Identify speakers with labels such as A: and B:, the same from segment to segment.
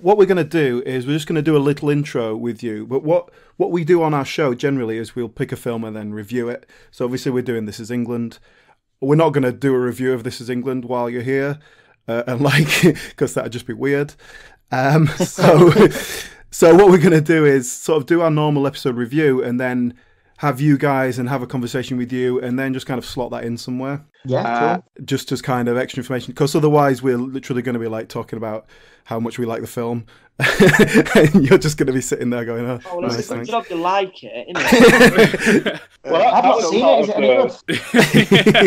A: what we're going to do is we're just going to do a little intro with you. But what we do on our show generally is we'll pick a film and then review it. So obviously we're doing This Is England. We're not going to do a review of This Is England while you're here, because that'd just be weird. So what we're going to do is sort of do our normal episode review and have you guys and have a conversation with you and then just kind of slot that in somewhere.
B: Yeah, cool.
A: Just as kind of extra information, because otherwise we're literally going to be like talking about how much we like the film. And you're just going to be sitting there going, oh,
C: well,
A: nice,
C: it's a
A: thanks.
C: good job you like it, isn't it?
B: Well, I've not seen it. Is it any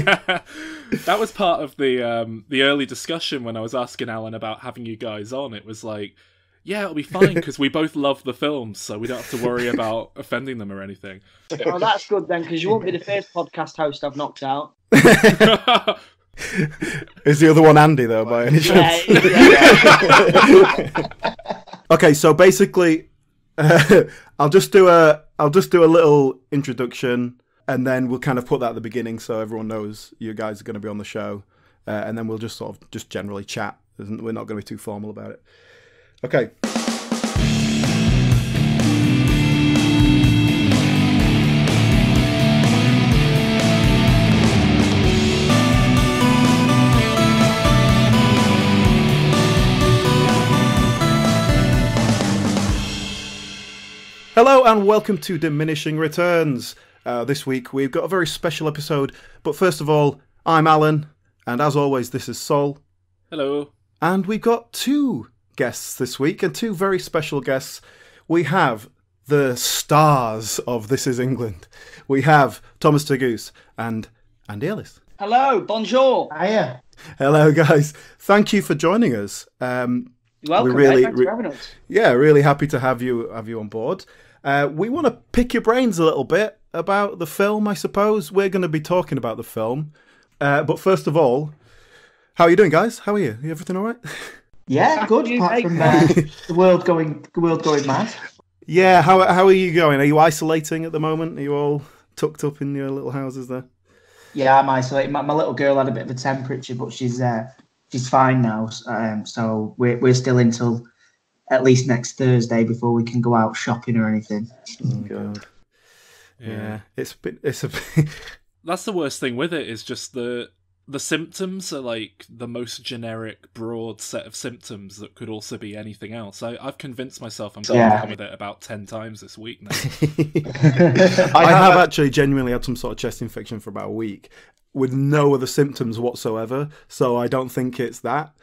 B: good?
D: That was part of the early discussion when I was asking Alan about having you guys on. It was like, yeah, it'll be fine because we both love the films, so we don't have to worry about offending them or anything.
C: Oh, that's good then, because you won't be the first podcast host I've knocked out.
A: Is the other one Andy though, by any chance?
C: Yeah.
A: Okay, so basically, I'll just do a little introduction, and then we'll kind of put that at the beginning so everyone knows you guys are going to be on the show, and then we'll just sort of just generally chat. We're not going to be too formal about it. Okay. Hello and welcome to Diminishing Returns. This week we've got a very special episode, but first of all, I'm Alan, and as always, this is Sol.
D: Hello.
A: And we've got two guests this week, and two very special guests. We have the stars of This Is England. We have Thomas Turgoose and Andy Ellis.
C: Hello, bonjour.
B: Hiya.
A: Hello, guys. Thank you for joining us.
C: You're welcome,
A: really,
C: Thanks for having us.
A: Yeah, really happy to have you on board. We want to pick your brains a little bit about the film, I suppose. We're going to be talking about the film. But first of all, how are you doing, guys? How are you? Everything all right?
B: Yeah, good. Apart from the world going mad.
A: Yeah, how are you going? Are you isolating at the moment? Are you all tucked up in your little houses there?
B: Yeah, I'm isolated. My little girl had a bit of a temperature, but she's fine now. So we're still until at least next Thursday before we can go out shopping or anything.
A: Oh, God. Yeah, it's a.
D: That's the worst thing with it, is just the symptoms are like the most generic, broad set of symptoms that could also be anything else. I've convinced myself I'm going to come with it about 10 times this week now.
A: I have actually genuinely had some sort of chest infection for about a week with no other symptoms whatsoever, so I don't think it's that.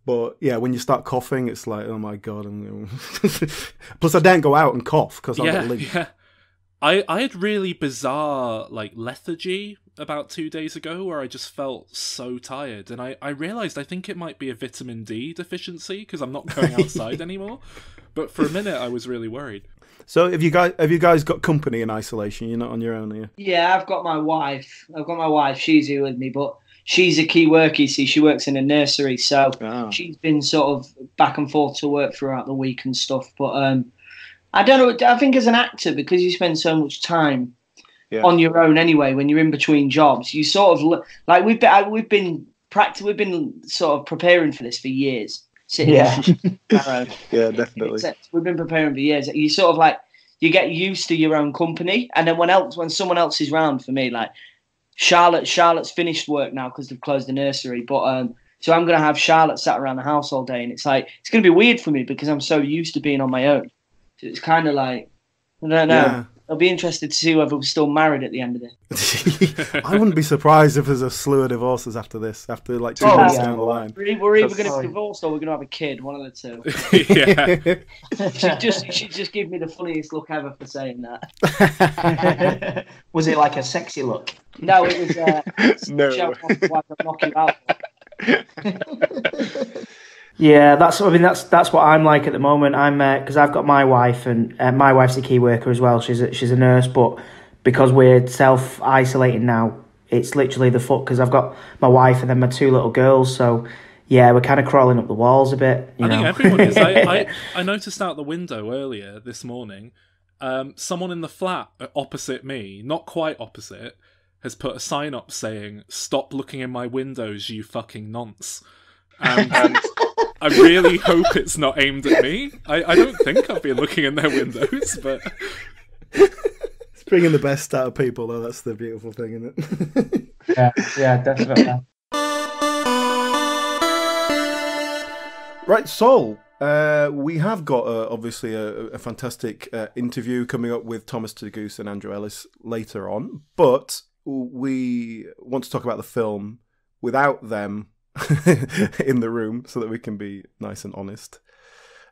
A: But yeah, when you start coughing, it's like, oh my God. Plus, I don't go out and cough because I've got to leave.
D: Yeah. I had really bizarre lethargy about 2 days ago where I just felt so tired, and I realised I think it might be a vitamin D deficiency because I'm not going outside anymore. But for a minute I was really worried.
A: So have you guys got company in isolation? You're not on your own, are you?
C: Yeah, I've got my wife. She's here with me, but she's a key worker, you see. She works in a nursery, so she's been sort of back and forth to work throughout the week and stuff. But I don't know. I think as an actor, because you spend so much time on your own anyway, when you're in between jobs, you sort of like we've been sort of preparing for this for years.
A: Yeah, definitely.
C: We've been preparing for years. You sort of like you get used to your own company, and then when someone else is round, for me, like Charlotte's finished work now because they've closed the nursery, but so I'm gonna have Charlotte sat around the house all day, and it's like it's gonna be weird for me because I'm so used to being on my own. So it's kind of like, I don't know. Yeah. I'll be interested to see whether we're still married at the end of it.
A: I wouldn't be surprised if there's a slew of divorces after this, after like 2 months down the line.
C: We're either going to be divorced or we're going to have a kid, one of the two. She just gave me the funniest look ever for saying that.
B: Was it like a sexy look?
C: No, it was no. Knock you out.
B: Yeah, that's what I'm like at the moment. I'm because I've got my wife, and my wife's a key worker as well. She's a nurse, but because we're self-isolating now, it's literally the foot, because I've got my wife and then my 2 little girls. So yeah, we're kind of crawling up the walls a bit.
D: I think everyone is. I noticed out the window earlier this morning, someone in the flat opposite me, not quite opposite, has put a sign up saying, "Stop looking in my windows, you fucking nonce." And I really hope it's not aimed at me. I don't think I've been looking in their windows, but...
A: It's bringing the best out of people, though. That's the beautiful thing, isn't it?
B: Yeah, definitely.
A: Right, Sol, we have got obviously a fantastic interview coming up with Thomas Turgoose and Andrew Ellis later on, but we want to talk about the film without them in the room so that we can be nice and honest.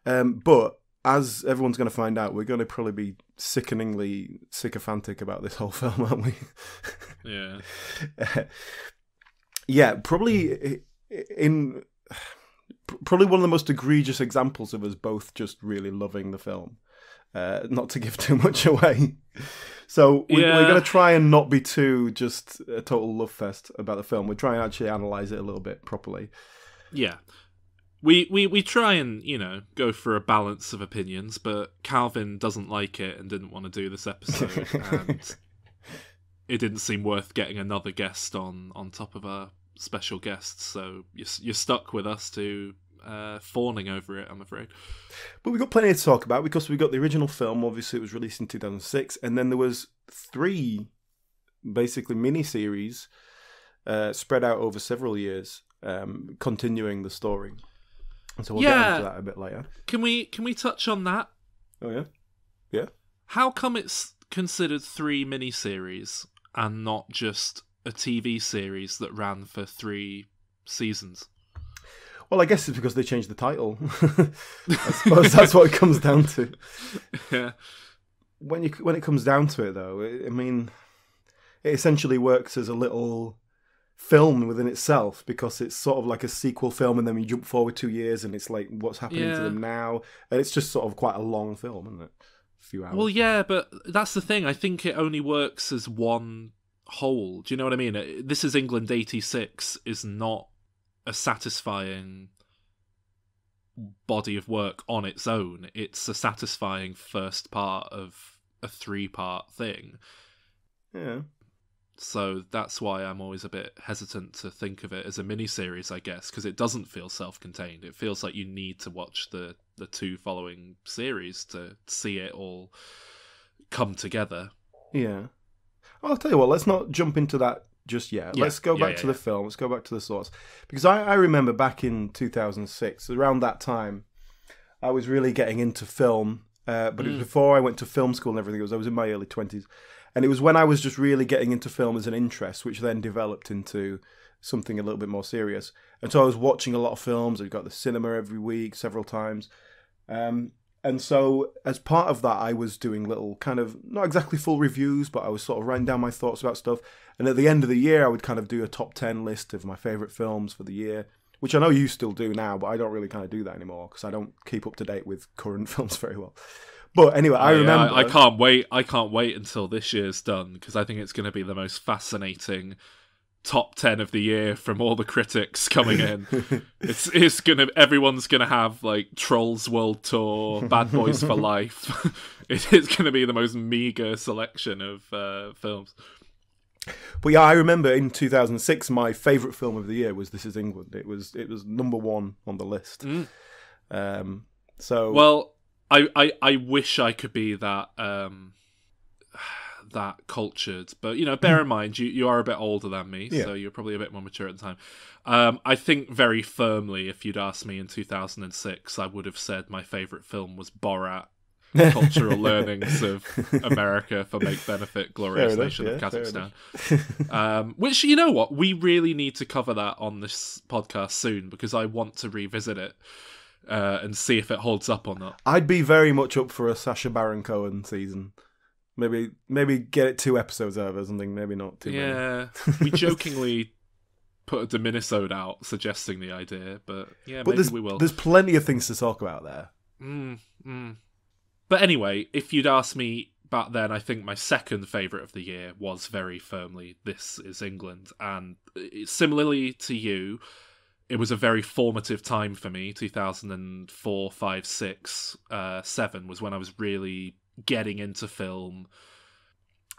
A: But as everyone's going to find out, we're going to probably be sickeningly sycophantic about this whole film, aren't we?
D: Yeah.
A: Yeah, probably one of the most egregious examples of us both just really loving the film. Not to give too much away. So we're going to try and not be too just a total love fest about the film. We're trying to actually analyse it a little bit properly.
D: Yeah. We try and, go for a balance of opinions, but Calvin doesn't like it and didn't want to do this episode, and it didn't seem worth getting another guest on top of our special guests, so you're stuck with us to fawning over it, I'm afraid.
A: But we've got plenty to talk about because we got the original film. Obviously, it was released in 2006, and then there was 3 basically miniseries spread out over several years, continuing the story. And so we'll get into that a bit later.
D: Can we touch on that?
A: Oh yeah.
D: How come it's considered 3 miniseries and not just a TV series that ran for 3 seasons?
A: Well, I guess it's because they changed the title. I suppose that's what it comes down to.
D: Yeah.
A: When it comes down to it, though, it essentially works as a little film within itself because it's sort of like a sequel film, and then we jump forward 2 years, and it's like what's happening to them now, and it's just sort of quite a long film, isn't it? A few hours.
D: Well, yeah, but that's the thing. I think it only works as one whole. Do you know what I mean? This Is England 86 is not a satisfying body of work on its own. It's a satisfying first part of a 3-part thing.
A: Yeah.
D: So that's why I'm always a bit hesitant to think of it as a miniseries, I guess, because it doesn't feel self-contained. It feels like you need to watch the 2 following series to see it all come together.
A: Yeah. Well, I'll tell you what, let's not jump into that just yet. Let's go back to the film. Let's go back to the source. Because I remember back in 2006, around that time, I was really getting into film. But it was before I went to film school and everything. I was in my early 20s. And it was when I was just really getting into film as an interest, which then developed into something a little bit more serious. And so I was watching a lot of films. I got the cinema every week, several times. And so as part of that, I was doing little kind of, not exactly full reviews, but I was sort of writing down my thoughts about stuff. And at the end of the year, I would kind of do a top 10 list of my favourite films for the year, which I know you still do now, but I don't really kind of do that anymore because I don't keep up to date with current films very well. But anyway, I remember...
D: I can't wait. I can't wait until this year's done because I think it's going to be the most fascinating top 10 of the year from all the critics coming in. Everyone's gonna have like Trolls World Tour, Bad Boys for Life. It's gonna be the most meager selection of films.
A: But yeah, I remember in 2006 my favourite film of the year was This Is England. It was number 1 on the list.
D: Well, I wish I could be that that cultured, but bear in mind you are a bit older than me, so you're probably a bit more mature at the time. I think very firmly, if you'd asked me in 2006, I would have said my favourite film was Borat, Cultural Learnings of America for Make Benefit Glorious Nation of Kazakhstan. Which, you know what, we really need to cover that on this podcast soon because I want to revisit it and see if it holds up or not.
A: I'd be very much up for a Sacha Baron Cohen season. Maybe get it 2 episodes out or something. Maybe not too many. Yeah,
D: we jokingly put a Diminisode out suggesting the idea, but maybe we will.
A: There's plenty of things to talk about there.
D: But anyway, if you'd asked me back then, I think my second favourite of the year was very firmly This Is England, and similarly to you, it was a very formative time for me. 2004, 5, 6, 7 was when I was really getting into film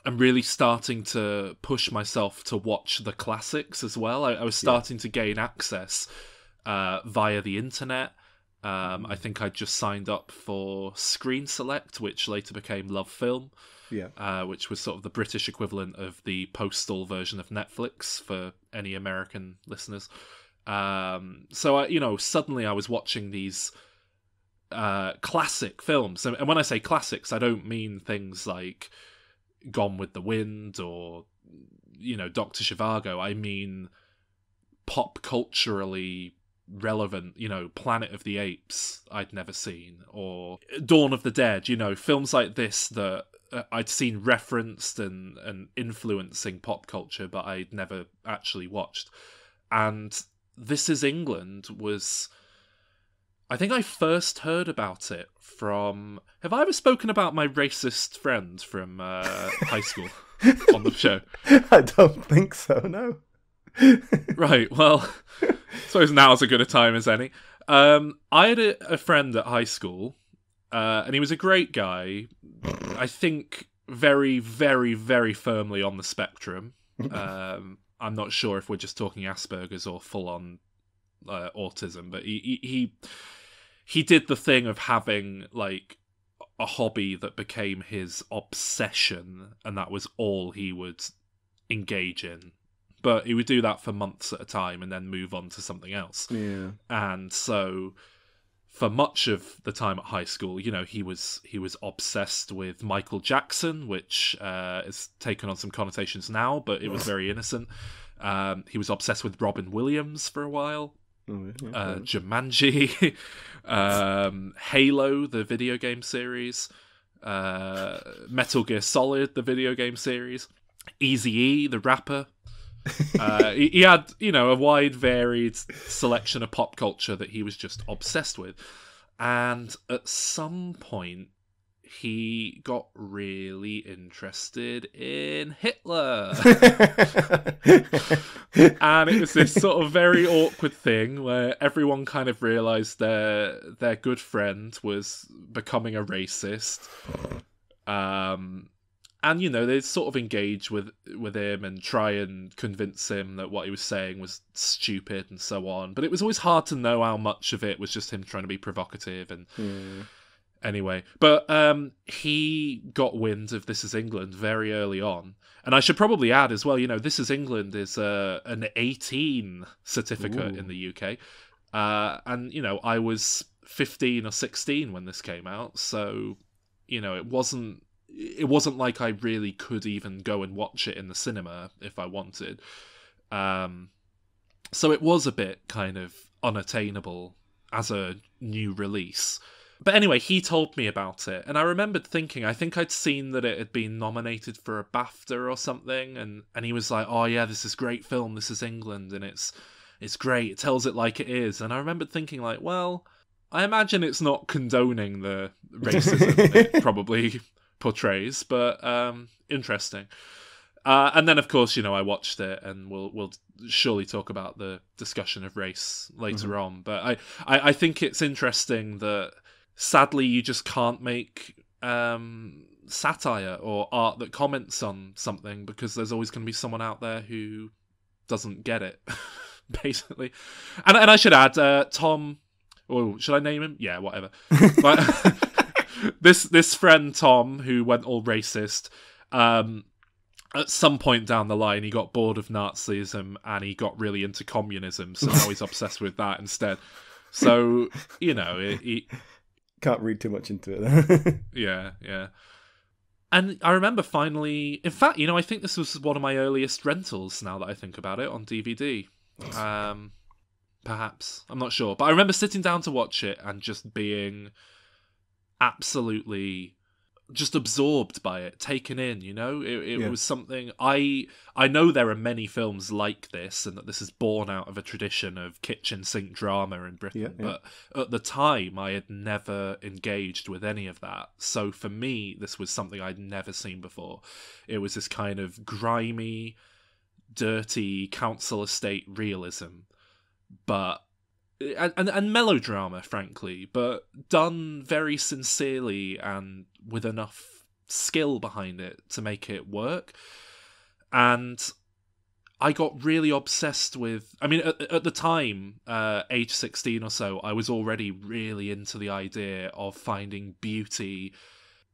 D: and really starting to push myself to watch the classics as well. I was starting to gain access, via the internet. I think I just signed up for Screen Select, which later became Love Film, which was sort of the British equivalent of the postal version of Netflix for any American listeners. So suddenly I was watching these classic films, and when I say classics, I don't mean things like Gone with the Wind or Dr. Zhivago. I mean pop culturally relevant, Planet of the Apes I'd never seen, or Dawn of the Dead, films like this that I'd seen referenced and influencing pop culture, but I'd never actually watched. And This Is England was... I think I first heard about it from... Have I ever spoken about my racist friend from high school on the show?
A: I don't think so, no.
D: Right, well, I suppose now's as good a time as any. I had a friend at high school, and he was a great guy. I think very, very, very firmly on the spectrum. I'm not sure if we're just talking Asperger's or full-on autism, but he did the thing of having like a hobby that became his obsession, and that was all he would engage in. But he would do that for months at a time and then move on to something else.
A: Yeah.
D: And so for much of the time at high school, he was obsessed with Michael Jackson, which is taken on some connotations now, but it was very innocent. He was obsessed with Robin Williams for a while. Jumanji, Halo, the video game series, Metal Gear Solid, the video game series, Eazy-E, the rapper. He had, a wide, varied selection of pop culture that he was just obsessed with. And at some point, he got really interested in Hitler. And it was this sort of very awkward thing where everyone kind of realised their good friend was becoming a racist. And, they sort of engage with him and try and convince him that what he was saying was stupid and so on. But it was always hard to know how much of it was just him trying to be provocative. And anyway, but he got wind of This Is England very early on. And I should probably add as well, This Is England is an 18 certificate in the UK. And, I was 15 or 16 when this came out. So, it wasn't like I really could even go and watch it in the cinema if I wanted. So it was a bit kind of unattainable as a new release. But anyway, he told me about it, and I remembered thinking, I think I'd seen that it had been nominated for a BAFTA or something, and he was like, oh yeah, this is a great film, This Is England, and it's great, it tells it like it is. And I remembered thinking like, well, I imagine it's not condoning the racism it probably portrays, but interesting. And then, of course, I watched it, and we'll surely talk about the discussion of race later on. But I think it's interesting that, sadly, you just can't make satire or art that comments on something, because there's always going to be someone out there who doesn't get it, basically. And I should add, Tom... Oh, should I name him? Yeah, whatever. But... This friend Tom, who went all racist, at some point down the line he got bored of Nazism and he got really into communism, so now he's obsessed with that instead. So, he
A: can't read too much into it.
D: Yeah. And I remember finally, in fact, I think this was one of my earliest rentals, now that I think about it, on DVD. Perhaps, I'm not sure, but I remember sitting down to watch it and just being absolutely just absorbed by it, taken in, it was something. I know there are many films like this, and that this is born out of a tradition of kitchen sink drama in Britain, but at the time I had never engaged with any of that. So for me, this was something I'd never seen before. It was this kind of grimy, dirty council estate realism, but and melodrama, frankly, but done very sincerely and with enough skill behind it to make it work. And I got really obsessed with... I mean, at the time, age 16 or so, I was already really into the idea of finding beauty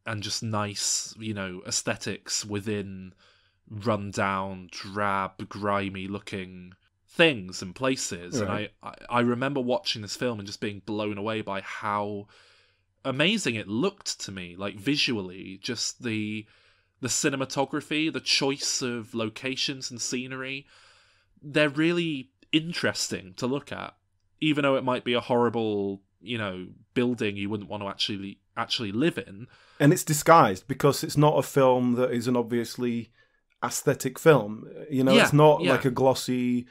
D: and just nice, aesthetics within run-down, drab, grimy-looking things and places. Right. And I remember watching this film and just being blown away by how amazing it looked to me, like visually, just the cinematography, the choice of locations and scenery. They're really interesting to look at, even though it might be a horrible, building you wouldn't want to actually live in.
A: And it's disguised because it's not a film that is an obviously aesthetic film. It's not like a glossy,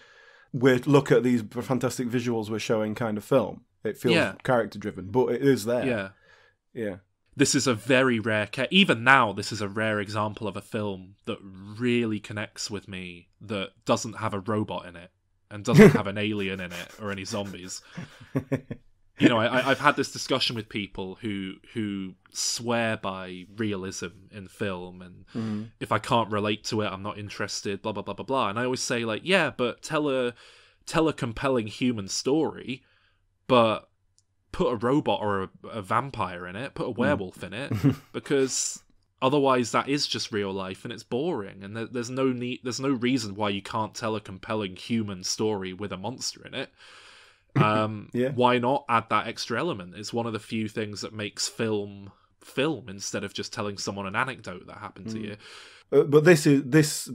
A: look at these fantastic visuals we're showing kind of film. It feels character driven, but it is there. Yeah.
D: This is a very rare... Even now, this is a rare example of a film that really connects with me, that doesn't have a robot in it, and doesn't have an alien in it, or any zombies. I've had this discussion with people who swear by realism in film, and if I can't relate to it, I'm not interested, blah, blah, blah, blah, blah. And I always say, but tell a compelling human story, but put a robot or a vampire in it, put a werewolf in it, because otherwise that is just real life and it's boring, and there's no reason why you can't tell a compelling human story with a monster in it. Why not add that extra element? It's one of the few things that makes film instead of just telling someone an anecdote that happened to you.
A: But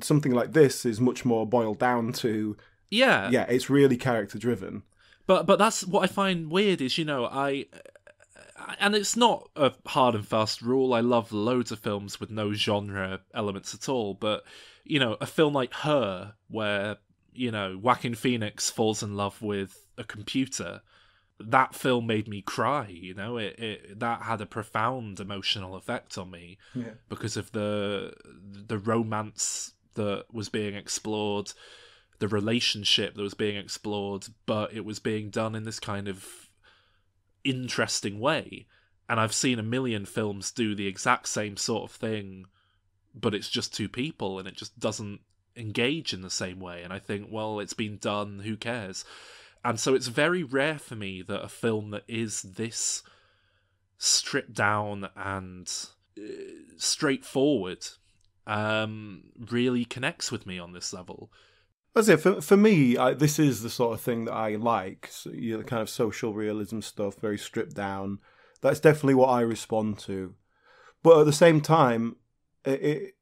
A: something like this is much more boiled down to it's really character driven.
D: But that's what I find weird is, and it's not a hard and fast rule. I love loads of films with no genre elements at all. But, a film like Her, where, Joaquin Phoenix falls in love with a computer, that film made me cry, that had a profound emotional effect on me because of the romance that was being explored, the relationship that was being explored, but it was being done in this kind of interesting way. And I've seen a million films do the exact same sort of thing, but it's just two people and it just doesn't engage in the same way. And I think, well, it's been done, who cares? And so it's very rare for me that a film that is this stripped down and straightforward really connects with me on this level.
A: That's it. For me, this is the sort of thing that I like. So, the kind of social realism stuff, very stripped down. That's definitely what I respond to. But at the same time, it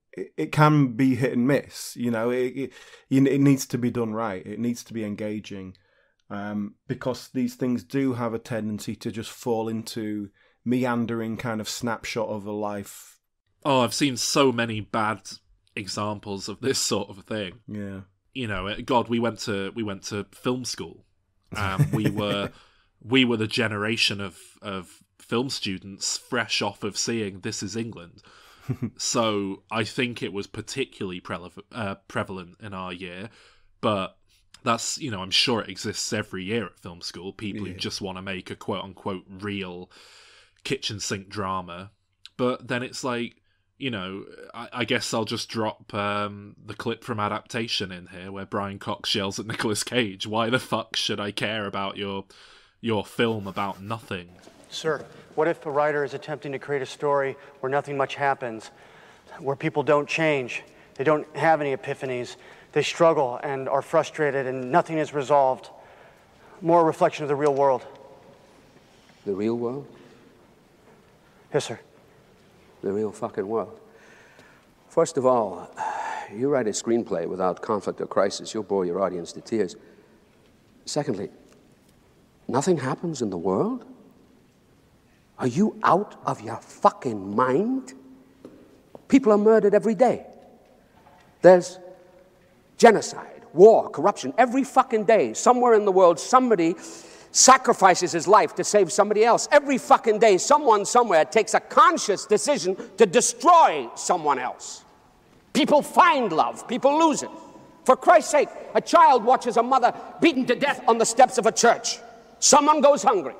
A: can be hit and miss. It needs to be done right. It needs to be engaging, because these things do have a tendency to just fall into meandering kind of snapshot of a life.
D: Oh, I've seen so many bad examples of this sort of thing.
A: Yeah.
D: God, we went to film school. We were the generation of film students fresh off of seeing This Is England. So I think it was particularly prevalent in our year. But that's, I'm sure it exists every year at film school. People who just want to make a quote unquote real kitchen sink drama. But then it's like, I guess I'll just drop the clip from Adaptation in here where Brian Cox yells at Nicolas Cage, "Why the fuck should I care about your film about nothing?"
E: Sir, what if a writer is attempting to create a story where nothing much happens, where people don't change, they don't have any epiphanies, they struggle and are frustrated and nothing is resolved? More a reflection of the real world.
F: The real world?
E: Yes, sir.
F: The real fucking world. First of all, you write a screenplay without conflict or crisis, you'll bore your audience to tears. Secondly, nothing happens in the world? Are you out of your fucking mind? People are murdered every day. There's genocide, war, corruption. Every fucking day, somewhere in the world, somebody sacrifices his life to save somebody else. Every fucking day, someone somewhere takes a conscious decision to destroy someone else. People find love, people lose it. For Christ's sake, a child watches a mother beaten to death on the steps of a church. Someone goes hungry.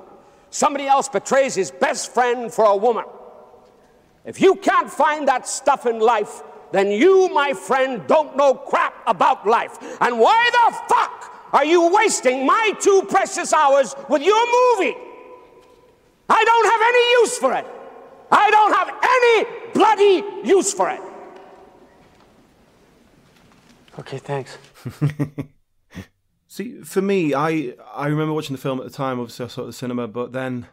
F: Somebody else betrays his best friend for a woman. If you can't find that stuff in life, then you, my friend, don't know crap about life. And why the fuck are you wasting my 2 precious hours with your movie? I don't have any use for it. I don't have any bloody use for it.
E: Okay, thanks.
A: See, for me, I remember watching the film at the time, obviously I saw it at the cinema, but then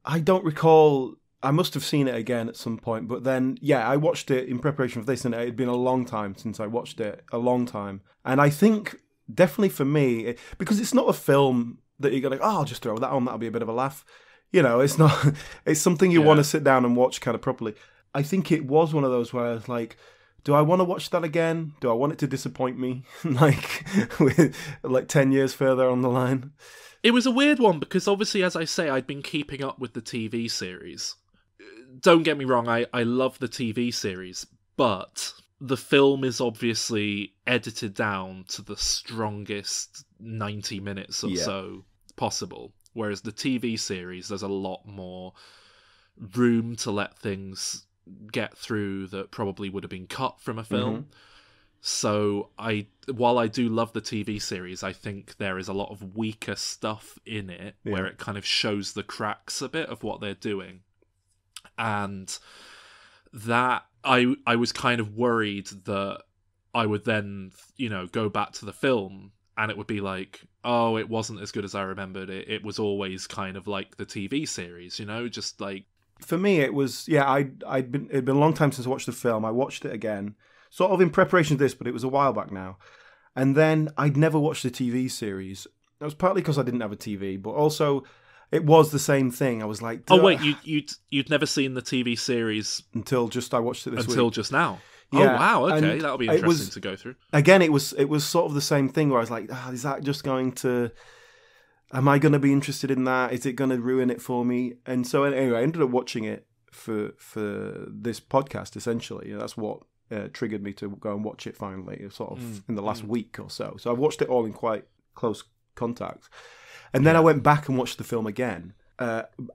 A: I don't recall, I must have seen it again at some point, but then, yeah, I watched it in preparation for this, and it had been a long time since I watched it, a long time. And I think, definitely for me, because it's not a film that you're going, oh, I'll just throw that on, that'll be a bit of a laugh. You know, it's not, it's something you want to sit down and watch kind of properly. I think it was one of those where I was like, do I want to watch that again? Do I want it to disappoint me? like 10 years further on the line?
D: It was a weird one because obviously, as I say, I'd been keeping up with the TV series. Don't get me wrong, I love the TV series, but the film is obviously edited down to the strongest 90 minutes or so possible. Whereas the TV series, there's a lot more room to let things get through that probably would have been cut from a film. Mm-hmm. So while I do love the TV series, I think there is a lot of weaker stuff in it where it kind of shows the cracks a bit of what they're doing. And that I was kind of worried that I would then, go back to the film and it would be like, oh, it wasn't as good as I remembered it. It was always kind of like the TV series, just like...
A: For me, it was, it'd been a long time since I watched the film. I watched it again, sort of in preparation for this, but it was a while back now. And then I'd never watched the TV series. That was partly because I didn't have a TV, but also it was the same thing. I was like...
D: Oh, wait, you'd never seen the TV series...
A: Until just I watched it this week.
D: Until just now?
A: Yeah,
D: oh, wow, okay, that'll be interesting to go through.
A: Again, it was sort of the same thing where I was like, is that just going to... Am I going to be interested in that? Is it going to ruin it for me? And so anyway, I ended up watching it for this podcast, essentially. That's what triggered me to go and watch it finally, sort of in the last week or so. So I've watched it all in quite close contact. And then I went back and watched the film again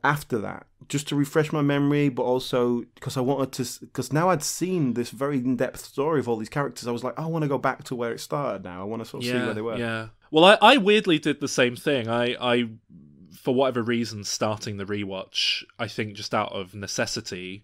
A: after that, just to refresh my memory, but also because I wanted to... Because now I'd seen this very in-depth story of all these characters, I was like, I want to go back to where it started now. I want to sort of see where they were.
D: Yeah. Well, I weirdly did the same thing. I, for whatever reason, starting the rewatch, I think just out of necessity,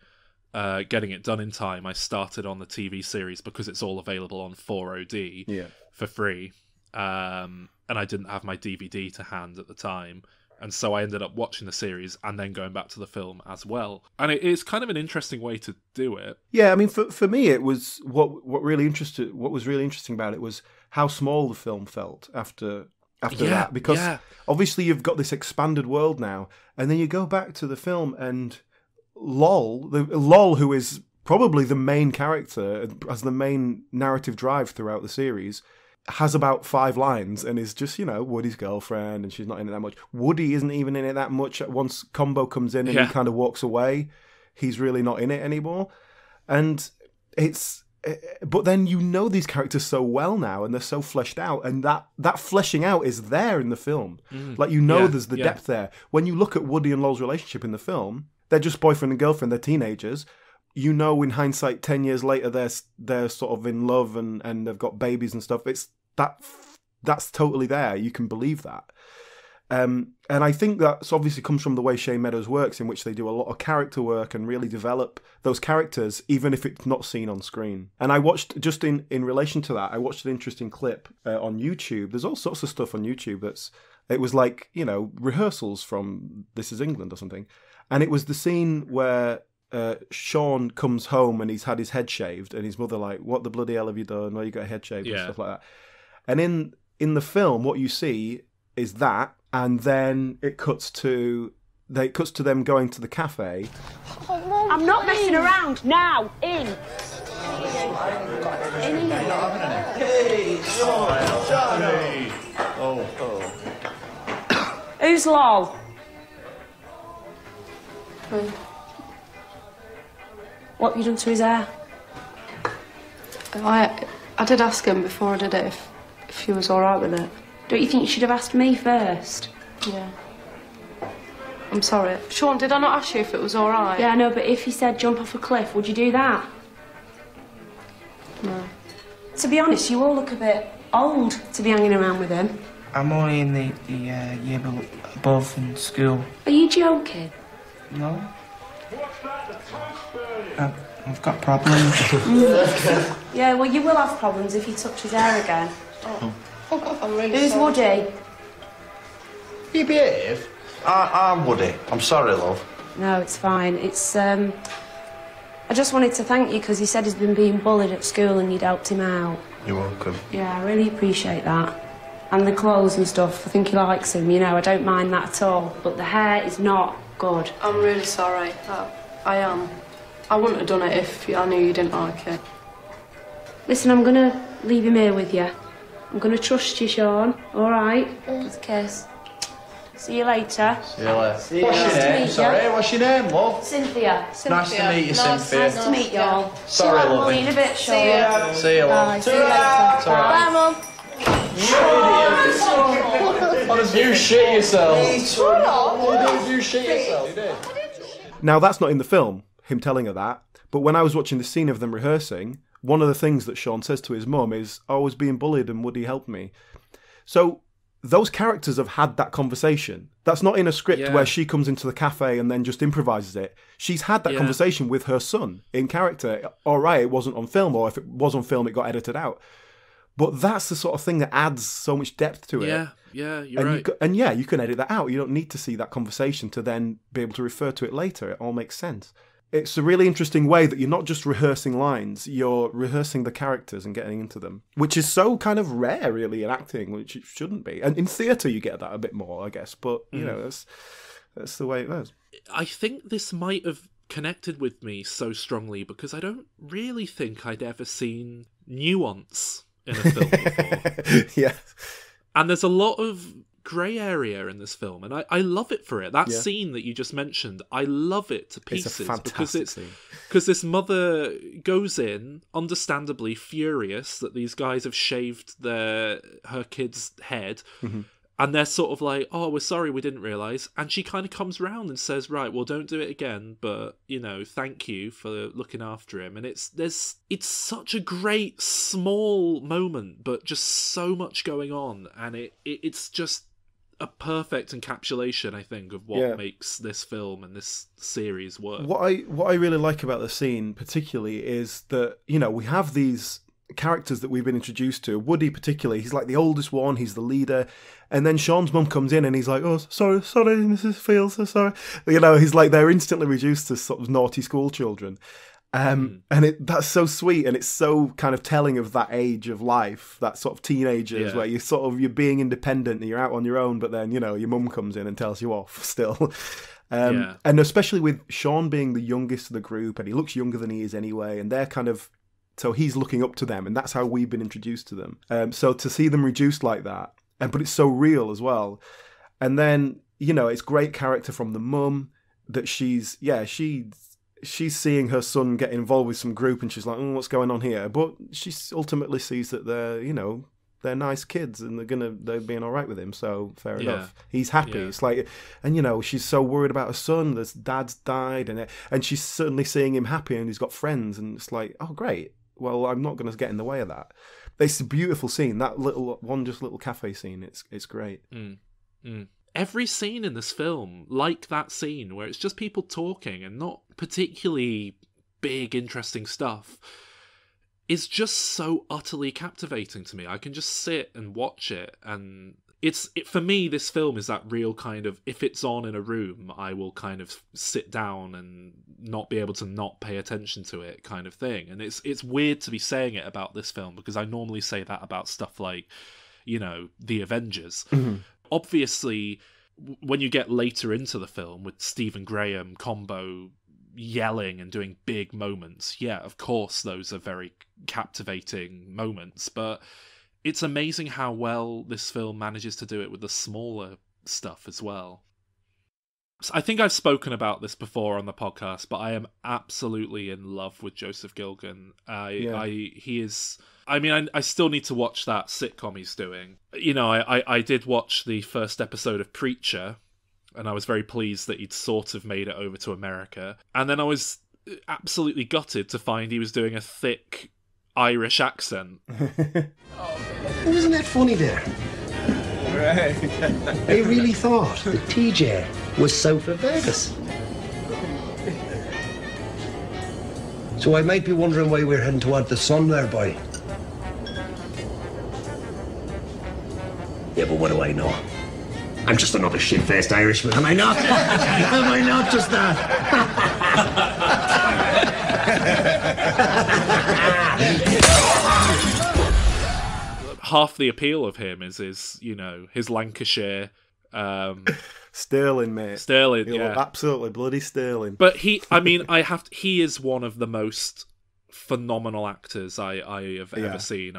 D: getting it done in time, I started on the TV series because it's all available on 4OD for free. And I didn't have my DVD to hand at the time. And so I ended up watching the series and then going back to the film as well. And it's kind of an interesting way to do it.
A: Yeah, I mean, for me, it was what was really interesting about it was how small the film felt after that. Because obviously you've got this expanded world now, and then you go back to the film and Lol, who is probably the main character, as the main narrative drive throughout the series, has about 5 lines and is just, Woody's girlfriend, and she's not in it that much. Woody isn't even in it that much. Once Combo comes in and he kind of walks away, he's really not in it anymore. And but then these characters so well now, and they're so fleshed out, and that fleshing out is there in the film. Like, there's the depth there. When you look at Woody and Lol's relationship in the film, they're just boyfriend and girlfriend, they're teenagers. In hindsight, 10 years later, they're sort of in love and they've got babies and stuff. That's totally there. You can believe that. And I think that obviously comes from the way Shane Meadows works, in which they do a lot of character work and really develop those characters, even if it's not seen on screen. And I watched, just in relation to that, I watched an interesting clip on YouTube. There's all sorts of stuff on YouTube it was like, rehearsals from This Is England or something. And it was the scene where Shaun comes home and he's had his head shaved, and his mother like, what the bloody hell have you done? Well, you got a head shaved and stuff like that. And in the film, what you see is that, and then it cuts to them going to the cafe.
G: I'm not messing around now. In. Hey, Johnny. Oh. Who's Lol? What have you done to his hair?
H: I did ask him before I did it if he was all right with it.
G: Don't you think you should have asked me first?
H: Yeah. I'm sorry. Shaun, did I not ask you if it was all right?
G: Yeah, I know, but if he said jump off a cliff, would you do that?
H: No. To be honest, you all look a bit old to be hanging around with him.
B: I'm only in the year above in school.
H: Are you joking?
B: No. I've got problems.
H: Yeah, well, you will have problems if you touch his hair again.
I: Oh. Fuck off, I'm really
H: Who's
I: sorry.
H: Woody?
I: You behave. I'm Woody. I'm sorry, love.
H: No, it's fine. It's, I just wanted to thank you because he said he's been being bullied at school and you'd helped him out.
I: You're welcome.
H: Yeah, I really appreciate that. And the clothes and stuff, I think he likes them, you know, I don't mind that at all. But the hair is not good. I'm really sorry.
J: I am. I wouldn't have done it if I knew you didn't like it.
H: Listen, I'm gonna leave him here with you. I'm gonna trust you, Shaun, all right? Just a kiss. See you later.
I: See you later.
H: See
I: What's
H: you.
I: your
H: Nice to
I: name?
H: meet
I: Sorry,
H: you.
I: what's your name, love?
H: Cynthia.
I: Nice to meet you, Cynthia.
H: Nice to meet you all.
I: Sorry,
H: I'll
I: love.
H: see you in a bit, Shaun.
I: See you, love.
H: Bye. See you later.
I: Ta-ra.
H: Bye, Mum.
I: You shit yourself. You shit yourself. You did.
A: Now, that's not in the film, him telling her that, but when I was watching the scene of them rehearsing, one of the things that Shaun says to his mum is, I was being bullied and would he help me? So those characters have had that conversation. That's not in a script where she comes into the cafe and then just improvises it. She's had that conversation with her son in character. All right, it wasn't on film, or if it was on film, it got edited out. But that's the sort of thing that adds so much depth to it.
D: Yeah, you're right.
A: You can edit that out. You don't need to see that conversation to then be able to refer to it later. It all makes sense. It's a really interesting way that you're not just rehearsing lines, you're rehearsing the characters and getting into them, which is so kind of rare, really, in acting, which it shouldn't be. And in theatre, you get that a bit more, I guess. But, you know, that's the way it is.
D: I think this might have connected with me so strongly because I don't really think I'd ever seen nuance in a film before.
A: Yeah.
D: And there's a lot of grey area in this film, and I love it for it. That scene that you just mentioned, I love it to pieces.
A: It's a fantastic scene.
D: Because this mother goes in, understandably furious that these guys have shaved her kid's head, and they're sort of like, oh, we're sorry, we didn't realise. And she kind of comes round and says, right, well, don't do it again, but, you know, thank you for looking after him. And it's such a great, small moment, but just so much going on. And it's just a perfect encapsulation, I think, of what makes this film and this series work.
A: What I really like about the scene, particularly, is that, you know, we have these characters that we've been introduced to. Woody particularly, he's like the oldest one, he's the leader, and then Shaun's mum comes in and he's like, oh, sorry Mrs. Fields, so sorry. You know, he's like, they're instantly reduced to sort of naughty school children. And that's so sweet, and it's so kind of telling of that age of life, that sort of teenagers where you're being independent and you're out on your own, but then, you know, your mum comes in and tells you off still. And especially with Shaun being the youngest of the group, and he looks younger than he is anyway, and they're kind of, so he's looking up to them, and that's how we've been introduced to them. So to see them reduced like that, but it's so real as well. And then, you know, it's great character from the mum that she's seeing her son get involved with some group, and she's like, what's going on here? But she ultimately sees that they're nice kids and they're being all right with him. So fair enough. He's happy. Yeah. It's like, and you know, she's so worried about her son. His dad's died, and she's suddenly seeing him happy, and he's got friends, and it's like, oh great. Well, I'm not going to get in the way of that. It's a beautiful scene. That little cafe scene. It's great.
D: Every scene in this film, like that scene where it's just people talking and not particularly big, interesting stuff, is just so utterly captivating to me. I can just sit and watch it, and for me, this film is that real kind of, if it's on in a room, I will kind of sit down and not be able to not pay attention to it kind of thing. And it's weird to be saying it about this film, because I normally say that about stuff like, you know, The Avengers. Obviously, when you get later into the film with Stephen Graham combo yelling and doing big moments, of course those are very captivating moments, but it's amazing how well this film manages to do it with the smaller stuff as well. I think I've spoken about this before on the podcast, but I am absolutely in love with Joseph Gilgun. He is... I mean, I still need to watch that sitcom he's doing. You know, I did watch the first episode of Preacher, and I was very pleased that he'd sort of made it over to America. And then I was absolutely gutted to find he was doing a thick Irish accent.
K: Wasn't that funny there?
L: Right.
K: They really thought that TJ was south of Vegas. So I might be wondering why we're heading toward the sun there, boy. Yeah, but what do I know? I'm just another shit-faced Irishman, am I not? Am I not just that?
D: Half the appeal of him is his Lancashire...
A: Sterling, mate.
D: Sterling, yeah.
A: Absolutely bloody sterling.
D: But he is one of the most phenomenal actors I have ever seen.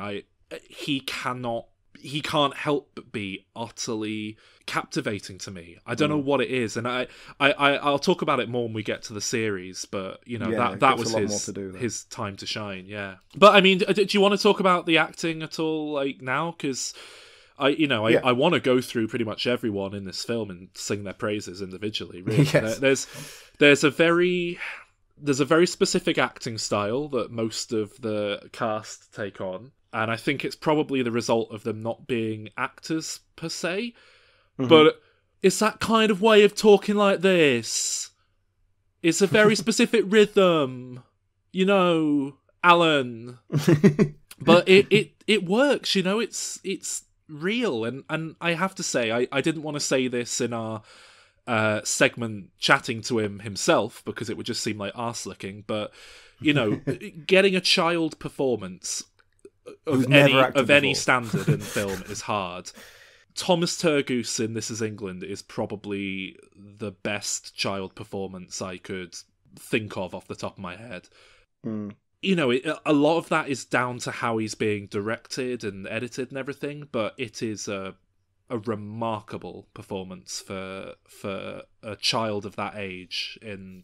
D: He can't help but be utterly captivating to me. I don't know what it is, and I'll talk about it more when we get to the series. But that was his time to shine. Yeah. But I mean, do you want to talk about the acting at all, like now? Because I want to go through pretty much everyone in this film and sing their praises individually. Really,
A: yes.
D: There's a very specific acting style that most of the cast take on. And I think it's probably the result of them not being actors per se. Mm-hmm. But it's that kind of way of talking like this. It's a very specific rhythm. Alan. But it works, it's real. And I have to say, I didn't want to say this in our segment chatting to him himself, because it would just seem like arse-licking. But, getting a child performance... of any standard in film is hard. Thomas Turgoose in This Is England is probably the best child performance I could think of off the top of my head. A lot of that is down to how he's being directed and edited and everything, but it is a remarkable performance for a child of that age in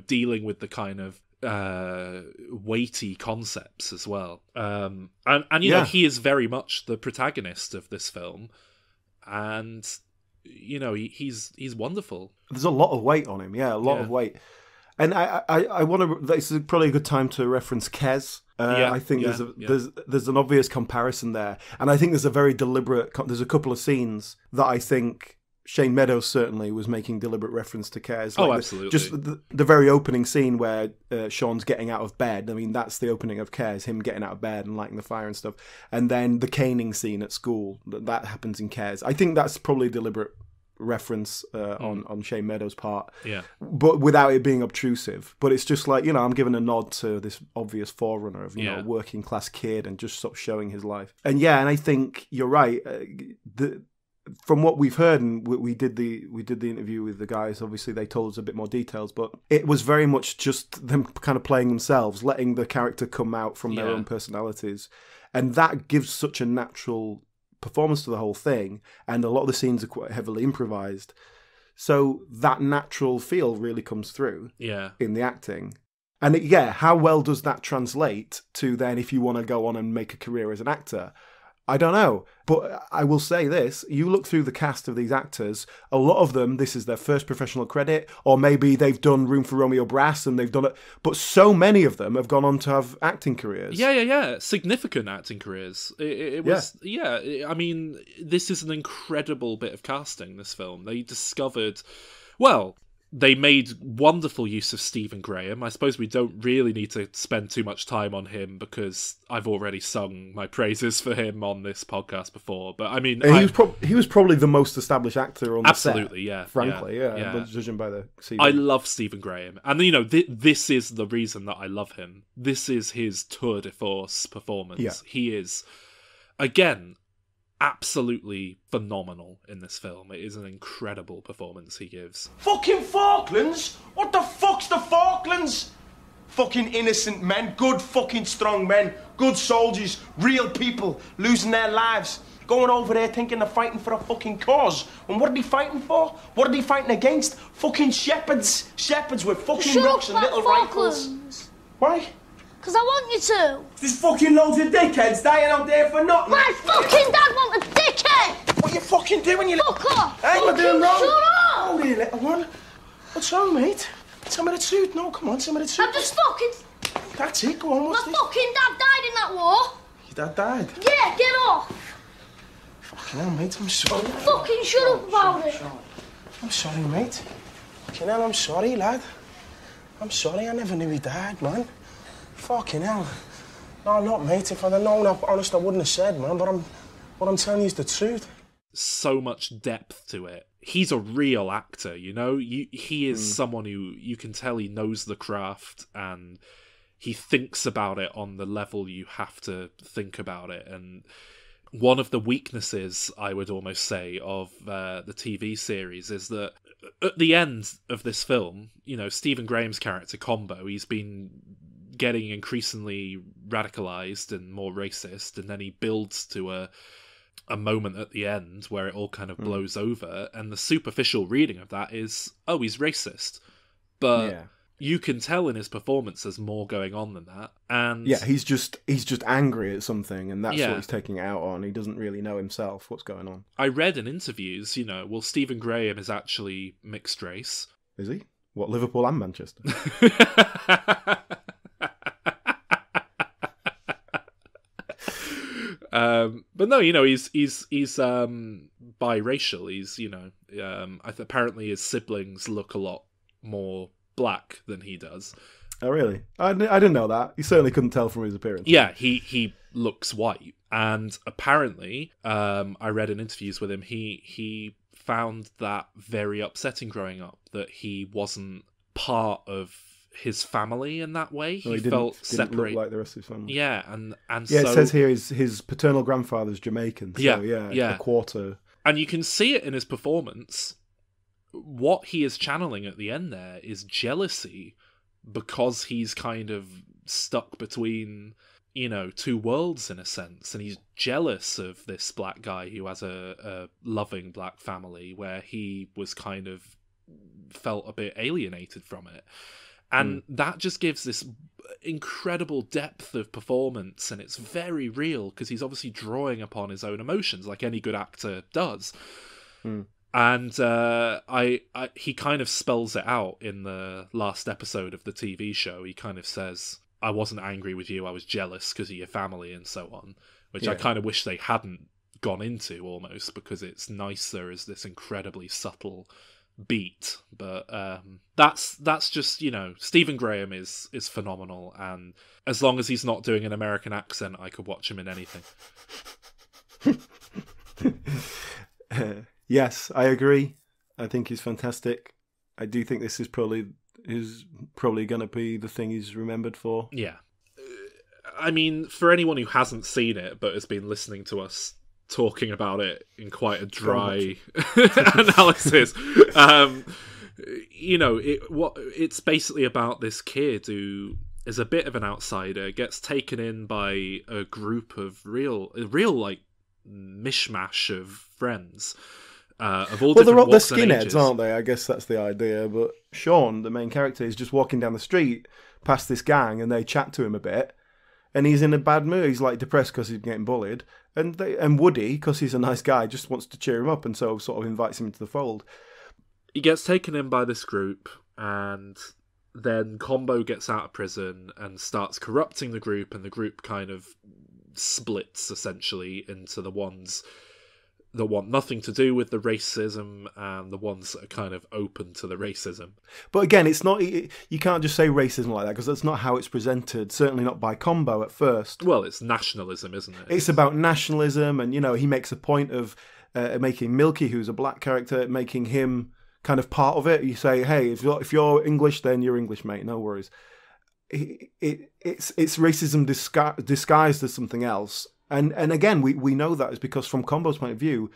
D: dealing with the kind of weighty concepts as well. He is very much the protagonist of this film, and he's wonderful.
A: There's a lot of weight on him, a lot of weight. And I want to. This is probably a good time to reference Kes. I think there's an obvious comparison there, and I think there's a very deliberate. There's a couple of scenes that I think Shane Meadows certainly was making deliberate reference to Kes.
D: Absolutely.
A: Just the very opening scene where Shaun's getting out of bed. I mean, that's the opening of Kes, him getting out of bed and lighting the fire and stuff. And then the caning scene at school, that happens in Kes. I think that's probably a deliberate reference on Shane Meadows' part.
D: Yeah.
A: But without it being obtrusive. But it's just like, I'm giving a nod to this obvious forerunner of, a working class kid and just sort of showing his life. And and I think you're right. From what we've heard, and we did the interview with the guys, obviously they told us a bit more details, but it was very much just them kind of playing themselves, letting the character come out from their own personalities. And that gives such a natural performance to the whole thing, and a lot of the scenes are quite heavily improvised. So that natural feel really comes through in the acting. And how well does that translate to then if you want to go on and make a career as an actor? I don't know, but I will say this. You look through the cast of these actors, a lot of them, this is their first professional credit, or maybe they've done Room for Romeo Brass and they've done it, but so many of them have gone on to have acting careers.
D: Yeah. Significant acting careers. It was, I mean, this is an incredible bit of casting, this film. They discovered, they made wonderful use of Stephen Graham. I suppose we don't really need to spend too much time on him because I've already sung my praises for him on this podcast before. But I mean,
A: he was probably the most established actor on the set.
D: Absolutely,
A: frankly, judging by the season.
D: I love Stephen Graham, and this is the reason that I love him. This is his tour de force performance.
A: Yeah.
D: He is, again, absolutely phenomenal in this film. It is an incredible performance he gives.
M: Fucking Falklands? What the fuck's the Falklands? Fucking innocent men, good fucking strong men, good soldiers, real people losing their lives, going over there thinking they're fighting for a fucking cause. And what are they fighting for? What are they fighting against? Fucking shepherds. Shepherds with fucking rocks and little rifles. Why?
G: Because I want you to.
M: There's fucking loads of dickheads dying out there for nothing.
G: My fucking dad wants a dickhead!
M: What are you fucking doing, you little...
G: Fuck off!
M: Hey, what am I doing wrong?
G: Shut up!
M: Oh, here, little one. What's wrong, mate? Tell me the truth. No, come on, tell me the truth.
G: I'm just fucking...
M: That's it, go on, what's
G: My
M: this?
G: fucking dad died in that war.
M: Your dad died?
G: Yeah, get off.
M: Fucking hell, mate, I'm sorry.
G: Fucking shut up about it.
M: I'm sorry, mate. Fucking hell, I'm sorry, lad. I'm sorry, I never knew he died, man. Fucking hell. No, not, mate. If I'd have known, honest, I wouldn't have said, man, but what I'm telling you is the truth.
D: So much depth to it. He's a real actor, you know? He is someone who you can tell he knows the craft and he thinks about it on the level you have to think about it. And one of the weaknesses, I would almost say, of the TV series is that at the end of this film, you know, Stephen Graham's character, Combo, he's been getting increasingly radicalized and more racist, and then he builds to a moment at the end where it all kind of blows over, and the superficial reading of that is, oh, he's racist. But you can tell in his performance there's more going on than that. And
A: yeah, he's just angry at something, and that's what he's taking it out on. He doesn't really know himself what's going on.
D: I read in interviews, you know, well, Stephen Graham is actually mixed race.
A: Is he? What, Liverpool and Manchester?
D: But no, you know, he's biracial. He's, you know, apparently his siblings look a lot more black than he does.
A: Oh, really? I didn't know that. He certainly couldn't tell from his appearance.
D: Yeah, he looks white, and apparently, I read in interviews with him, he found that very upsetting growing up, that he wasn't part of his family in that way. He felt separate.
A: Look like the rest of his family.
D: Yeah, and
A: yeah,
D: so,
A: it says here his paternal grandfather's Jamaican. So, yeah, a quarter.
D: And you can see it in his performance. What he is channeling at the end there is jealousy, because he's kind of stuck between, you know, two worlds in a sense, and he's jealous of this black guy who has a loving black family, where he was kind of felt a bit alienated from it. And that just gives this incredible depth of performance, and it's very real, because he's obviously drawing upon his own emotions, like any good actor does. And he kind of spells it out in the last episode of the TV show. He kind of says, I wasn't angry with you, I was jealous because of your family and so on, which I kind of wish they hadn't gone into almost, because it's nicer as this incredibly subtle beat. But that's just, you know, Stephen Graham is phenomenal, and as long as he's not doing an American accent, I could watch him in anything.
A: Yes, I agree. I think he's fantastic. I do think this is probably going to be the thing he's remembered for.
D: Yeah. I mean, for anyone who hasn't seen it but has been listening to us talking about it in quite a dry analysis, you know, it's basically about this kid who is a bit of an outsider, gets taken in by a group of real like mishmash of friends. Of all different walks and
A: they're skinheads,
D: ages.
A: aren't they? I guess that's the idea. But Shaun, the main character, is just walking down the street past this gang, and they chat to him a bit, and he's in a bad mood. He's like depressed because he's getting bullied, and Woody, because he's a nice guy, just wants to cheer him up, and so sort of invites him into the fold.
D: He gets taken in by this group, and then Combo gets out of prison and starts corrupting the group, and the group kind of splits essentially into the ones that want nothing to do with the racism and the ones that are kind of open to the racism.
A: But again, it's not, you can't just say racism like that, because that's not how it's presented, certainly not by Combo at first.
D: Well, it's nationalism, isn't it?
A: It's about nationalism, and, you know, he makes a point of making Milky, who's a black character, making him kind of part of it. You say, hey, if you're English, then you're English, mate, no worries. It's racism disguised as something else. And again, we know that is because from Combo's point of view,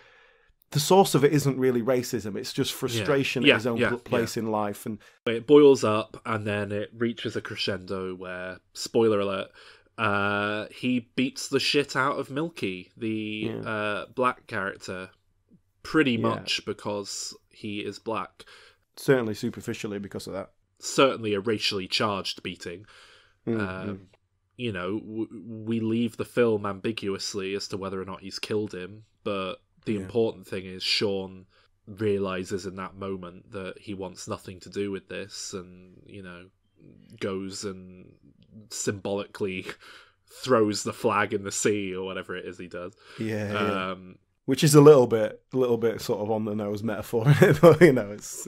A: the source of it isn't really racism. It's just frustration at his own place in life. And
D: it boils up, and then it reaches a crescendo where, spoiler alert, he beats the shit out of Milky, the black character, pretty much because he is black.
A: Certainly superficially because of that.
D: Certainly a racially charged beating. You know, we leave the film ambiguously as to whether or not he's killed him, but the important thing is Shaun realises in that moment that he wants nothing to do with this, and, you know, goes and symbolically throws the flag in the sea or whatever it is he does.
A: Yeah. Which is a little bit sort of on the nose metaphor, but it's.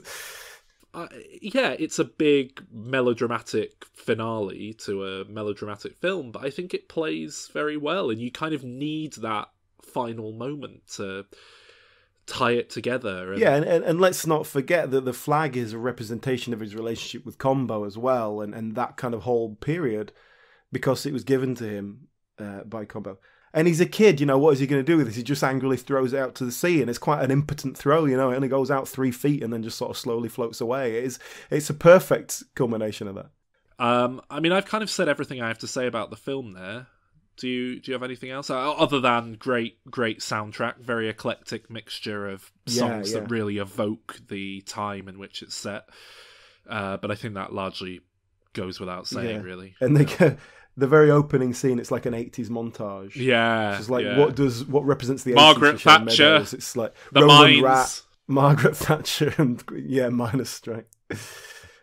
D: It's a big melodramatic finale to a melodramatic film, but I think it plays very well, and you kind of need that final moment to tie it together.
A: And let's not forget that the flag is a representation of his relationship with Combo as well, and that kind of whole period, because it was given to him by Combo. And he's a kid, what is he going to do with this? He just angrily throws it out to the sea, and it's quite an impotent throw, it only goes out 3 feet and then just sort of slowly floats away. It's a perfect culmination of that.
D: I've kind of said everything I have to say about the film there. Do you have anything else? Other than great soundtrack, very eclectic mixture of songs that really evoke the time in which it's set. But I think that largely goes without saying, really.
A: And they get... The very opening scene, it's like an 80s montage.
D: Yeah.
A: It's like, what represents the 80s?
D: Margaret Thatcher.
A: It's like
D: the
A: Roland
D: Mines.
A: Rat, Margaret Thatcher, and Miners Strike.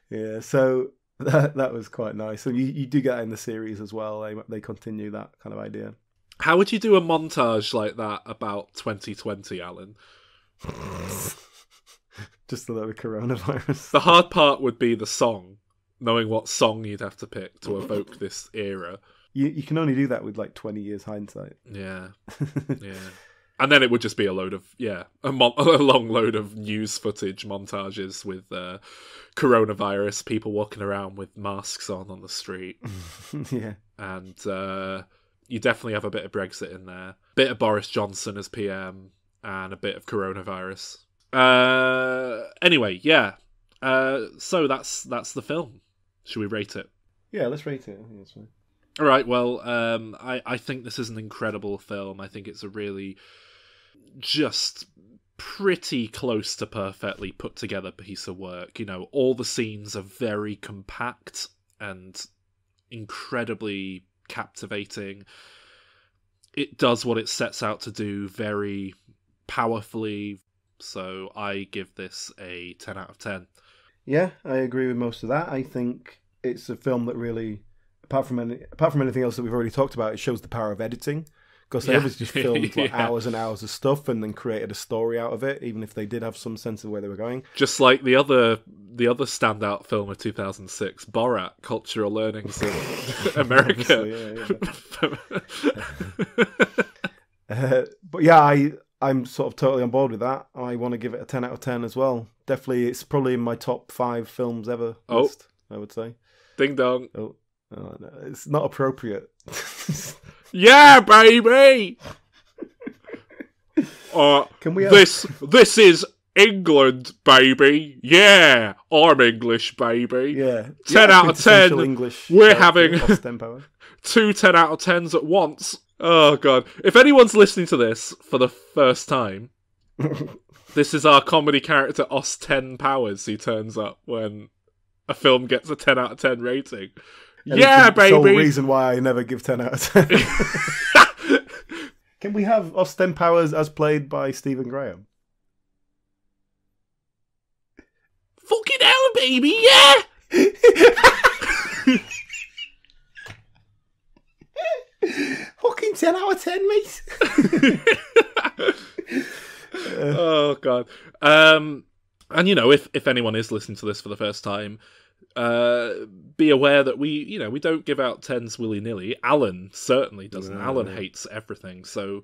A: Yeah, so that was quite nice. So you do get that in the series as well. They continue that kind of idea.
D: How would you do a montage like that about 2020, Alan?
A: Just about the coronavirus.
D: The hard part would be the song. Knowing what song you'd have to pick to evoke this era.
A: You can only do that with like 20 years hindsight.
D: Yeah. And then it would just be a load of, a long load of news footage montages with coronavirus, people walking around with masks on the street.
A: Yeah.
D: And you definitely have a bit of Brexit in there. Bit of Boris Johnson as PM, and a bit of coronavirus. Anyway, yeah. So that's the film. Should we rate it?
A: Yeah, let's rate it. I think that's fine.
D: All right. Well, I think this is an incredible film. I think it's a really just pretty close to perfectly put together piece of work. All the scenes are very compact and incredibly captivating. It does what it sets out to do very powerfully. So I give this a 10 out of 10.
A: Yeah, I agree with most of that. I think it's a film that really, apart from anything else that we've already talked about, it shows the power of editing. Because they obviously just filmed hours and hours of stuff and then created a story out of it, even if they did have some sense of where they were going.
D: Just like the other standout film of 2006, Borat, Cultural Learnings in America.
A: But yeah, I'm sort of totally on board with that. I want to give it a 10 out of 10 as well. Definitely, it's probably in my top 5 films ever list, I would say.
D: Ding dong.
A: Oh no, it's not appropriate.
D: Yeah, baby!
A: Can we
D: this is England, baby. Yeah, I'm English, baby.
A: Yeah.
D: 10 out of 10.
A: English,
D: We're having 2 10 out of 10s at once. Oh, God. If anyone's listening to this for the first time, this is our comedy character, Austin Powers, who turns up when a film gets a 10 out of 10 rating.
A: And
D: yeah,
A: it's the
D: baby!
A: sole reason why I never give 10 out of 10. Can we have Austin Powers as played by Stephen Graham?
D: Fucking hell, baby, yeah!
A: Fucking 10 out of 10, mate.
D: Oh, God. And, if anyone is listening to this for the first time, be aware that we don't give out 10s willy-nilly. Alan certainly doesn't. Alan hates everything. So,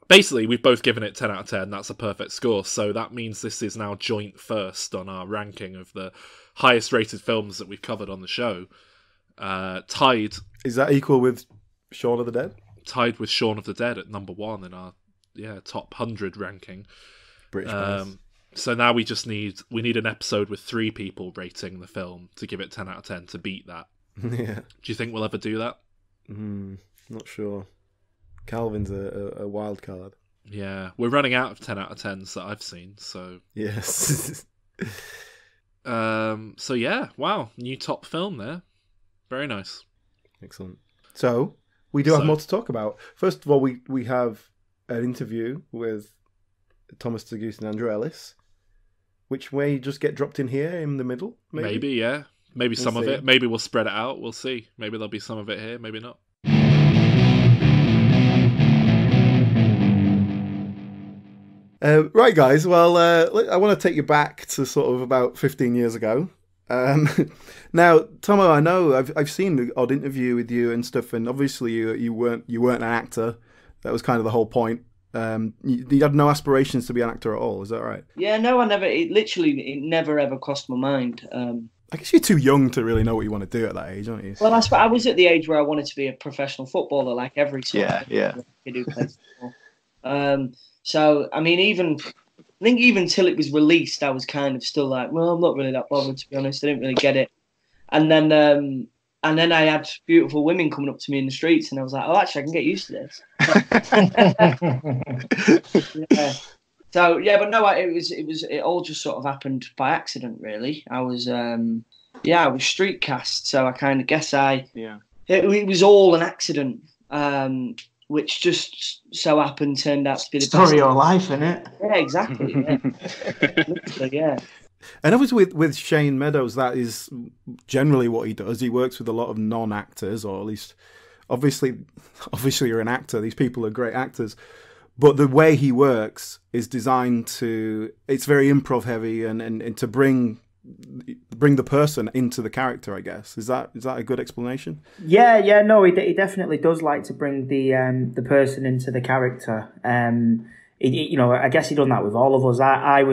D: basically, we've both given it 10 out of 10. That's a perfect score. So that means this is now joint first on our ranking of the highest rated films that we've covered on the show. Tied.
A: Is that equal with Shaun of the Dead?
D: Tied with Shaun of the Dead at number 1 in our top 100 ranking.
A: British Prize.
D: So now we need an episode with 3 people rating the film to give it 10 out of 10 to beat that.
A: Yeah.
D: Do you think we'll ever do that?
A: Not sure. Calvin's a wild card.
D: Yeah, we're running out of 10 out of 10s that I've seen, so...
A: Yes.
D: So yeah, wow, new top film there. Very nice.
A: Excellent. So, we do have more to talk about. First of all, we have an interview with Thomas Turgoose and Andrew Ellis, which may just get dropped in here in the middle, maybe?
D: Maybe, yeah. Maybe some of it. Maybe we'll spread it out. We'll see. Maybe there'll be some of it here. Maybe not.
A: Right, guys. Well, I want to take you back to sort of about 15 years ago. Now, Tomo, I know I've seen the odd interview with you and stuff, and obviously you weren't an actor. That was kind of the whole point. You had no aspirations to be an actor at all. Is that right?
C: Yeah, no, I never. It never ever crossed my mind.
A: I guess you're too young to really know what you want to do at that age, aren't you?
C: Well, I was at the age where I wanted to be a professional footballer, like every sort of kid who plays football. So, I mean, I think even till it was released, I was kind of still like, well, I'm not really that bothered, to be honest. I didn't really get it. And then I had beautiful women coming up to me in the streets, and I was like, oh, actually, I can get used to this. Yeah. So yeah, but no, it all just sort of happened by accident, really. I was I was street cast, so I kind of guess it was all an accident. Which just so happened turned out to be the
B: story of your life, isn't it?
C: Yeah, exactly. Yeah. Literally, yeah.
A: And obviously with Shane Meadows, that is generally what he does. He works with a lot of non-actors, or at least, obviously you're an actor. These people are great actors. But the way he works is designed to, it's very improv heavy and to bring the person into the character, I guess. Is that a good explanation?
B: Yeah, no, he definitely does like to bring the person into the character. I guess he done that with all of us. I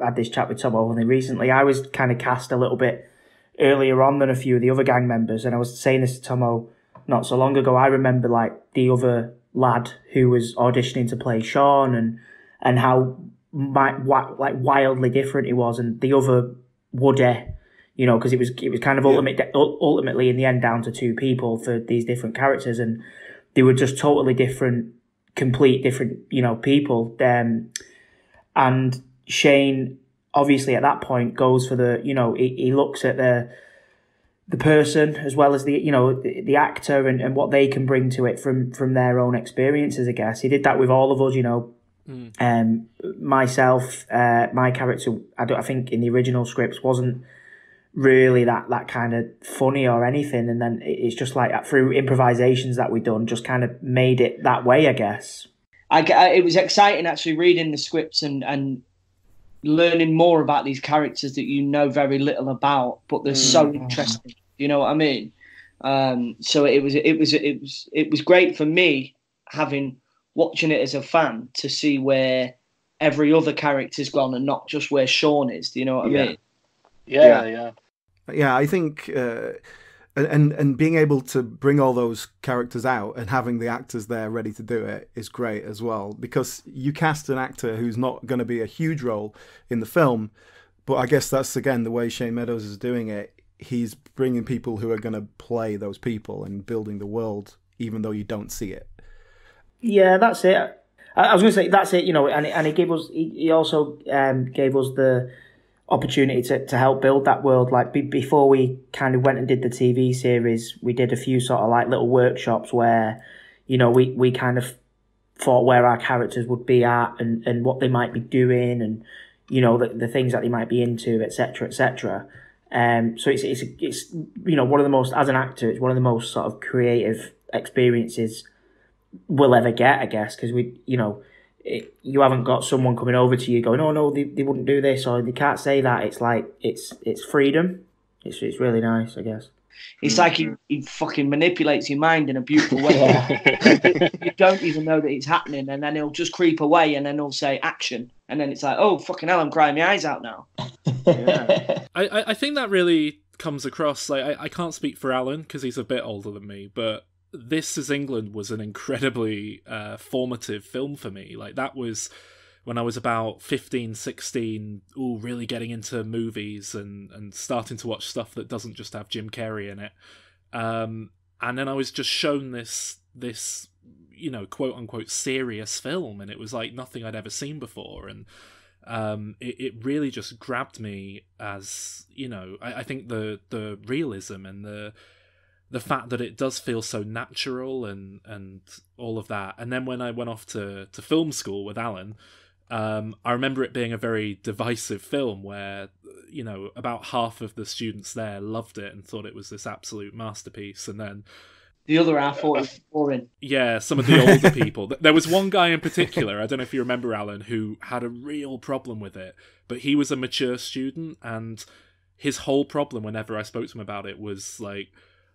B: had this chat with Tom only recently. I was kind of cast a little bit earlier on than a few of the other gang members, and I was saying this to Tomo not so long ago. I remember like the other lad who was auditioning to play Shaun and how wildly different he was, and the other Woody, because it was kind of ultimately in the end down to two people for these different characters, and they were just totally different, complete different, people. And Shane obviously at that point goes for the, he looks at the person as well as the actor and what they can bring to it from their own experiences. I guess he did that with all of us, myself, my character, I think in the original scripts wasn't really that kind of funny or anything, and then it's just like through improvisations that we done just kind of made it that way, I guess.
C: It was exciting actually reading the scripts and learning more about these characters that you know very little about, but they're so interesting. You know what I mean? So it was great for me watching it as a fan to see where every other character's gone and not just where Shaun is. Do you know what I mean?
A: Yeah. I think, and being able to bring all those characters out and having the actors there ready to do it is great as well, because you cast an actor who's not going to be a huge role in the film, but I guess that's again the way Shane Meadows is doing it. He's bringing people who are going to play those people and building the world, even though you don't see it.
B: Yeah, that's it. I was going to say that's it. And he gave us. He also gave us the opportunity to help build that world. Like before we kind of went and did the TV series, we did a few sort of like little workshops where, we kind of thought where our characters would be at and what they might be doing and, the things that they might be into, etc., etc. So it's one of the most, as an actor, it's one of the most sort of creative experiences we'll ever get, I guess, because you haven't got someone coming over to you going, oh no, they wouldn't do this or they can't say that. It's like it's freedom. It's really nice, I guess.
C: It's like he fucking manipulates your mind in a beautiful way. You don't even know that it's happening, and then he'll just creep away, and then he'll say action, and then it's like, oh fucking hell, I'm crying my eyes out now.
D: I think that really comes across. Like I can't speak for Alan because he's a bit older than me, but This Is England was an incredibly formative film for me. Like that was when I was about 15, 16, really getting into movies and starting to watch stuff that doesn't just have Jim Carrey in it. And then I was just shown this quote unquote serious film, and it was like nothing I'd ever seen before. And it really just grabbed me as, I think the realism and the fact that it does feel so natural and all of that. And then when I went off to film school with Alan, I remember it being a very divisive film where, you know, about half of the students there loved it and thought it was this absolute masterpiece, and then
C: the other half thought it was boring.
D: Yeah, some of the older people. There was one guy in particular, I don't know if you remember, Alan, who had a real problem with it, but he was a mature student, and his whole problem whenever I spoke to him about it was like,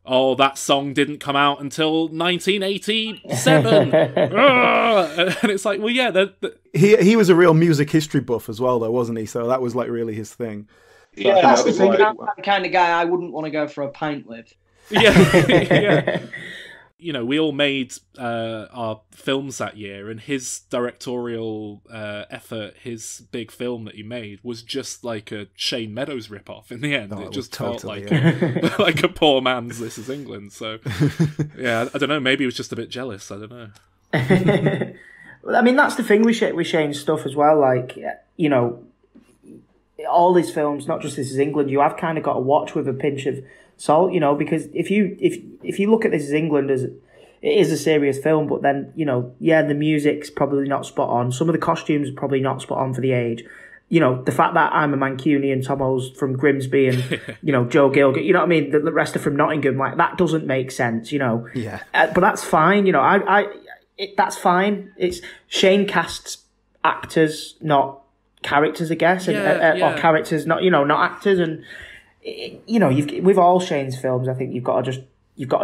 D: oh, that song didn't come out until 1987. And it's like, well, yeah.
A: He was a real music history buff as well, though, wasn't he? So that was like really his thing.
C: Yeah, that's the thing. That's the kind of guy I wouldn't want to go for a pint with.
D: Yeah. You know, we all made our films that year, and his directorial effort, his big film that he made, was just like a Shane Meadows ripoff in the end. It just felt like like a poor man's This Is England. So, yeah, I don't know, maybe he was just a bit jealous, I don't know.
B: I mean, that's the thing with Shane's stuff as well. Like, you know, all his films, not just This Is England, you have kind of got to watch with a pinch of salt, you know, because if you look at This Is England as it is a serious film, but then, you know, yeah, the music's probably not spot on. Some of the costumes are probably not spot on for the age. You know, the fact that I'm a Mancunian, Tomo's from Grimsby, and, you know, Joe Gilgit, you know what I mean? The rest are from Nottingham. Like, that doesn't make sense, you know?
A: Yeah.
B: But that's fine, you know, that's fine. It's Shane casts actors, not characters, I guess, and, or characters, not, you know, not actors, and, you know, with all Shane's films, I think you've got to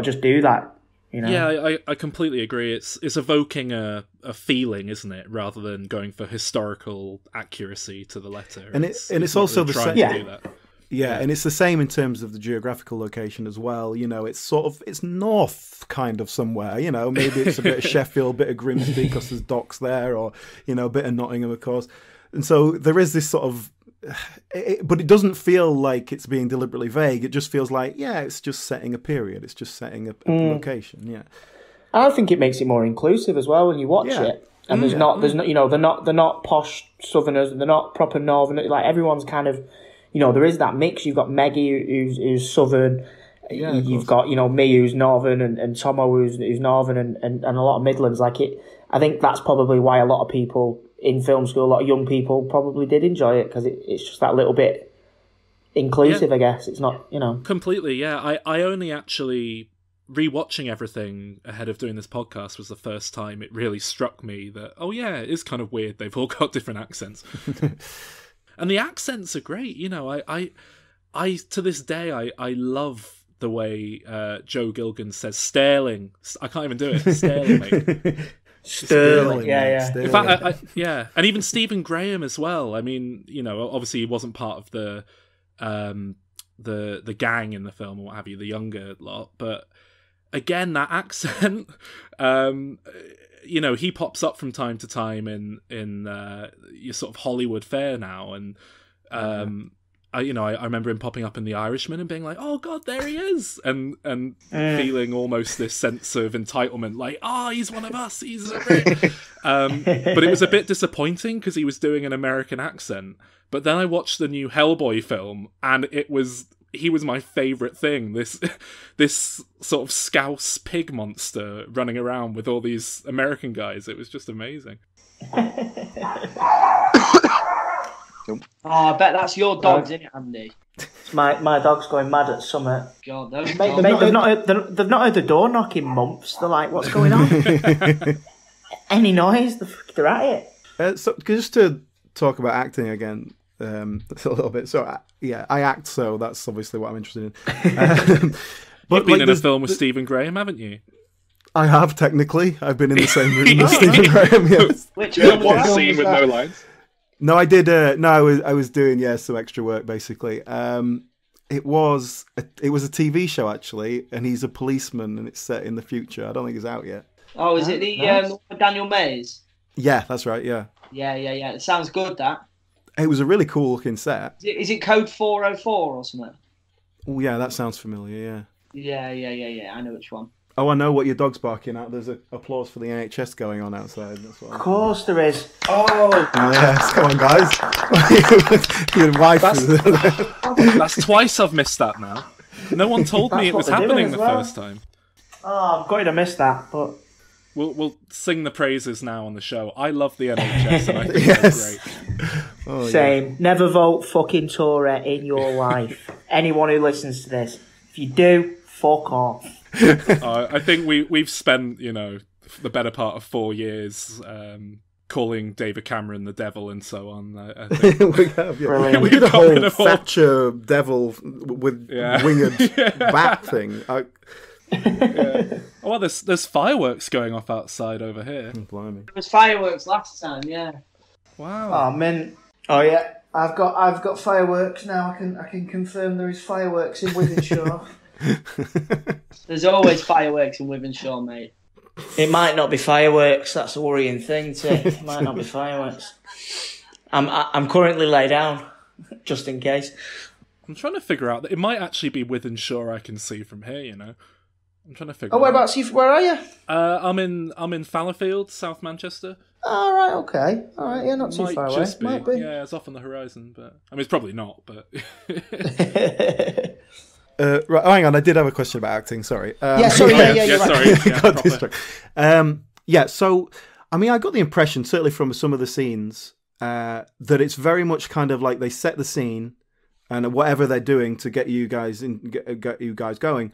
B: just do that. You know?
D: Yeah, I completely agree. It's evoking a feeling, isn't it, rather than going for historical accuracy to the letter.
A: And it's also the same.
D: Yeah,
A: and it's the same in terms of the geographical location as well. You know, it's north kind of somewhere. You know, maybe it's a bit of Sheffield, a bit of Grimsby because there's docks there, or, you know, a bit of Nottingham, of course. And so there is this sort of. But it doesn't feel like it's being deliberately vague. It just feels like, yeah, it's just setting a period. It's just setting a location. Yeah,
B: I think it makes it more inclusive as well when you watch it. And there's not, you know, they're not posh Southerners, they're not proper Northerners. Like, everyone's kind of, you know, there is that mix. You've got Meggie who's Southern. Yeah, you've got, you know, me who's Northern, and Tomo who's Northern, and a lot of Midlands. Like, I think that's probably why a lot of people in film school, a lot of young people probably did enjoy it, because it's just that little bit inclusive, I guess. It's not, you know.
D: Completely, yeah. I only actually, rewatching everything ahead of doing this podcast was the first time it really struck me that, oh yeah, it is kind of weird. They've all got different accents. And the accents are great, you know. I to this day, I love the way Joe Gilgan says Sterling. I can't even do it. Sterling, mate.
B: Sterling, yeah.
A: Sterling.
D: In fact, yeah, and even Stephen Graham as well. I mean, you know, obviously he wasn't part of the gang in the film or what have you, the younger lot. But again, that accent, you know, he pops up from time to time in your sort of Hollywood fare now, and I remember him popping up in The Irishman and being like, "Oh God, there he is," and feeling almost this sense of entitlement, like, "Oh, he's one of us. He's a Brit." But it was a bit disappointing because he was doing an American accent. But then I watched the new Hellboy film, and he was my favourite thing. This sort of Scouse pig monster running around with all these American guys. It was just amazing.
C: Oh, I bet that's your dogs, isn't it, Andy?
B: My dog's going mad at Summit.
C: God, those
B: Mate,
C: dogs.
B: they've not heard the door knock in months. They're like, what's going on? Any noise, they're at it.
A: So just to talk about acting again a little bit. So I act, so that's obviously what I'm interested in.
D: But you've been in a film with Stephen Graham, haven't you?
A: I have, technically. I've been in the same room as Stephen Graham. Yes.
C: Which film?
I: One scene with no lines.
A: No, I did. I was doing some extra work basically. It was a TV show actually, and he's a policeman, and it's set in the future. I don't think it's out yet.
C: Oh, is it the Daniel Mays?
A: Yeah, that's right. Yeah.
C: Yeah. It sounds good. That.
A: It was a really cool looking set.
C: Is it Code 404 or something?
A: Oh yeah, that sounds familiar.
C: Yeah. Yeah. I know which one.
A: Oh, I know what your dog's barking at. There's applause for the NHS going on outside. That's what
B: of course there is.
C: Oh!
A: Yes, come on, guys. Your wife
D: that's twice I've missed that now. No one told me it was happening the first time.
B: Oh, I'm going to miss that, but...
D: We'll sing the praises now on the show. I love the NHS, and I think they're great.
B: Oh, same. Yeah. Never vote fucking Tory in your life. Anyone who listens to this, if you do, fuck off.
D: I think we've spent, the better part of 4 years calling David Cameron the devil and so on. I think.
A: We have, yeah. We did a whole Thatcher devil with winged bat thing.
D: Yeah. Oh, well, there's fireworks going off outside over here.
A: Blimey.
C: There was fireworks last time, yeah.
D: Wow.
B: Oh man. Oh yeah. I've got fireworks now. I can confirm there is fireworks in Wythenshawe.
C: There's always fireworks in Wythenshawe, mate.
B: It might not be fireworks. That's a worrying thing, too. It might not be fireworks. I'm currently laid down, just in case.
D: I'm trying to figure out that it might actually be Wythenshawe. I can see from here. I'm trying to figure.
B: Oh, whereabouts? Where are you?
D: I'm in Fallowfield, South Manchester.
B: All right, okay, all right, yeah, not too far away. Might be.
D: Yeah, it's off on the horizon, but it's probably not. But
A: right, hang on, I did have a question about acting. Sorry.
B: Sorry.
A: Got distracted. So I got the impression, certainly from some of the scenes, that it's very much kind of like they set the scene and whatever they're doing to get you guys going.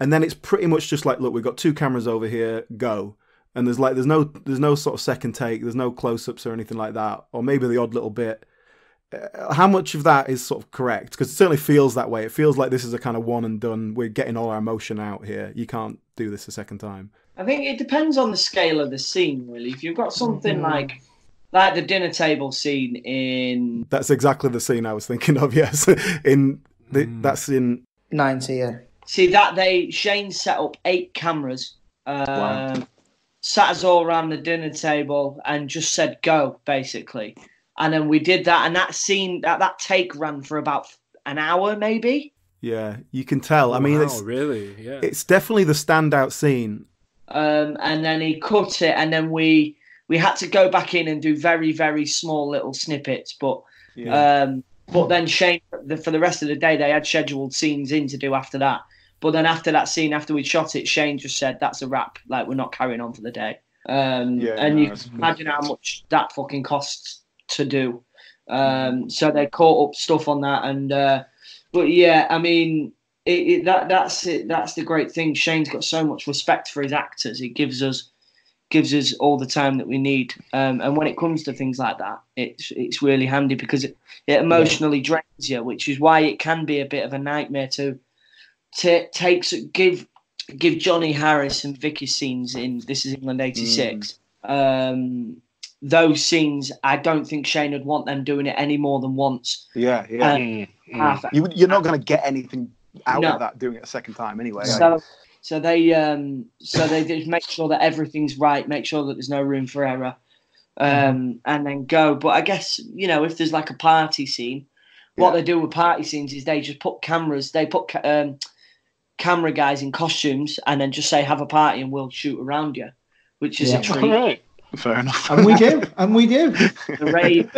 A: And then it's pretty much just like, look, we've got 2 cameras over here, go. And there's no sort of second take, there's no close-ups or anything like that, or maybe the odd little bit. How much of that is sort of correct? Because it certainly feels that way. It feels like this is a kind of one and done. We're getting all our emotion out here. You can't do this a second time.
C: I think it depends on the scale of the scene, really. If you've got something like the dinner table scene in...
A: That's exactly the scene I was thinking of, yes. That's in...
B: 90, yeah.
C: See, Shane set up 8 cameras,
B: wow.
C: Sat us all around the dinner table and just said go, basically. And then we did that, and that scene, that take ran for about an hour, maybe.
A: Yeah, you can tell.
D: It's really, yeah.
A: It's definitely the standout scene.
C: And then he cut it, and then we had to go back in and do very, very small little snippets. But then Shane, for the rest of the day, they had scheduled scenes in to do after that. But then after that scene, after we shot it, Shane just said, "That's a wrap. Like, we're not carrying on for the day." You can imagine how much that fucking costs to do. So they caught up stuff on that, and but yeah, that's it. That's the great thing. Shane's got so much respect for his actors. It gives us all the time that we need. And when it comes to things like that, it's really handy because it emotionally drains you, which is why it can be a bit of a nightmare to give Johnny Harris and Vicky scenes in This Is England 86. Those scenes, I don't think Shane would want them doing it any more than once.
N: Yeah. You're not going to get anything out of that doing it a second time anyway.
C: So they just make sure that everything's right, make sure that there's no room for error, and then go. But I guess, if there's like a party scene, what they do with party scenes is they just put cameras, camera guys in costumes, and then just say, have a party and we'll shoot around you, which is a treat.
N: All right. Fair enough.
B: And we do.
C: The rave.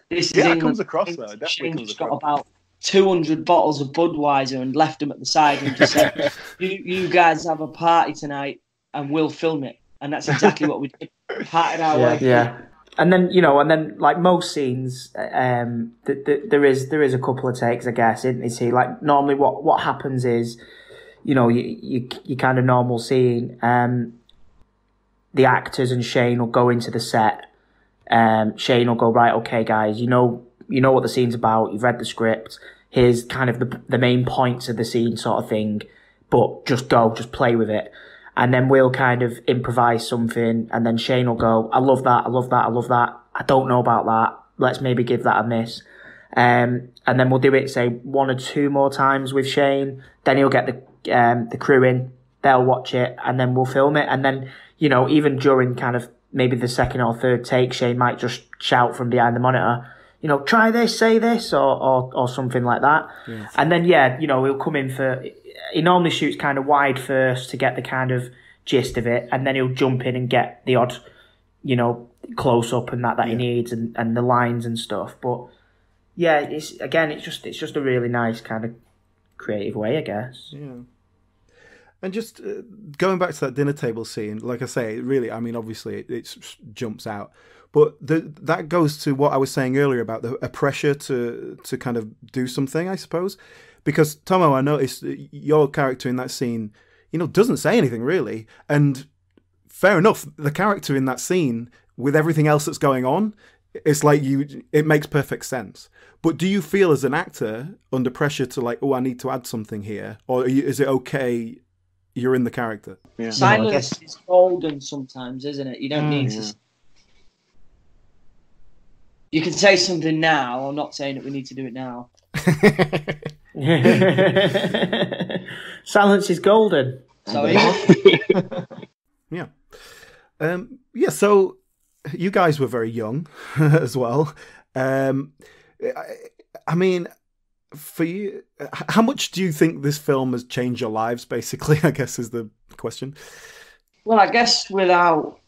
C: This is England.
N: It comes across though.
C: Shane just got about 200 bottles of Budweiser and left them at the side and just said, you guys have a party tonight and we'll film it. And that's exactly what we did. Parted our way.
B: Yeah. And then, like most scenes, there is a couple of takes, I guess, isn't it? See, like normally what happens is, you kind of normal scene, the actors and Shane will go into the set. Shane will go, right, okay, guys, you know what the scene's about. You've read the script. Here's kind of the main points of the scene, sort of thing. But just play with it. And then we'll kind of improvise something. And then Shane will go, I love that. I don't know about that. Let's maybe give that a miss. And then we'll do it, say, 1 or 2 more times with Shane. Then he'll get the crew in. They'll watch it. And then we'll film it. And then, even during kind of maybe the second or third take, Shane might just shout from behind the monitor, try this, say this, or something like that. Yeah. And then, he'll come in he normally shoots kind of wide first to get the kind of gist of it, and then he'll jump in and get the odd, close up and that he needs and the lines and stuff. But yeah, it's just a really nice kind of creative way, I guess.
A: Yeah. And just going back to that dinner table scene, like I say, really, I mean, obviously it jumps out. But that goes to what I was saying earlier about a pressure to kind of do something, I suppose. Because, Tomo, I noticed your character in that scene, doesn't say anything really. And fair enough, the character in that scene, with everything else that's going on, it's like it makes perfect sense. But do you feel as an actor under pressure to like, I need to add something here? Or is it okay, you're in the character?
C: Yeah. Silence is golden sometimes, isn't it? You don't need to... You can say something now. I'm not saying that we need to do it now.
B: Silence is golden.
C: Sorry.
A: Yeah. So you guys were very young as well. I mean, for you, how much do you think this film has changed your lives, basically, I guess is the question.
C: Well, I guess without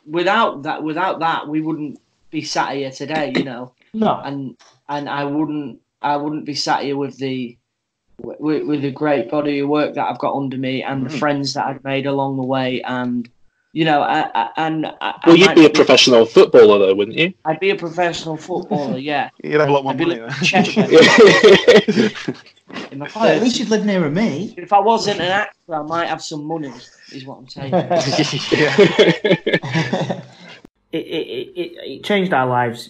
C: that, we wouldn't be sat here today,
B: No.
C: And I wouldn't be sat here with the great body of work that I've got under me and the friends that I've made along the way, and
D: you'd be a professional footballer, though, wouldn't you?
C: I'd be a professional footballer, yeah.
N: You'd have a lot more money.
C: In my
B: at least you'd live nearer me.
C: If I wasn't an actor, I might have some money, is what I'm saying.
B: It changed our lives,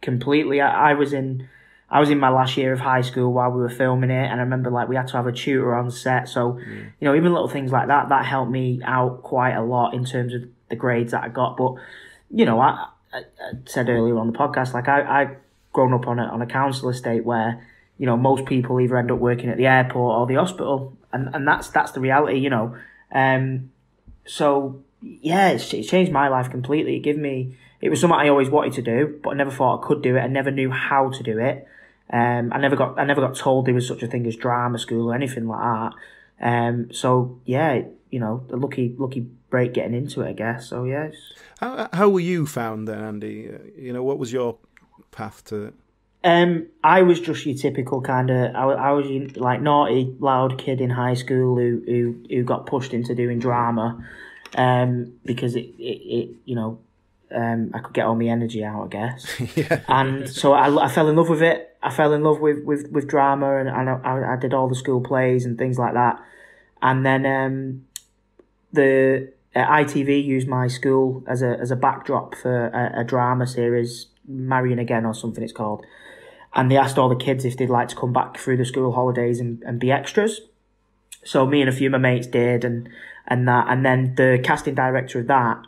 B: completely. I was in my last year of high school while we were filming it, and I remember we had to have a tutor on set. So, even little things like that helped me out quite a lot in terms of the grades that I got. But, I said earlier on the podcast, I grown up on a council estate where, most people either end up working at the airport or the hospital, and that's the reality, So yeah, it's changed my life completely. It was something I always wanted to do, but I never thought I could do it. I never knew how to do it. I never got told there was such a thing as drama school or anything like that. So yeah, a lucky break getting into it, I guess. So yeah.
A: How were you found then, Andy? What was your path to it?
B: I was just your typical kind of. I was naughty, loud kid in high school who got pushed into doing drama, because I could get all my energy out, I guess. Yeah. And so I fell in love with it. I fell in love with drama, and I did all the school plays and things like that. And then the ITV used my school as a backdrop for a drama series, Marrying Again or something it's called. And they asked all the kids if they'd like to come back through the school holidays and be extras. So me and a few of my mates did, and that. And then the casting director of that,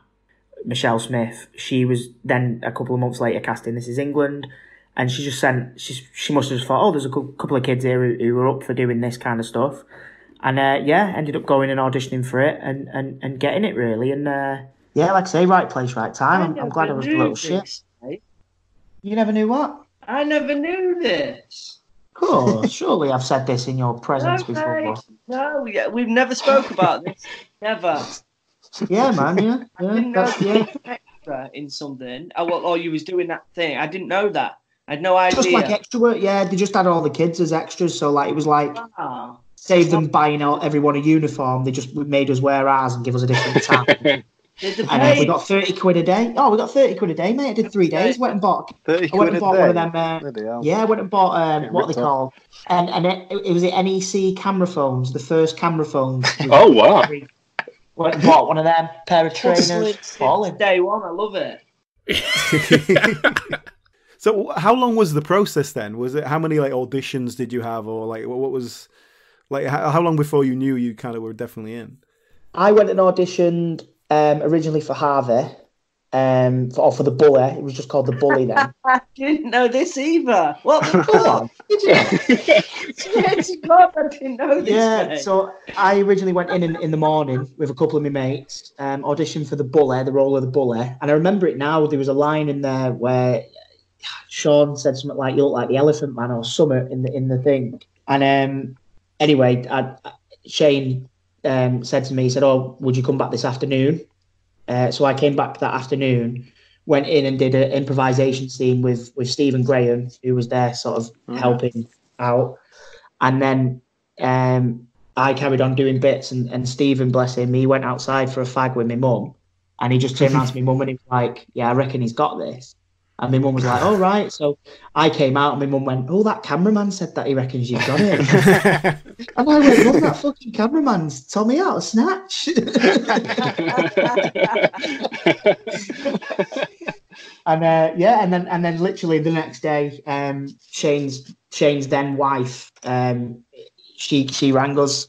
B: Michelle Smith, she was then a couple of months later casting This Is England, and she just she must have just thought, there's a couple of kids here who were up for doing this kind of stuff, and ended up going and auditioning for it and getting it really, and like I say, right place, right time. I'm glad I was a little shit. You never knew what?
C: I never knew this.
B: Cool. Surely I've said this in your presence before.
C: No, we've never spoke about this. Never.
B: Yeah, man. Yeah.
C: I didn't know you were extra in something. Or you was doing that thing. I didn't know that. I had no idea.
B: Just extra work. Yeah, they just had all the kids as extras. So it was save them buying everyone a uniform. They just made us wear ours and give us a different tab. And we got 30 quid a day. Oh, we got 30 quid a day, mate. I did 3 days. Went and bought
N: 30 quid a day.
B: One of them. I went and bought what are they called? And it was the NEC camera phones, the first camera phones.
D: Oh wow!
B: Went and bought one of them, pair of trainers.
C: Day one, I love it.
A: So, how long was the process then? Was it how many auditions did you have, or what was how long before you knew you kind of were definitely in?
B: I went and auditioned. Originally for Harvey, for the Bully. It was just called the Bully then.
C: I didn't know this either. What the fuck? Did you? Swear to God, I didn't know this.
B: Yeah,
C: mate.
B: So I originally went in the morning with a couple of my mates, auditioned for the Bully, the role of the Bully. And I remember it now, there was a line in there where Shaun said something like, "You look like the Elephant Man" or something in the thing. And anyway, Shane said to me, he said, "Oh, would you come back this afternoon?" So I came back that afternoon, went in and did an improvisation scene with Stephen Graham, who was there sort of helping out. And then I carried on doing bits, and Stephen, bless him, he went outside for a fag with my mum, and he just turned around to my mum and he was like, "Yeah, I reckon he's got this." And my mum was like, "Oh, right." So I came out and my mum went, "Oh, that cameraman said that he reckons you've got it." And I went, "Mum, that fucking cameraman's told me out of Snatch." And and then literally the next day, Shane's then wife, she rang us,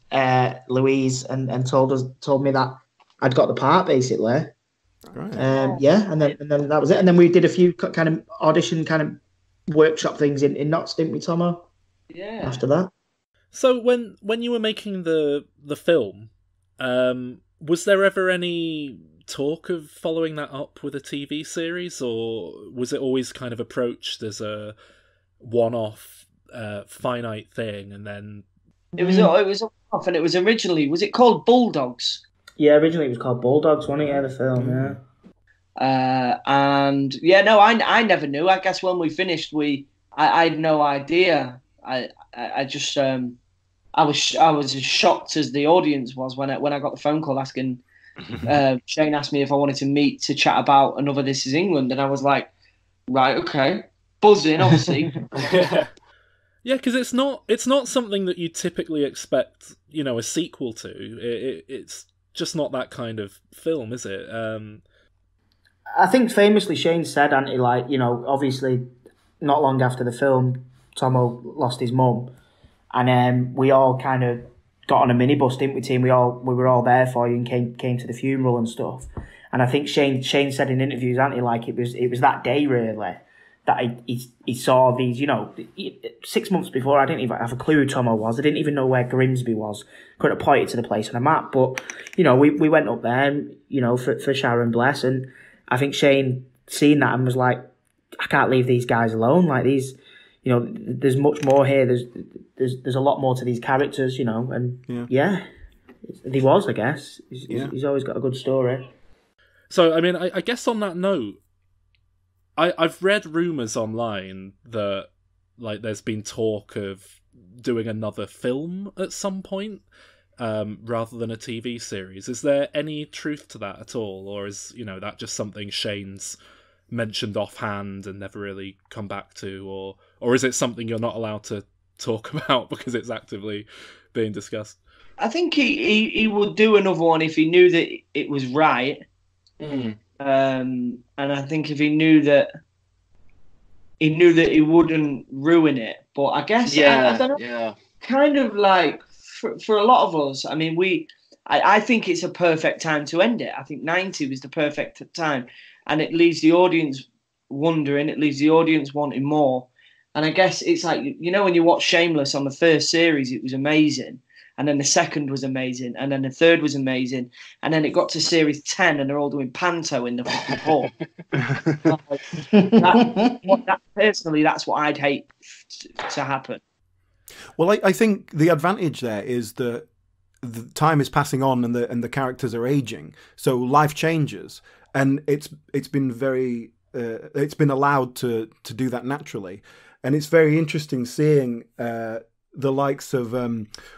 B: Louise, and told me that I'd got the part basically.
A: Right.
B: And then that was it. And then we did a few kind of audition, kind of workshop things in Notts, didn't we, Tomo?
C: Yeah.
B: After that.
D: So when you were making the film, was there ever any talk of following that up with a TV series, or was it always kind of approached as a one-off, finite thing, and then
C: it was off, and it was originally, was it called Bulldogs?
B: Yeah, originally it was called Bulldogs, wasn't it? Yeah, the film, yeah.
C: And yeah, no, I never knew. I guess when we finished, I had no idea. I just I was as shocked as the audience was when I got the phone call asking. Shane asked me if I wanted to meet to chat about another This Is England, and I was like, right, okay, buzzing, obviously.
D: Yeah, because it's not something that you typically expect, a sequel to. It's just not that kind of film, is it?
B: I think famously Shane said, obviously not long after the film, Tomo lost his mum, and we all kind of got on a minibus, didn't we, team? We were all there for you and came to the funeral and stuff. And I think Shane said in interviews, it was that day really that he saw these, 6 months before. I didn't even have a clue who Tomo was. I didn't even know where Grimsby was. Couldn't have pointed to the place on a map. But, we went up there, for Sharon Bless. And I think Shane seen that and was like, I can't leave these guys alone. Like these, there's much more here. There's a lot more to these characters, and he was, I guess. He's always got a good story.
D: So, I mean, I guess on that note, I've read rumours online that, there's been talk of doing another film at some point, rather than a TV series. Is there any truth to that at all? Or is, that just something Shane's mentioned offhand and never really come back to? Or is it something you're not allowed to talk about because it's actively being discussed?
C: I think he would do another one if he knew that it was right. And I think if he knew that he wouldn't ruin it. But I guess I don't know.
I: Yeah.
C: Kind of like for a lot of us, I mean, I think it's a perfect time to end it. I think 90 was the perfect time, and it leaves the audience wondering. It leaves the audience wanting more. And I guess it's like, when you watch Shameless on the first series, it was amazing. And then the second was amazing. And then the third was amazing. And then it got to series 10 and they're all doing panto in the fucking hall. Personally, that's what I'd hate to happen.
A: Well, I think the advantage there is that the time is passing on and the characters are aging. So life changes. And it's been very... it's been allowed to do that naturally. And it's very interesting seeing the likes of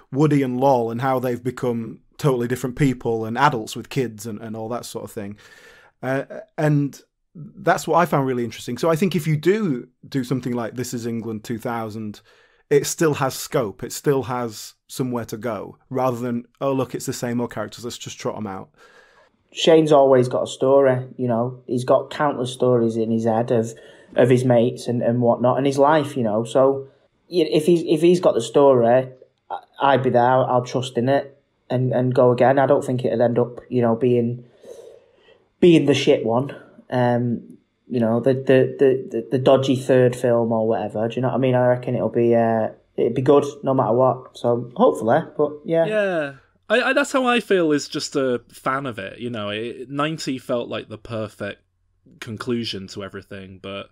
A: Woody and Lol and how they've become totally different people and adults with kids and all that sort of thing. And that's what I found really interesting. So I think if you do something like This Is England 2000, it still has scope. It still has somewhere to go rather than, oh, look, it's the same old characters. Let's just trot them out.
B: Shane's always got a story, He's got countless stories in his head of his mates and whatnot and his life, So if he's got the story, I'd be there. I'll trust in it and go again. I don't think it'd end up, being the shit one. The dodgy third film or whatever. Do you know what I mean? I reckon it'd be good no matter what. So hopefully, but yeah.
D: Yeah. I that's how I feel as just a fan of it. 90 felt like the perfect conclusion to everything, but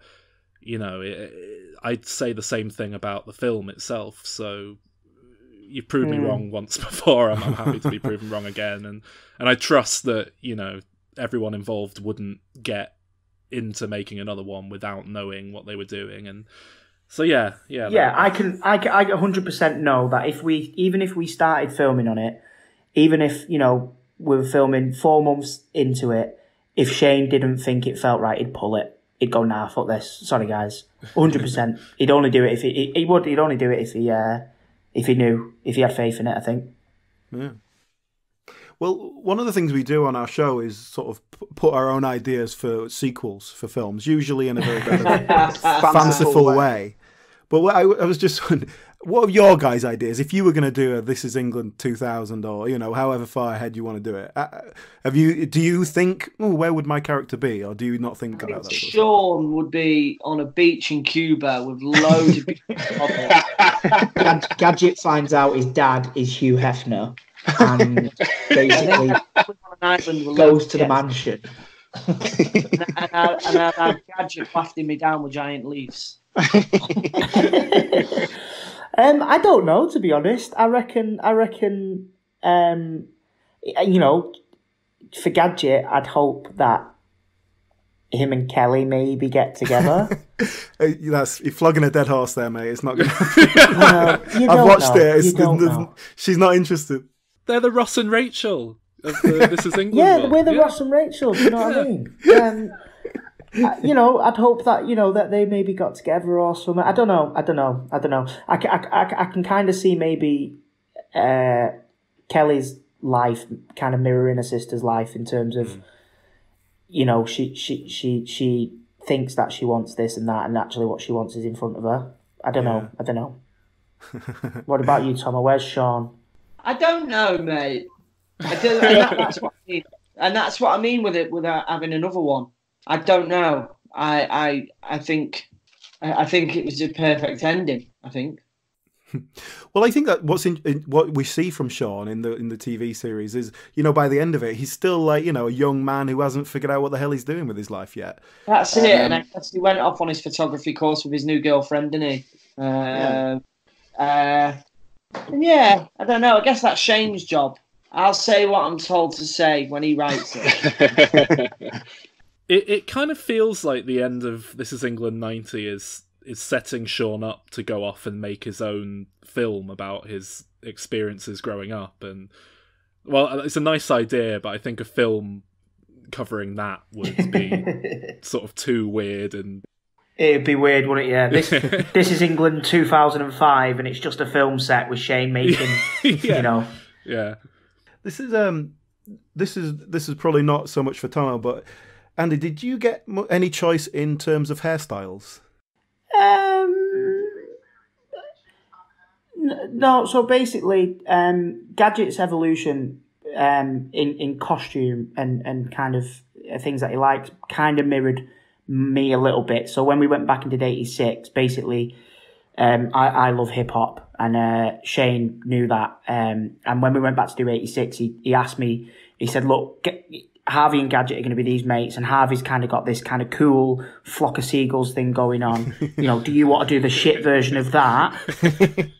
D: I'd say the same thing about the film itself. So you've proved me wrong once before. I'm happy to be proven wrong again, and I trust that everyone involved wouldn't get into making another one without knowing what they were doing, and So yeah.
B: I can 100% know that even if we started filming on it, even if we were filming 4 months into it, if Shane didn't think it felt right, he'd pull it. He'd go, nah, fuck this. Sorry, guys. 100%. He'd only do it if he'd only do it if he knew, if he had faith in it, I think.
A: Yeah. Well, one of the things we do on our show is sort of put our own ideas for sequels for films, usually in a very kind of fanciful way. But I was just wondering, what are your guys' ideas? If you were going to do a This Is England 2000 or, however far ahead you want to do it, do you think, where would my character be? Or do you not think about that?
C: Shaun would be on a beach in Cuba with loads of people.
B: Gadget finds out his dad is Hugh Hefner and basically goes to the mansion.
C: and I'd have Gadget wafting me down with giant leaves.
B: I don't know, to be honest. I reckon. For Gadget, I'd hope that him and Kelly maybe get together.
A: You're flogging a dead horse there, mate. It's not going to happen. I've watched it. She's not interested.
D: They're the Ross and Rachel of the This Is England.
B: Yeah, we're the Ross and Rachel. Do you know what I mean? I'd hope that that they maybe got together or something. I don't know. I can kind of see maybe Kelly's life kind of mirroring her sister's life in terms of she thinks that she wants this and that, and actually what she wants is in front of her. I don't know. What about you, Tom? Where's Shaun?
C: I don't know, mate. That's what I mean. And that's what I mean with it, without having another one. I don't know. I think it was a perfect ending. I think.
A: Well, I think that what we see from Shaun in the TV series is, by the end of it, he's still like, a young man who hasn't figured out what the hell he's doing with his life yet.
C: That's it. And I guess he went off on his photography course with his new girlfriend, didn't he? Yeah, I don't know. I guess that's Shane's job. I'll say what I'm told to say when he writes it.
D: It kind of feels like the end of This Is England 90 is setting Shaun up to go off and make his own film about his experiences growing up. And, well, it's a nice idea, but I think a film covering that would be sort of too weird. And
B: it'd be weird, wouldn't it? Yeah. This is England 2005, and it's just a film set with Shane making,
D: Yeah.
A: This is probably not so much for Tomo, but Andy, did you get any choice in terms of hairstyles?
B: No. So basically, Gadget's evolution in costume and kind of things that he liked kind of mirrored me a little bit. So when we went back and did 86, basically, I love hip hop, and Shane knew that. And when we went back to do 86, he asked me. He said, "Look, Harvey and Gadget are going to be these mates, and Harvey's kind of got this kind of cool flock of seagulls thing going on. Do you want to do the shit version of that?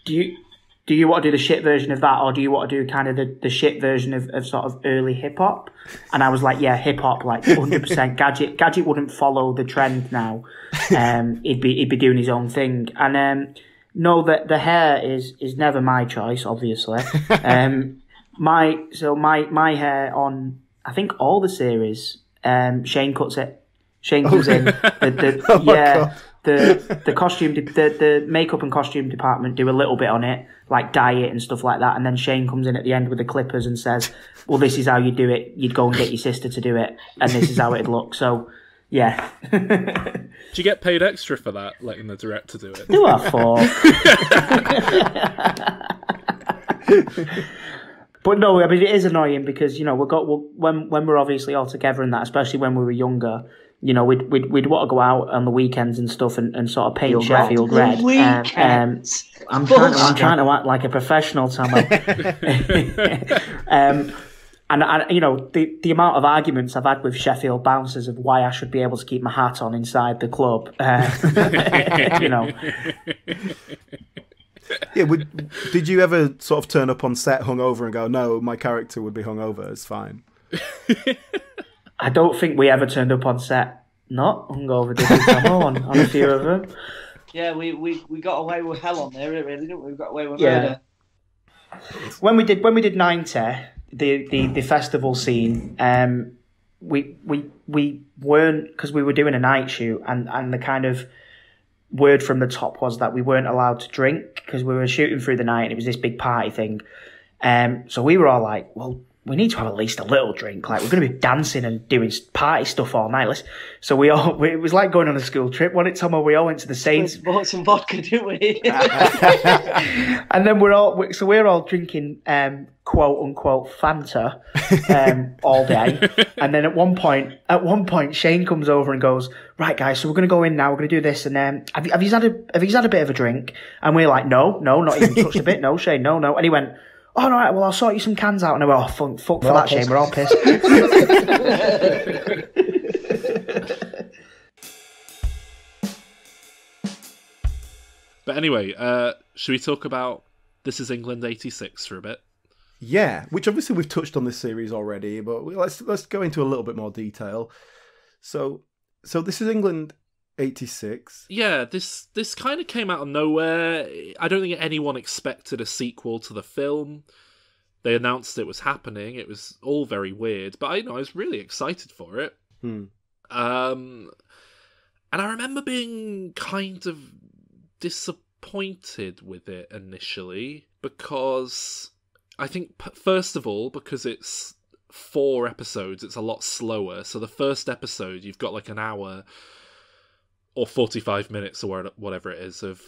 B: Do you want to do the shit version of that, or do you want to do kind of the shit version of sort of early hip hop?" And I was like, yeah, hip hop, like 100%. Gadget wouldn't follow the trend now. He'd be doing his own thing. And no, the hair is never my choice, obviously. My hair on, I think, all the series, Shane cuts it. Shane comes in. The costume, the makeup and costume department do a little bit on it, like dye it and stuff like that. And then Shane comes in at the end with the clippers and says, "Well, this is how you do it. You'd go and get your sister to do it, and this is how it'd look." So, yeah.
D: Do you get paid extra for that, letting the director do it?
B: Do I for? But no, I mean, it is annoying because, when we're obviously all together and that, especially when we were younger, we'd want to go out on the weekends and stuff and sort of paint Sheffield red. I'm trying to act like a professional, Tom. And the amount of arguments I've had with Sheffield bouncers of why I should be able to keep my hat on inside the club.
A: Yeah, did you ever sort of turn up on set hungover and go, "No, my character would be hungover, it's fine"?
B: I don't think we ever turned up on set not hungover, did we? On a few of them.
C: Yeah, we got away with hell on there, really, didn't we? We got away with murder.
B: When we did 90, the festival scene, we weren't, because we were doing a night shoot, and the kind of word from the top was that we weren't allowed to drink because we were shooting through the night and it was this big party thing. So we were all like, well, we need to have at least a little drink. Like, we're going to be dancing and doing party stuff all night. So it was like going on a school trip, wasn't it, Tomo? We all went to the Saints.
C: We bought some vodka, didn't we?
B: And then we're all drinking, quote unquote, Fanta, all day. And then at one point, Shane comes over and goes, right, guys, so we're going to go in now. We're going to do this. And have you had a bit of a drink? And we're like, no, not even touched a bit. No, Shane, no. And he went, oh, all right, well, I'll sort you some cans out. And I went, oh, fuck for that, Shane. We're all pissed.
D: But anyway, should we talk about This Is England 86 for a bit?
A: Yeah, which obviously we've touched on this series already, but let's go into a little bit more detail. So This Is England 86.
D: Yeah, this kind of came out of nowhere. I don't think anyone expected a sequel to the film. They announced it was happening. It was all very weird, but I was really excited for it. And I remember being kind of disappointed with it initially, because I think, first of all, because it's 4 episodes, it's a lot slower. So the first episode, you've got like an hour or 45 minutes or whatever it is of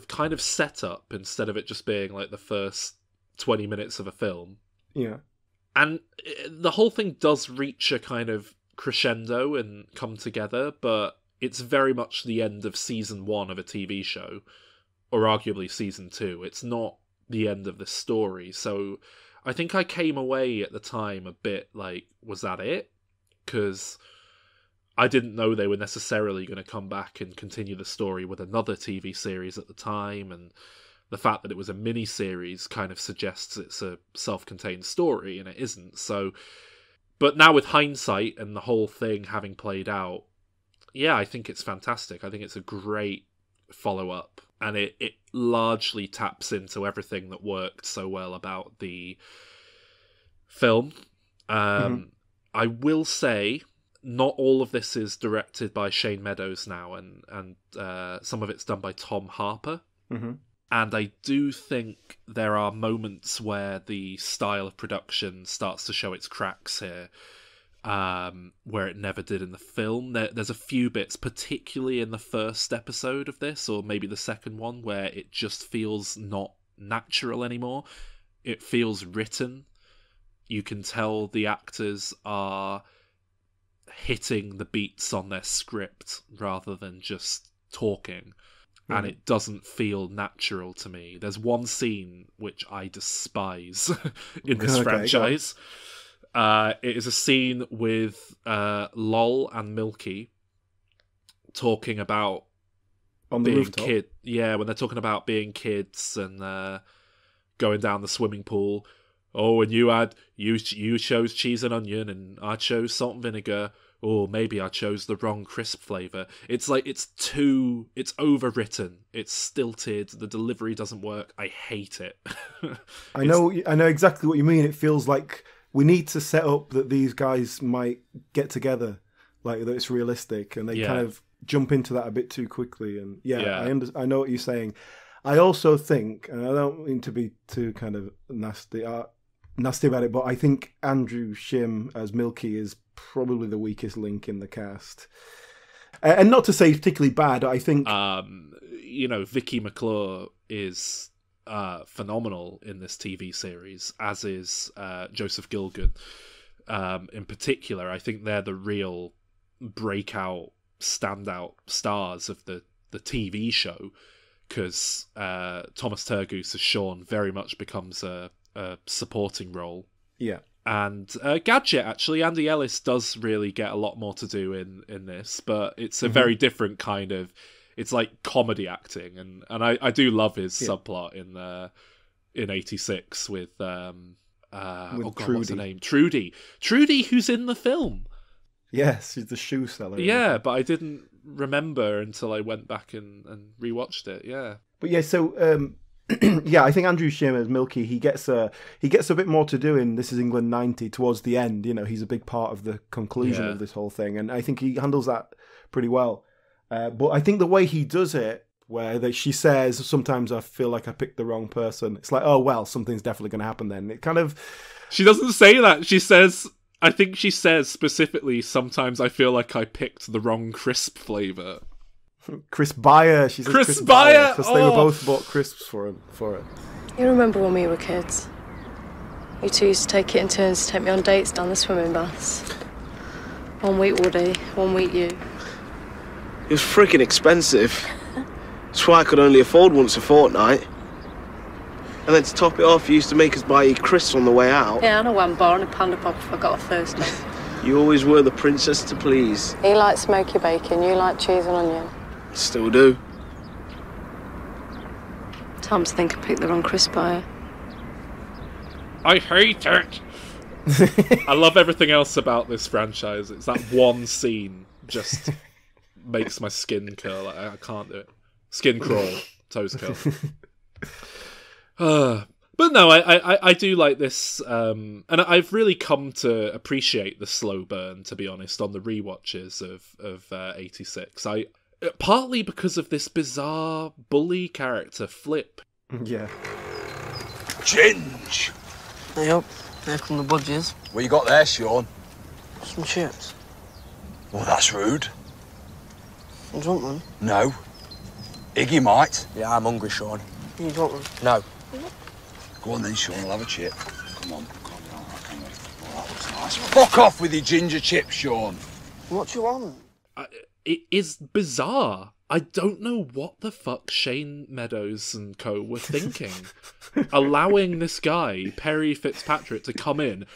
D: kind of setup, instead of it just being like the first 20 minutes of a film.
A: Yeah.
D: And the whole thing does reach a kind of crescendo and come together, but it's very much the end of season 1 of a TV show, or arguably season 2. It's not the end of the story. So I think I came away at the time a bit like, was that it? Because I didn't know they were necessarily going to come back and continue the story with another TV series at the time, and the fact that it was a miniseries kind of suggests it's a self-contained story, and it isn't. So, but now with hindsight and the whole thing having played out, yeah, I think it's fantastic. I think it's a great follow-up, and it largely taps into everything that worked so well about the film. I will say, not all of this is directed by Shane Meadows now, and some of it's done by Tom Harper. And I do think there are moments where the style of production starts to show its cracks here, where it never did in the film. There's a few bits, particularly in the first episode of this, or maybe the second one, where it just feels not natural anymore. It feels written. You can tell the actors are hitting the beats on their script rather than just talking. And it doesn't feel natural to me. There's one scene which I despise in this franchise. It is a scene with Lol and Milky talking about
A: on the rooftop.
D: When they're talking about being kids and going down the swimming pool. Oh, and you chose cheese and onion, and I chose salt and vinegar. Or maybe I chose the wrong crisp flavour. It's like, it's overwritten. It's stilted. The delivery doesn't work. I hate it.
A: I know exactly what you mean. It feels like we need to set up that these guys might get together, like that it's realistic, and they kind of jump into that a bit too quickly. And I know what you're saying. I also think, and I don't mean to be too kind of nasty about it, but I think Andrew Shim as Milky is probably the weakest link in the cast. And not to say it's particularly bad, I think...
D: Vicky McClure is phenomenal in this TV series, as is Joseph Gilgun. In particular, I think they're the real breakout, standout stars of the TV show, because Thomas Turgoose as Shaun very much becomes a supporting role.
A: Yeah.
D: And Gadget, actually, Andy Ellis does really get a lot more to do in this, but it's a very different kind of... It's like comedy acting, and I do love his subplot in 86 with what's her name? Trudy, who's in the film.
A: Yes, she's the shoe seller.
D: Yeah, but I didn't remember until I went back and rewatched it. Yeah.
A: But yeah, so yeah, I think Andrew Schirmer's Milky. He gets a bit more to do in This Is England 90 towards the end. You know, he's a big part of the conclusion of this whole thing, and I think he handles that pretty well. But I think the way he does it, where she says, "Sometimes I feel like I picked the wrong person." It's like, oh well, something's definitely going to happen then. It kind of.
D: She doesn't say that. She says. I think she says specifically, "Sometimes I feel like I picked the wrong crisp flavour."
A: Chris Bayer. She says
D: Chris Bayer!
A: Because they were both bought crisps for it.
J: You remember when we were kids? You two used to take it in turns to take me on dates down the swimming baths. 1 week Woody, 1 week you.
O: It was freaking expensive. That's why I could only afford once a fortnight. And then to top it off, you used to make us buy you crisps on the way out.
J: Yeah, and a one bar and a panda pop if I got a Thursday.
O: You always were the princess to please.
J: He liked smoky bacon, you like cheese and onion.
O: Still do.
J: Time to think I picked the wrong crisp buyer.
D: I hate it. I love everything else about this franchise. It's that one scene just makes my skin curl. I can't do it. Skin crawl, toes curl. But no, I do like this, and I've really come to appreciate the slow burn, to be honest, on the rewatches of 86. Partly because of this bizarre bully character, Flip.
A: Yeah.
O: Ginge!
P: Hey up, here come the budgies.
Q: What you got there, Sean?
P: Some chips.
Q: Well, that's rude.
P: You want one?
Q: No. Iggy might.
P: Yeah, I'm hungry, Sean. You want one?
Q: No. Go on then, Sean, I'll have a chip. Come on. Oh, that looks nice. Fuck off with your ginger chips, Sean.
P: What do you want?
D: It is bizarre. I don't know what the fuck Shane Meadows and co were thinking. Allowing this guy, Perry Fitzpatrick, to come in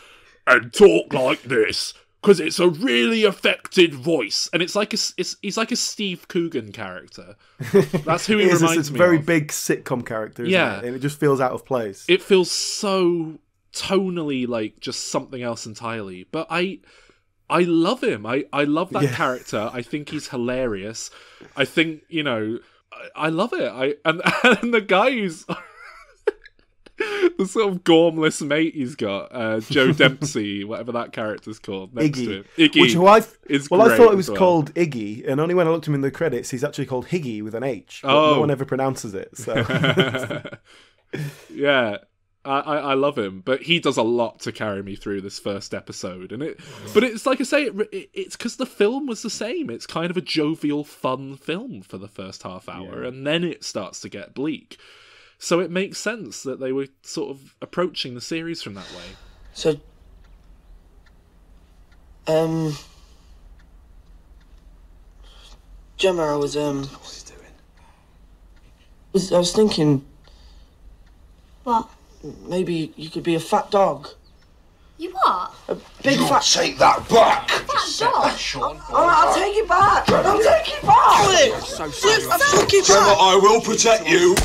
D: and talk like this. Because it's a really affected voice. And it's like he's like a Steve Coogan character. That's who he reminds me of.
A: It's a very big sitcom character, isn't it? And it just feels out of place.
D: It feels so tonally like just something else entirely. But I love him. I love that character. I think he's hilarious. I think, I love it. And the guy who's the sort of gormless mate he's got, Joe Dempsey, whatever that character's called, next to him. Iggy.
A: Which
D: is
A: I thought it was
D: well.
A: called Iggy, and only when I looked him in the credits, he's actually called Higgy with an H. But no one ever pronounces it. So
D: yeah. I love him, but he does a lot to carry me through this first episode, but it's like I say, it's because the film was the same. It's kind of a jovial, fun film for the first half hour, and then it starts to get bleak. So it makes sense that they were sort of approaching the series from that way.
P: So, Gemma, I was thinking.
R: What?
P: Maybe you could be a fat dog.
R: You what?
P: A big
Q: You
P: fat...
Q: take that back!
R: Fat dog?
Q: Sean.
P: I'll take it back! I'll take it back!
Q: So
P: sorry. I'll take it
Q: Gemma,
P: back!
Q: I will protect you.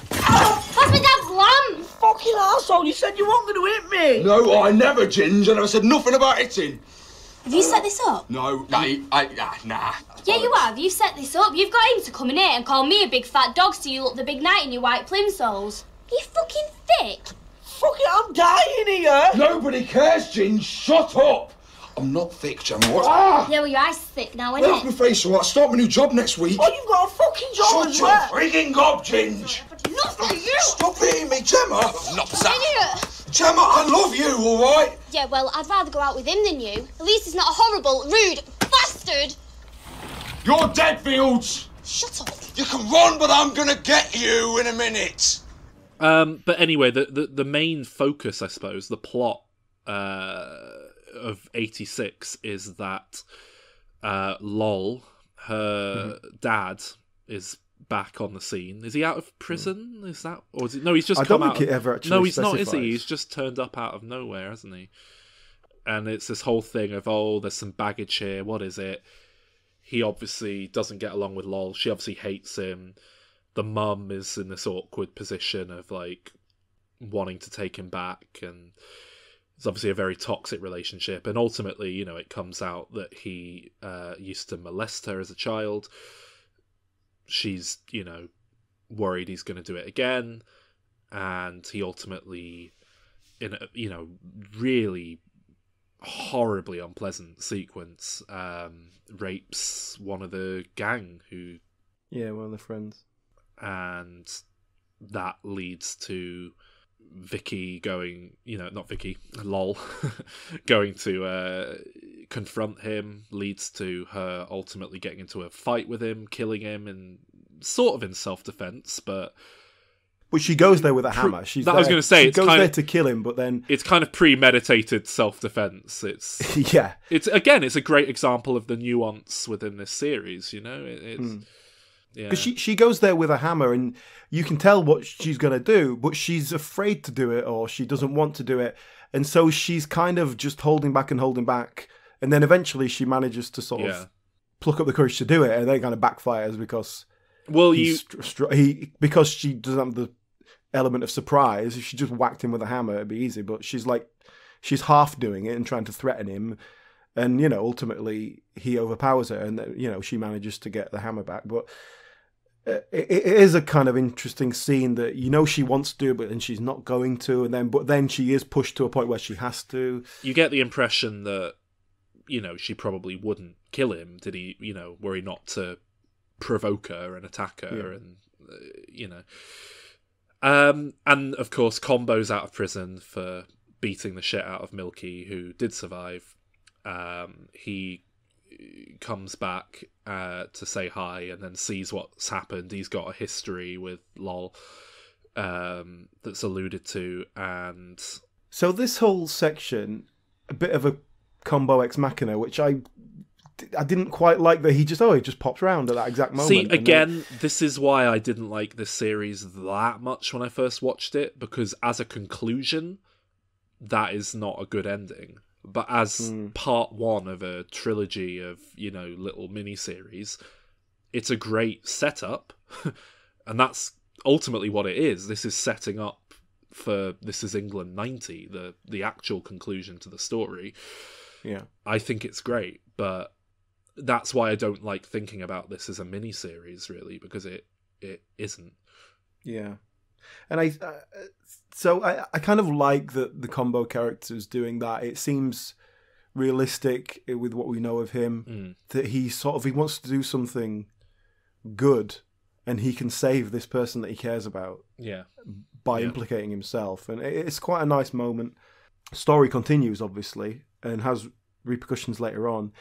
R: That's my dad's lamb!
P: Fucking arsehole, you said you weren't going to hit me!
Q: No, I never, Ginge. I never said nothing about hitting.
R: Have you set this up?
Q: No, nah.
R: Yeah, you have. You set this up. You've got him to come in here and call me a big fat dog so you look the big knight in your white plimsolls. You fucking thick.
P: Fuck it, I'm dying here!
Q: Nobody cares, Ginge. Shut up! I'm not thick, Gemma. What?
R: Yeah, well, your eyes thick now,
Q: Get off
R: innit?
Q: my face, all right? Start my new job next week.
P: Oh, you've got a fucking job as well!
Q: Shut your freaking gob, Ginge!
R: Not for you!
Q: Stop hitting me, Gemma! Not for
R: Idiot!
Q: Gemma, I love you, all right?
R: Yeah, well, I'd rather go out with him than you. At least he's not a horrible, rude bastard!
Q: You're dead, Fields!
R: Shut up!
Q: You can run, but I'm gonna get you in a minute!
D: But anyway, the main focus, I suppose, the plot of 86 is that Lol, her dad, is back on the scene. Is he out of prison? Is that, or is it? No, he's just come out.
A: I don't think it ever actually.
D: No, he's not. Is
A: specifies.
D: he? He's just turned up out of nowhere, hasn't he? And it's this whole thing of there's some baggage here. What is it? He obviously doesn't get along with Lol. She obviously hates him. The mum is in this awkward position of like wanting to take him back, and it's obviously a very toxic relationship, and ultimately, you know, it comes out that he used to molest her as a child. She's, you know, worried he's going to do it again, and he ultimately, in a, you know, really horribly unpleasant sequence, rapes one of the gang
A: one of the friends,
D: and that leads to Vicky going, you know, not Vicky, lol, going to confront him, leads to her ultimately getting into a fight with him, killing him, and sort of in self-defense, but
A: she goes there with a hammer.
D: I was going to say,
A: she goes there to kill him, but then
D: it's kind of premeditated self-defense. It's
A: yeah,
D: it's a great example of the nuance within this series. You know,
A: because she goes there with a hammer, and you can tell what she's going to do, but she's afraid to do it, or she doesn't want to do it, and so she's kind of just holding back, and then eventually she manages to sort of pluck up the courage to do it, and then kind of backfires because because she doesn't have the element of surprise. If she just whacked him with a hammer, it'd be easy, but she's half doing it and trying to threaten him, and you know, ultimately he overpowers her, and you know, she manages to get the hammer back, but it is a kind of interesting scene that, you know, she wants to do, but then she's not going to, and then she is pushed to a point where she has to. You
D: get the impression that, you know, she probably wouldn't kill him. Did he, you know, were he not to provoke her and attack her, and you know. And of course, Combo's out of prison for beating the shit out of Milky, who did survive. He comes back to say hi, and then sees what's happened. He's got a history with Lol that's alluded to, and
A: so this whole section, a bit of a Combo ex machina, which I didn't quite like that he just popped around at that exact moment.
D: See, again, this is why I didn't like this series that much when I first watched it, because as a conclusion, that is not a good ending. But as part one of a trilogy of, you know, little miniseries, it's a great setup. And that's ultimately what it is. This is setting up for This Is England 90, the actual conclusion to the story.
A: Yeah.
D: I think it's great, but that's why I don't like thinking about this as a miniseries, really, because it isn't.
A: Yeah. And I kind of like that the Combo character's doing that. It seems realistic with what we know of him, that he wants to do something good, and he can save this person that he cares about by implicating himself. And it's quite a nice moment. Story continues, obviously, and has repercussions later on.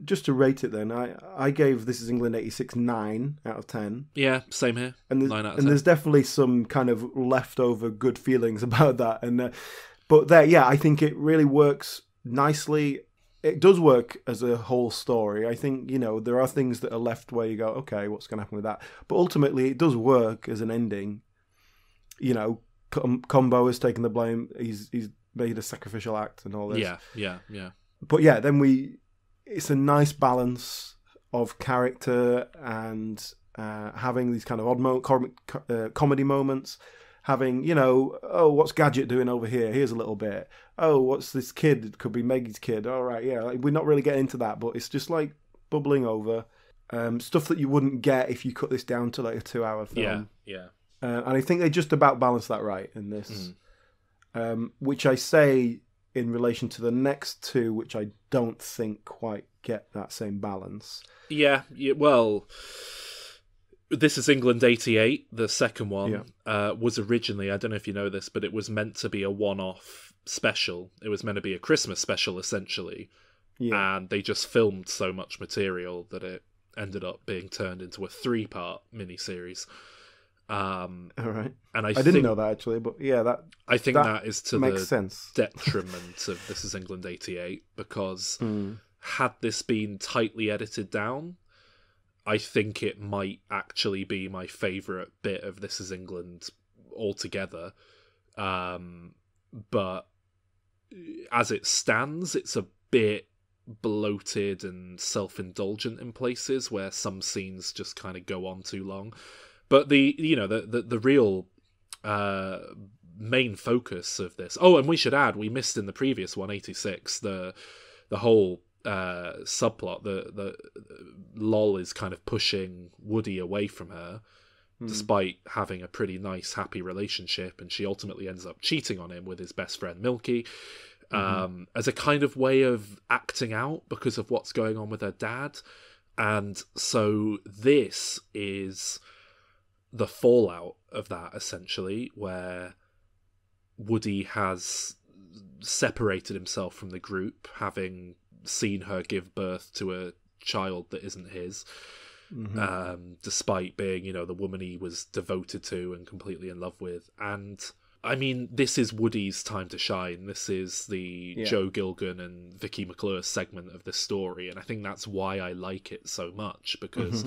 A: Just to rate it then, I gave This Is England 86 9 out of 10.
D: Yeah, same here. 9 out of 10.
A: And there's definitely some kind of leftover good feelings about that. And but there, yeah, I think it really works nicely. It does work as a whole story. I think, you know, there are things that are left where you go, okay, what's going to happen with that? But ultimately, it does work as an ending. You know, Combo has taken the blame. He's made a sacrificial act and all this.
D: Yeah.
A: But yeah, then it's a nice balance of character and having these kind of odd comedy moments. Having, you know, oh, what's Gadget doing over here? Here's a little bit. Oh, what's this kid? It could be Maggie's kid. All right, yeah. Like, we're not really getting into that, but it's just like bubbling over. Stuff that you wouldn't get if you cut this down to like a 2-hour film.
D: Yeah.
A: And I think they just about balance that right in this. Which I say in relation to the next two, which I don't think quite get that same balance.
D: Yeah, well, This Is England 88, the second one, was originally, I don't know if you know this, but it was meant to be a one-off special. It was meant to be a Christmas special, essentially. Yeah. And they just filmed so much material that it ended up being turned into a 3-part miniseries.
A: All right.
D: And I
A: didn't know that, actually, but yeah,
D: I think that is to
A: makes
D: the
A: sense.
D: Detriment of This Is England 88, because had this been tightly edited down, I think it might actually be my favourite bit of This Is England altogether. But as it stands, it's a bit bloated and self-indulgent in places where some scenes just kind of go on too long. But the real main focus of this. Oh, and we should add, we missed in the previous one, 86, the whole subplot. The Lol is kind of pushing Woody away from her, despite having a pretty nice, happy relationship, and she ultimately ends up cheating on him with his best friend Milky, as a kind of way of acting out because of what's going on with her dad. And so this is the fallout of that, essentially, where Woody has separated himself from the group, having seen her give birth to a child that isn't his, despite being, you know, the woman he was devoted to and completely in love with. And I mean, this is Woody's time to shine. This is the Joe Gilgun and Vicky McClure segment of the story, and I think that's why I like it so much, because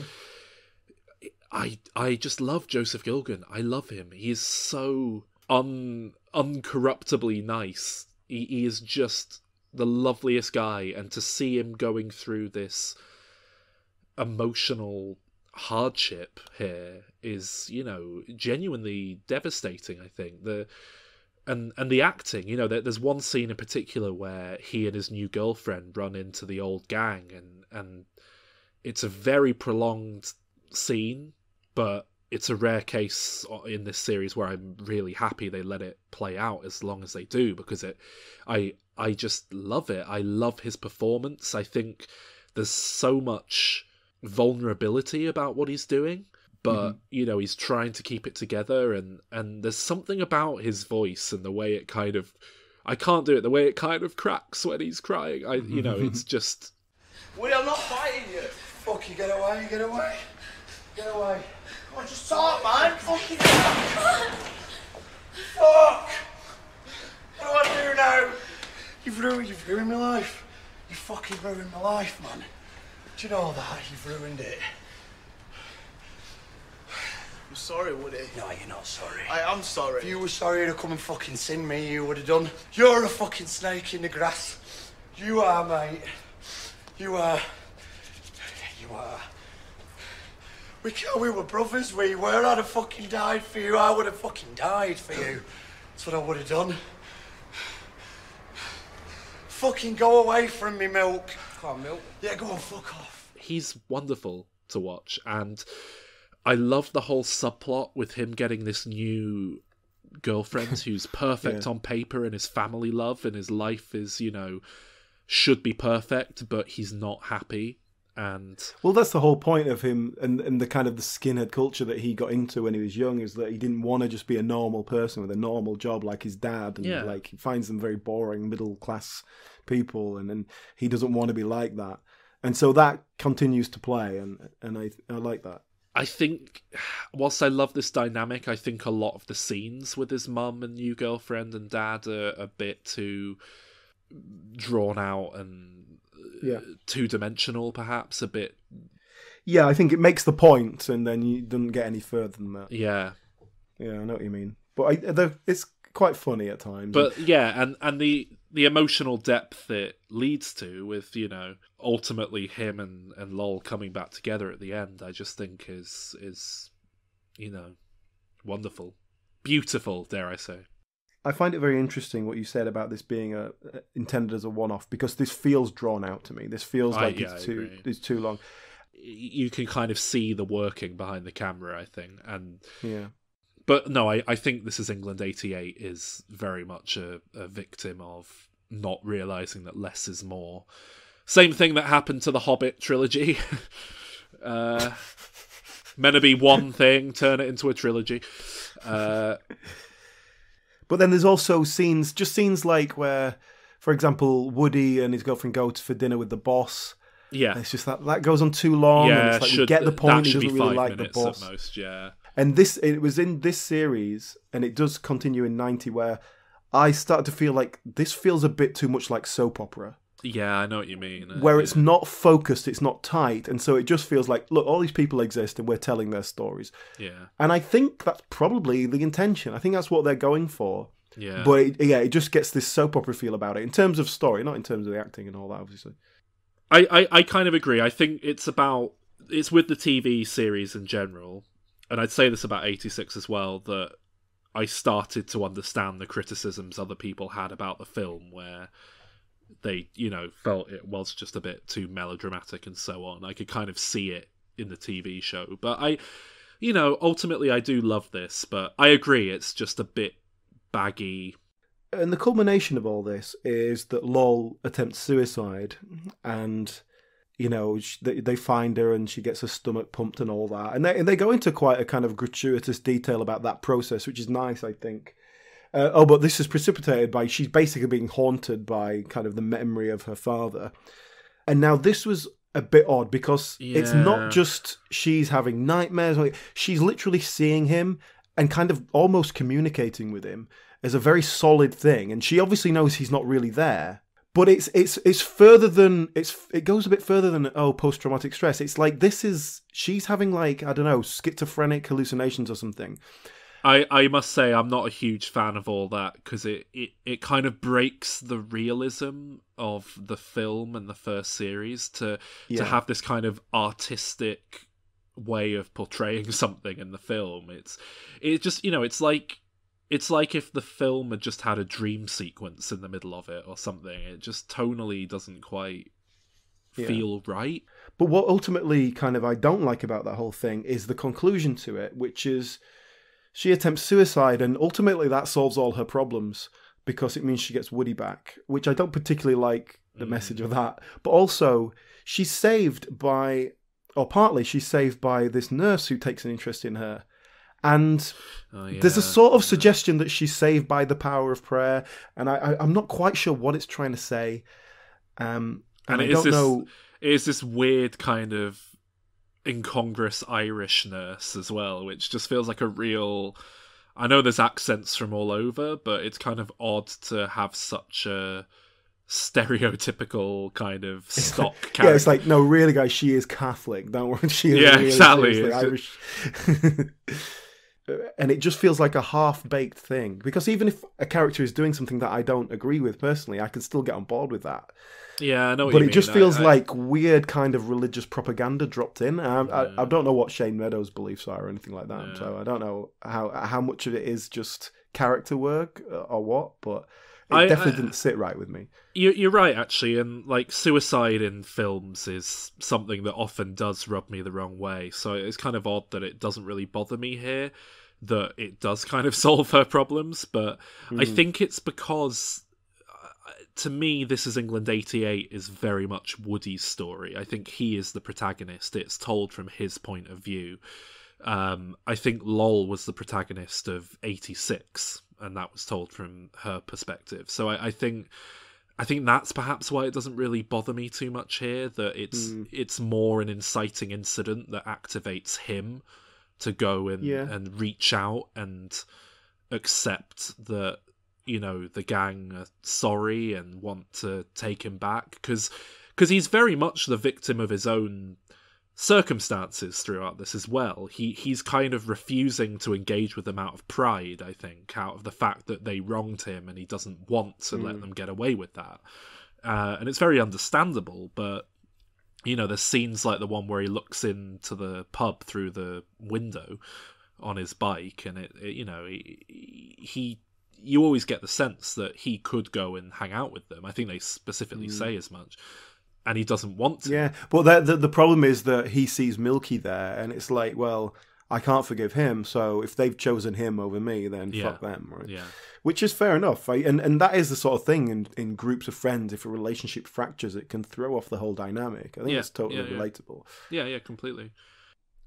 D: I just love Joseph Gilgun. I love him. He is so uncorruptibly nice. He is just the loveliest guy, and to see him going through this emotional hardship here is, you know, genuinely devastating. I think and the acting, you know, there's one scene in particular where he and his new girlfriend run into the old gang, and it's a very prolonged scene, but it's a rare case in this series where I'm really happy they let it play out as long as they do, because I just love it. I love his performance. I think there's so much vulnerability about what he's doing, but you know, he's trying to keep it together, and there's something about his voice and the way it kind of, I can't do it, the way it kind of cracks when he's crying. You know, it's just...
P: Woody, I'm not fighting you.
M: Fuck you, get away, get away. Get away.
P: Come on, just talk, man. Fucking
M: Fuck! What do I do now? You've ruined my life. You fucking ruined my life, man. Do you know that? You've ruined it.
P: I'm sorry, Woody.
M: No, you're not sorry.
P: I am sorry.
M: If you were sorry to come and fucking sin me, you would have done. You're a fucking snake in the grass. You are, mate. You are. You are. We were brothers, we were. I'd have fucking died for you. I would have fucking died for you. That's what I would have done. Fucking go away from me, Milk.
P: Come on, Milk.
M: Yeah, go on, fuck off.
D: He's wonderful to watch, and I love the whole subplot with him getting this new girlfriend who's perfect on paper, and his family love, and his life is, you know, should be perfect, but he's not happy. And
A: well, that's the whole point of him, and the kind of the skinhead culture that he got into when he was young, is that he didn't want to just be a normal person with a normal job like his dad, and like he finds them very boring middle class people, and he doesn't want to be like that, and so that continues to play, and I like that.
D: I think, whilst I love this dynamic, I think a lot of the scenes with his mum and new girlfriend and dad are a bit too drawn out and two-dimensional, perhaps, a bit.
A: Yeah, I think it makes the point, and then you don't get any further than that.
D: Yeah,
A: I know what you mean. But it's quite funny at times.
D: But yeah, and the emotional depth it leads to, with, you know, ultimately him and Lol coming back together at the end, I just think is you know, wonderful, beautiful, dare I say.
A: I find it very interesting what you said about this being intended as a one-off, because this feels drawn out to me. This feels like it's too long.
D: You can kind of see the working behind the camera, I think, and
A: yeah.
D: But no, I think This Is England 88 is very much a victim of not realising that less is more. Same thing that happened to the Hobbit trilogy. Meant to be one thing, turn it into a trilogy.
A: But then there's also scenes like where, for example, Woody and his girlfriend go for dinner with the boss.
D: Yeah.
A: It's just that goes on too long.
D: Yeah,
A: and it's like we get the point, he doesn't really like the
D: minutes
A: boss.
D: At most, yeah.
A: And it was in this series, and it does continue in 90, where I start to feel like this feels a bit too much like soap opera.
D: Yeah, I know what you mean.
A: Where it's not focused, it's not tight, and so it just feels like, look, all these people exist and we're telling their stories.
D: Yeah.
A: And I think that's probably the intention. I think that's what they're going for.
D: Yeah.
A: But it just gets this soap opera feel about it, in terms of story, not in terms of the acting and all that, obviously.
D: I kind of agree. I think it's with the TV series in general, and I'd say this about 86 as well, that I started to understand the criticisms other people had about the film, where they, felt it was just a bit too melodramatic and so on. I could kind of see it in the TV show. But ultimately I do love this, but I agree it's just a bit baggy.
A: And the culmination of all this is that Lol attempts suicide, and they find her and she gets her stomach pumped and all that. And they go into quite a kind of gratuitous detail about that process, which is nice, I think. But this is precipitated by, she's basically being haunted by kind of the memory of her father. And now this was a bit odd because it's not just she's having nightmares. She's literally seeing him and kind of almost communicating with him as a very solid thing. And she obviously knows he's not really there. But it's further than it goes a bit further than post-traumatic stress. It's like she's having schizophrenic hallucinations or something.
D: I must say I'm not a huge fan of all that, because it kind of breaks the realism of the film and the first series to have this kind of artistic way of portraying something in the film. It's like if the film had just had a dream sequence in the middle of it or something. It just tonally doesn't quite feel right.
A: But what ultimately kind of I don't like about that whole thing is the conclusion to it, which is she attempts suicide, and ultimately that solves all her problems because it means she gets Woody back, which I don't particularly like the message of that. But also she's saved by this nurse who takes an interest in her. And there's a sort of suggestion that she's saved by the power of prayer, and I'm not quite sure what it's trying to say. And I don't know.
D: It is this weird kind of incongruous Irish nurse as well, which just feels like a real... I know there's accents from all over, but it's kind of odd to have such a stereotypical kind of stock character.
A: Yeah, it's like, no, really, guys, she is Catholic. Don't worry, she is really
D: exactly.
A: Irish. And it just feels like a half-baked thing. Because even if a character is doing something that I don't agree with personally, I can still get on board with that.
D: Yeah, I know what
A: but
D: you mean.
A: But it just feels like weird kind of religious propaganda dropped in. I don't know what Shane Meadows' beliefs are or anything like that. So I don't know how much of it is just character work or what, but it definitely didn't sit right with me.
D: You're right, actually, and like suicide in films is something that often does rub me the wrong way. So it's kind of odd that it doesn't really bother me here, that it does kind of solve her problems. But I think it's because, to me, This Is England 88 is very much Woody's story. I think he is the protagonist. It's told from his point of view. I think Lol was the protagonist of 86, and that was told from her perspective. So I think that's perhaps why it doesn't really bother me too much here, that it's more an inciting incident that activates him to go and reach out and accept that, the gang are sorry and want to take him back, because he's very much the victim of his own circumstances throughout this as well. He's kind of refusing to engage with them out of pride, I think, out of the fact that they wronged him, and he doesn't want to let them get away with that. And it's very understandable, but there's scenes like the one where he looks into the pub through the window on his bike, and you always get the sense that he could go and hang out with them. I think they specifically say as much. And he doesn't want to.
A: Yeah, but the problem is that he sees Milky there, and it's like, well, I can't forgive him, so if they've chosen him over me, then fuck them, right? Yeah. Which is fair enough, right? And that is the sort of thing in groups of friends, if a relationship fractures, it can throw off the whole dynamic. I think it's totally relatable.
D: Yeah, completely.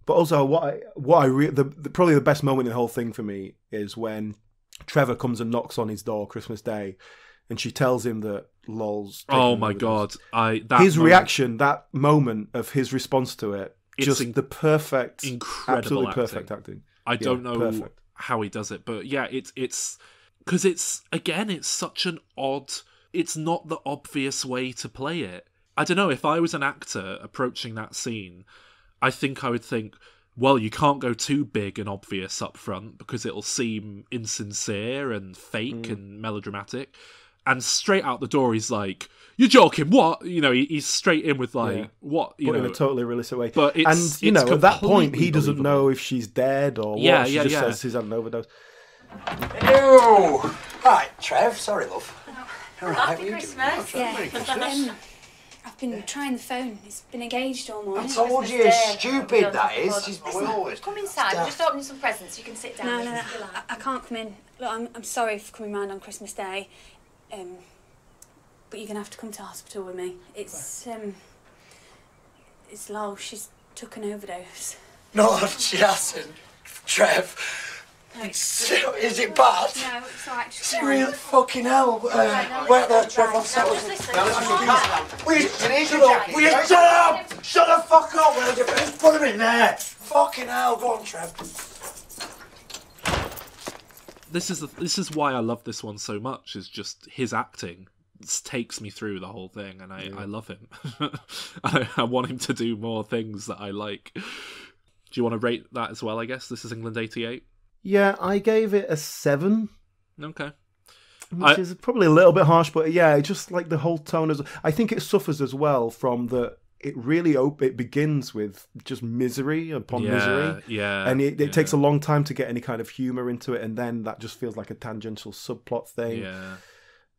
A: But also, probably the best moment in the whole thing for me is when Trevor comes and knocks on his door Christmas Day, and she tells him that Lol's...
D: Oh my God.
A: His reaction, that moment of his response to it, just the perfect,
D: incredible
A: absolutely perfect acting.
D: I don't know how he does it, but yeah, it's... Because it's such an odd... It's not the obvious way to play it. I don't know, if I was an actor approaching that scene, I think I would think, well, you can't go too big and obvious up front because it'll seem insincere and fake and melodramatic. And straight out the door, he's like, "You're joking? What?" He's straight in with like, "What?"
A: But in a totally realistic way.
D: But
A: at that point, he doesn't know if she's dead or what. She just says he's had an overdose.
Q: Ew! Right, Trev, sorry, love. All right,
S: Happy
Q: what are you
S: Christmas.
Q: doing?
S: Yeah.
Q: Merry Christmas.
S: I've been trying the phone. It's been engaged all morning.
Q: I told you, stupid that is.
S: Listen, come inside. We're just opening some presents. You can sit down. No, I can't come in. Look, I'm sorry for coming round on Christmas Day, but you're gonna have to come to hospital with me. It's Lol. She's took an overdose.
Q: No, she hasn't. Trev.
S: No,
Q: Is it bad?
S: No, it's all right.
Q: Is it really fucking hell? Wait there, Trev, one sec. Will you shut up? Shut the fuck up, will you? Just put him in there. Fucking hell, go on, Trev.
D: This is why I love this one so much, is just his acting takes me through the whole thing, and I love him. I want him to do more things that I like. Do you want to rate that as well, I guess? This is England 88?
A: Yeah, I gave it a 7.
D: Okay.
A: Which is probably a little bit harsh, but yeah, just like the whole tone. I think it suffers as well from the... It really it begins with just misery upon misery.
D: Yeah.
A: And it takes a long time to get any kind of humour into it, and then that just feels like a tangential subplot thing.
D: Yeah.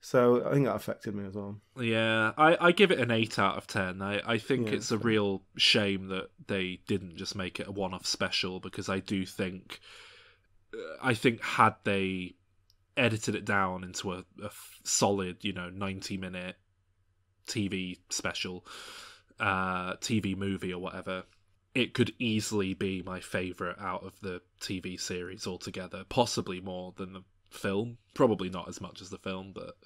A: So I think that affected me as well.
D: Yeah, I give it an 8 out of 10. I think it's a real shame that they didn't just make it a one-off special, because I think had they edited it down into a solid, 90-minute TV special, TV movie or whatever, it could easily be my favourite out of the TV series altogether, possibly more than the film, probably not as much as the film, but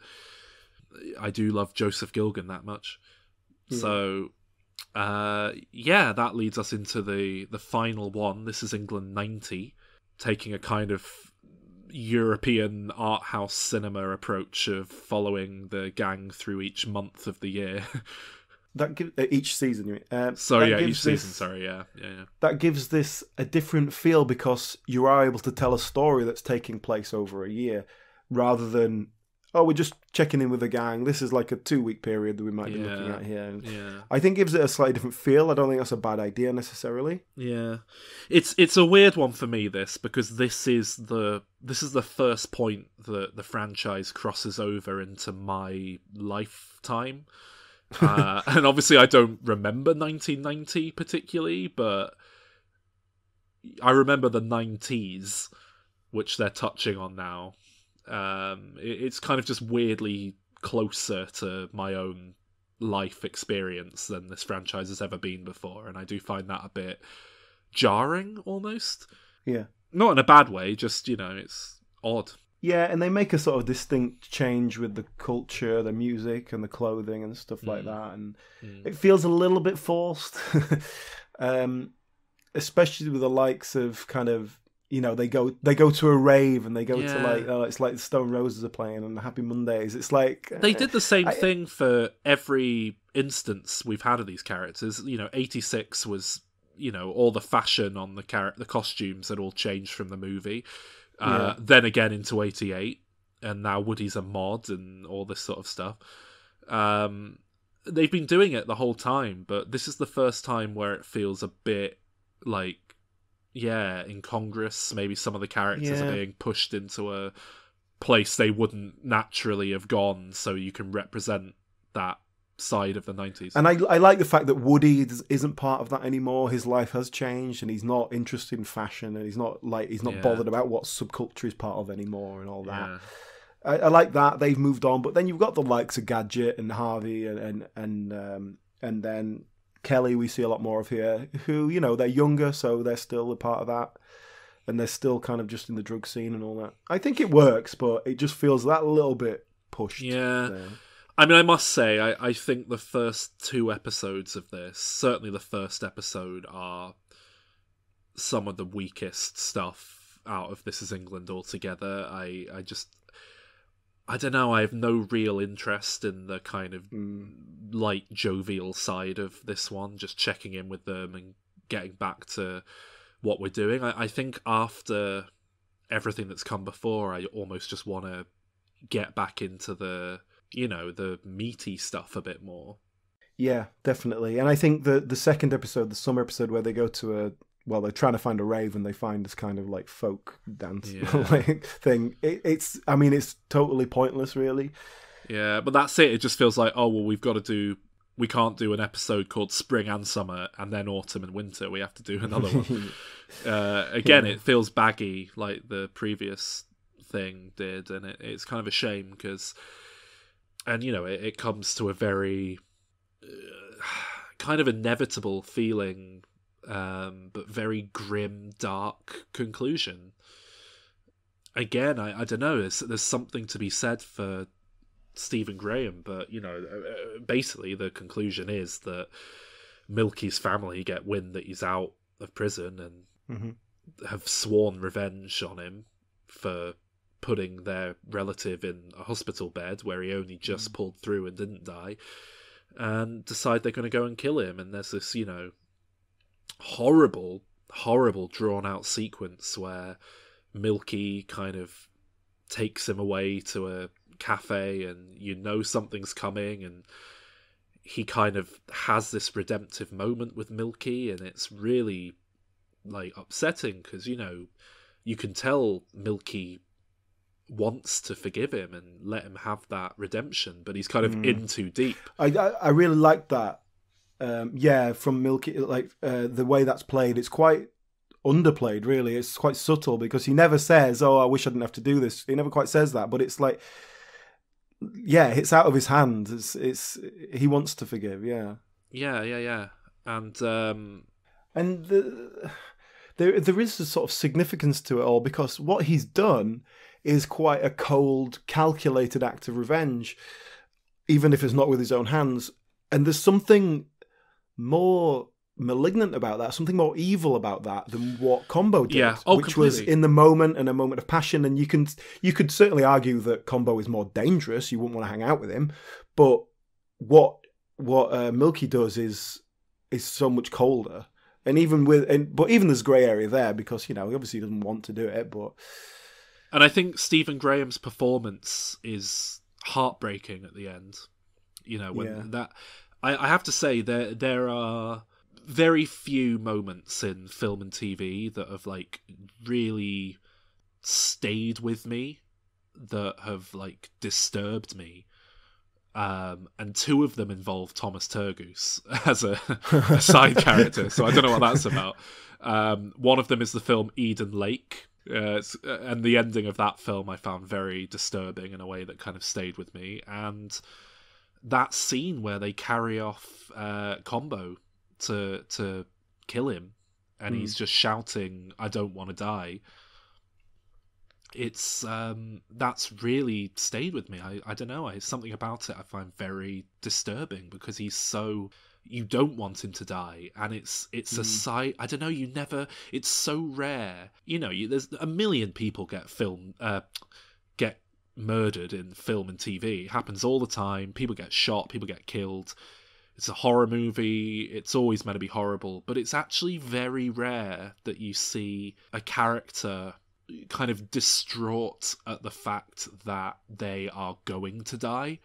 D: I do love Joseph Gilgan that much. So that leads us into the final one. This is England 90, taking a kind of European art house cinema approach of following the gang through each month of the year.
A: That gives each season.
D: Each season. Sorry, yeah.
A: That gives this a different feel, because you are able to tell a story that's taking place over a year, rather than we're just checking in with the gang. This is like a 2-week period that we might be looking at here. And I think it gives it a slightly different feel. I don't think that's a bad idea necessarily.
D: Yeah, it's a weird one for me, this, because this is the first point that the franchise crosses over into my lifetime. And obviously I don't remember 1990 particularly, but I remember the 90s, which they're touching on now. It's kind of just weirdly closer to my own life experience than this franchise has ever been before, and I do find that a bit jarring almost.
A: Yeah.
D: Not in a bad way, just, it's odd.
A: Yeah, and they make a sort of distinct change with the culture, the music, and the clothing and stuff like that, and it feels a little bit forced, especially with the likes of kind of, they go to a rave and they go to it's like the Stone Roses are playing on the Happy Mondays. It's like
D: they did the same thing for every instance we've had of these characters. 86 was all the fashion on the costumes had all changed from the movie. Then again into 88, and now Woody's a mod and all this sort of stuff. They've been doing it the whole time, but this is the first time where it feels a bit like, incongruous. Maybe some of the characters are being pushed into a place they wouldn't naturally have gone, so you can represent that side of the 90s.
A: And I like the fact that Woody isn't part of that anymore. His life has changed, and he's not interested in fashion, and he's not bothered about what subculture he's part of anymore and all that. I like that they've moved on, but then you've got the likes of Gadget and Harvey and then Kelly we see a lot more of here, who they're younger, so they're still a part of that, and they're still kind of just in the drug scene and all that. I think it works, but it just feels that little bit pushed.
D: There. I mean, I must say, I think the first 2 episodes of this, certainly the first episode, are some of the weakest stuff out of This Is England altogether. I don't know, I have no real interest in the kind of light, jovial side of this one, just checking in with them and getting back to what we're doing. I think after everything that's come before, I almost just want to get back into the meaty stuff a bit more.
A: Yeah, definitely. And I think the second episode, the summer episode, where they go to well, they're trying to find a rave and they find this kind of like folk dance
D: Yeah.
A: like thing. It's totally pointless, really.
D: Yeah, but that's it. It just feels like, oh, well, we can't do an episode called Spring and Summer and then Autumn and Winter. We have to do another one. Again, It feels baggy like the previous thing did, and it's kind of a shame because, and you know, it comes to a very kind of inevitable feeling, but very grim, dark conclusion. Again, I don't know. There's something to be said for Stephen Graham, but you know, basically the conclusion is that Milky's family get wind that he's out of prison and have sworn revenge on him for putting their relative in a hospital bed where he only just pulled through and didn't die, and decide they're going to go and kill him. And there's this, you know, horrible drawn out sequence where Milky kind of takes him away to a cafe, and you know something's coming, and he kind of has this redemptive moment with Milky, and it's really like upsetting because, you know, you can tell Milky wants to forgive him and let him have that redemption, but he's kind of in too deep.
A: I really like that. From Milky, like the way that's played, it's quite underplayed, really. It's quite subtle because he never says, "Oh, I wish I didn't have to do this." He never quite says that, but it's like, yeah, it's out of his hands. It's he wants to forgive. Yeah, and there is a sort of significance to it all because what he's done is quite a cold, calculated act of revenge, even if it's not with his own hands. And there's something more malignant about that, something more evil about that than what Combo did, which
D: completely.
A: Was in the moment and a moment of passion. And you could certainly argue that Combo is more dangerous. You wouldn't want to hang out with him, but what Milky does is so much colder. And even there's grey area there because, you know, he obviously doesn't want to do it, but.
D: And I think Stephen Graham's performance is heartbreaking at the end. You know, when that I have to say there are very few moments in film and TV that have like really stayed with me, that have like disturbed me. And two of them involve Thomas Turgoose as a side character, so I don't know what that's about. One of them is the film Eden Lake, and the ending of that film I found very disturbing in a way that kind of stayed with me. And that scene where they carry off Combo to kill him, and he's just shouting, "I don't want to die." It's that's really stayed with me. I don't know. It's something about it I find very disturbing because he's so. You don't want him to die, and it's a sight. I don't know. You never. It's so rare. You know, there's a million people get murdered in film and TV. It happens all the time. People get shot. People get killed. It's a horror movie. It's always meant to be horrible, but it's actually very rare that you see a character kind of distraught at the fact that they are going to die.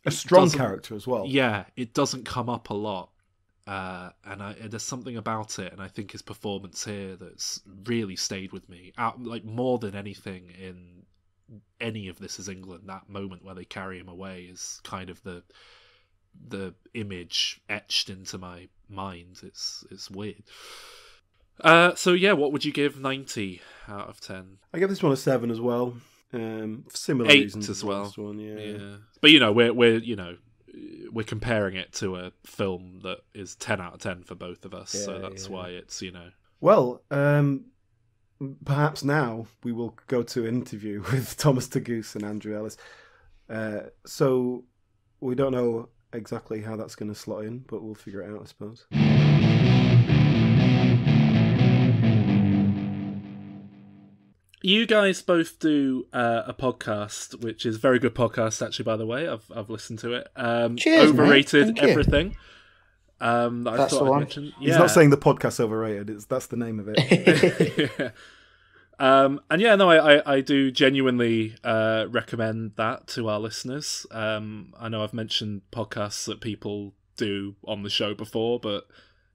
A: A strong character as well.
D: Yeah, it doesn't come up a lot. And there's something about it, and I think his performance here that's really stayed with me. Like more than anything in any of This Is England, that moment where they carry him away is kind of the image etched into my mind. It's weird. So yeah, what would you give 90 out of 10?
A: I give this one a 7 as well. Similar
D: 8
A: reasons
D: as well.
A: Last one, yeah.
D: But you know, we're comparing it to a film that is 10 out of 10 for both of us, so that's why it's, you know.
A: Well, perhaps now we will go to an interview with Thomas Turgoose and Andrew Ellis. So we don't know exactly how that's going to slot in, but we'll figure it out, I suppose.
D: You guys both do a podcast, which is a very good podcast, actually, by the way. I've listened to it.
B: Cheers,
D: Overrated
B: mate.
D: Everything.
B: That's the one.
A: He's not saying the podcast's overrated. That's the name of it.
D: Yeah. I do genuinely recommend that to our listeners. I know I've mentioned podcasts that people do on the show before, but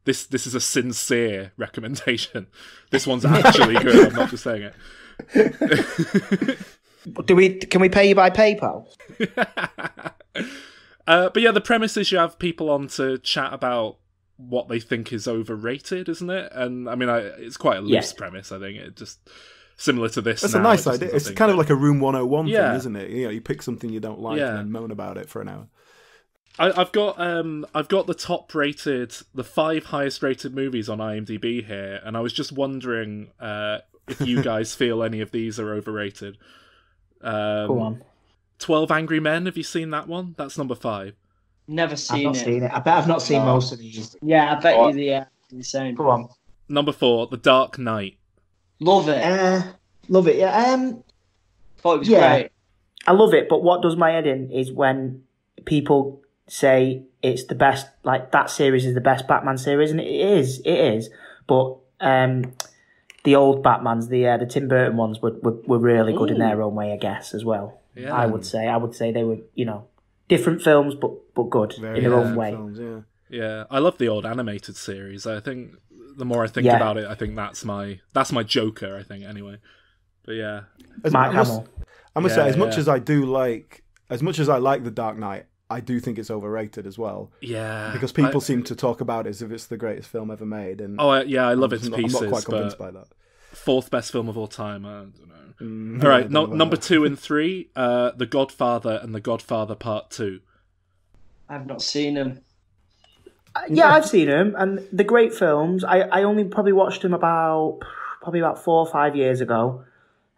D: This is a sincere recommendation. This one's actually good. I'm not just saying it.
B: Can we pay you by PayPal?
D: But yeah, the premise is you have people on to chat about what they think is overrated, isn't it? And I mean, it's quite a loose premise. I think it just similar to this.
A: That's a nice idea. It's kind of like a Room 101 thing, isn't it? You pick something you don't like and then moan about it for an hour.
D: I've got the top rated, the 5 highest rated movies on IMDb here, and I was just wondering if you guys feel any of these are overrated.
B: Go on.
D: 12 Angry Men. Have you seen that one? That's number 5.
C: Never seen it.
B: I bet I've not seen most of these.
C: Yeah, I bet you're the same.
B: Go on.
D: Number 4, The Dark Knight.
C: Love it.
B: Love it. Yeah.
C: Thought it was great.
B: I love it, but what does my head in is when people say it's the best, like that series is the best Batman series, and it is. But the old Batmans, the Tim Burton ones, were really good in their own way, I guess, as well.
D: Yeah.
B: I would say they were, different films, but good in their own way.
A: Films,
D: yeah, I love the old animated series. I think the more I think about it, I think that's my Joker. I think anyway. But yeah,
B: Mark Hamill.
A: I must say, as much as I like The Dark Knight, I do think it's overrated as well.
D: Yeah,
A: because people seem to talk about it as if it's the greatest film ever made. And
D: I love it to pieces.
A: I'm not quite convinced by that.
D: 4th best film of all time. I don't know. All right, number 2 and 3, The Godfather and The Godfather Part 2.
C: I've not seen them.
B: Yeah, I've seen them, and they're great films. I only probably watched them about 4 or 5 years ago.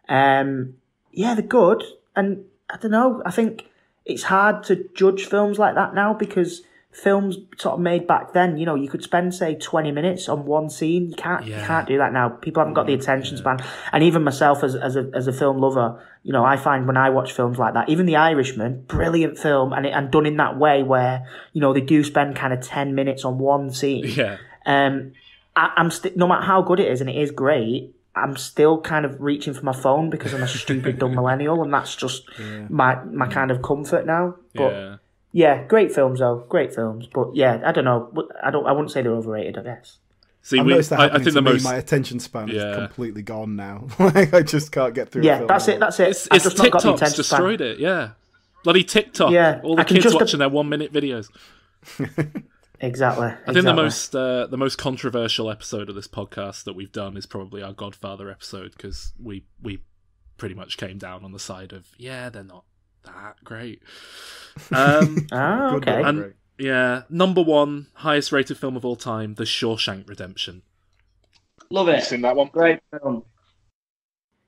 B: Yeah, they're good, and I don't know. I think it's hard to judge films like that now because films sort of made back then, you could spend, say, 20 minutes on one scene. You can't do that now. People haven't got the attention span. And even myself as a film lover, I find when I watch films like that, even The Irishman, brilliant film, and done in that way where, they do spend kind of 10 minutes on one scene.
D: Yeah.
B: I'm no matter how good it is, and it is great, I'm still kind of reaching for my phone because I'm a stupid dumb millennial, and that's just my kind of comfort now. But yeah, great films though, great films. But yeah, I don't know. I wouldn't say they're overrated, I guess.
A: See, I think my attention span is completely gone now. Like I just can't get through.
B: Yeah, that's it.
D: It's just TikTok's not got the destroyed it. Yeah, bloody TikTok. Yeah, all the kids watching their 1-minute videos.
B: Exactly.
D: I think the most controversial episode of this podcast that we've done is probably our Godfather episode because we pretty much came down on the side of they're not that great.
B: Okay.
D: And yeah, number 1 highest rated film of all time, The Shawshank Redemption.
C: Love it.
D: Seen that one?
C: Great film.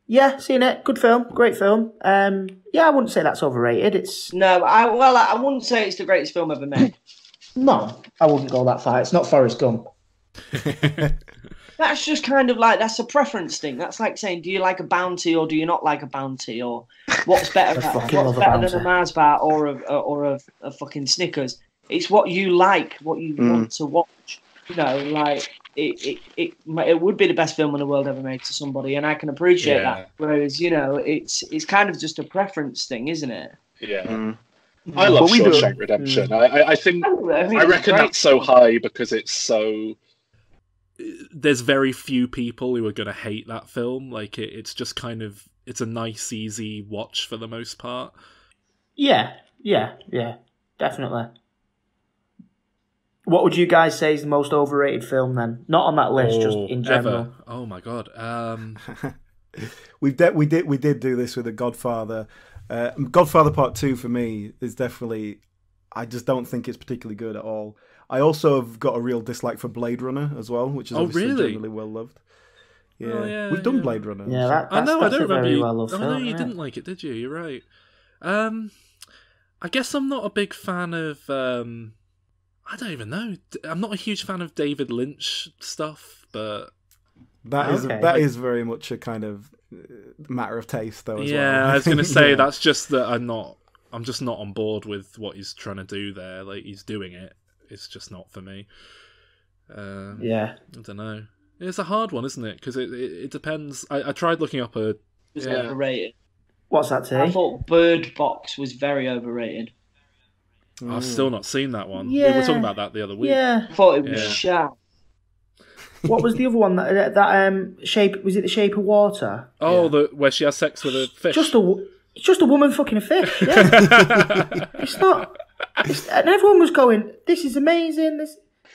B: Yeah, seen it. Good film. Great film. Yeah, I wouldn't say that's overrated.
C: I wouldn't say it's the greatest film ever made.
B: No, I wouldn't go that far. It's not Forrest Gump.
C: That's just kind of like, that's a preference thing. That's like saying, do you like a Bounty or do you not like a Bounty? Or what's better, than a Mars bar or a fucking Snickers? It's what you like, what you want to watch. It would be the best film in the world ever made to somebody, and I can appreciate that. Whereas, it's kind of just a preference thing, isn't it?
D: Yeah. I love Shawshank Redemption. I think I reckon that's so high because it's so. There's very few people who are going to hate that film. Like it's just kind of it's a nice, easy watch for the most part.
B: Yeah, definitely. What would you guys say is the most overrated film then? Not on that list, just in general.
D: Ever. Oh my god.
A: We did do this with The Godfather. Godfather Part 2 for me is definitely, I just don't think it's particularly good at all. I also have got a real dislike for Blade Runner as well, which is generally well loved. Yeah, we've done Blade Runner.
B: Yeah,
D: I don't remember you.
B: You
D: didn't like it, did you? You're right. I guess I'm not a big fan of. I don't even know. I'm not a huge fan of David Lynch stuff, but
A: that is very much a kind of matter of taste, though. As well.
D: I was going to say that's just that I'm just not on board with what he's trying to do there. Like he's doing it. It's just not for me. I don't know. It's a hard one, isn't it? Because it depends. I tried looking up a.
C: It's overrated.
B: What's that say?
C: I thought Bird Box was very overrated.
D: I've still not seen that one. Yeah. We were talking about that the other week.
B: Yeah.
C: I thought it was sharp.
B: What was the other one? That shape, was it The Shape of Water?
D: Oh, where she has sex with a fish.
B: It's just a woman fucking a fish. Yeah. It's not. And everyone was going, "This is amazing."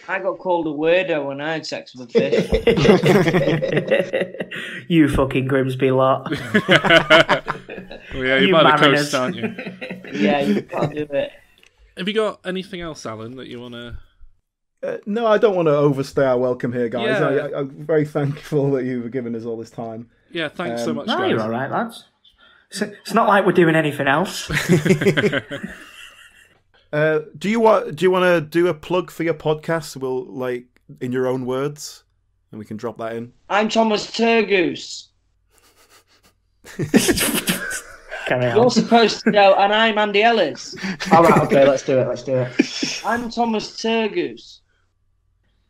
C: I got called a weirdo when I had sex with a fish.
B: You fucking Grimsby lot.
D: Well, yeah, you're by the coast, aren't you?
C: Yeah, you can't do it.
D: Have you got anything else, Alan, that you want to...
A: No, I don't want to overstay our welcome here, guys.
D: Yeah.
A: I'm very thankful that you've given us all this time.
D: Yeah, thanks so much,
B: No,
D: guys.
B: you're all right, lads. It's not like we're doing anything else.
A: Do you want to do a plug for your podcast? We'll, like, in your own words, and we can drop that in.
C: I'm Thomas Turgoose.
B: Carry on.
C: You're supposed to go, and I'm Andy Ellis.
B: All right, okay, let's do it.
C: I'm Thomas Turgoose.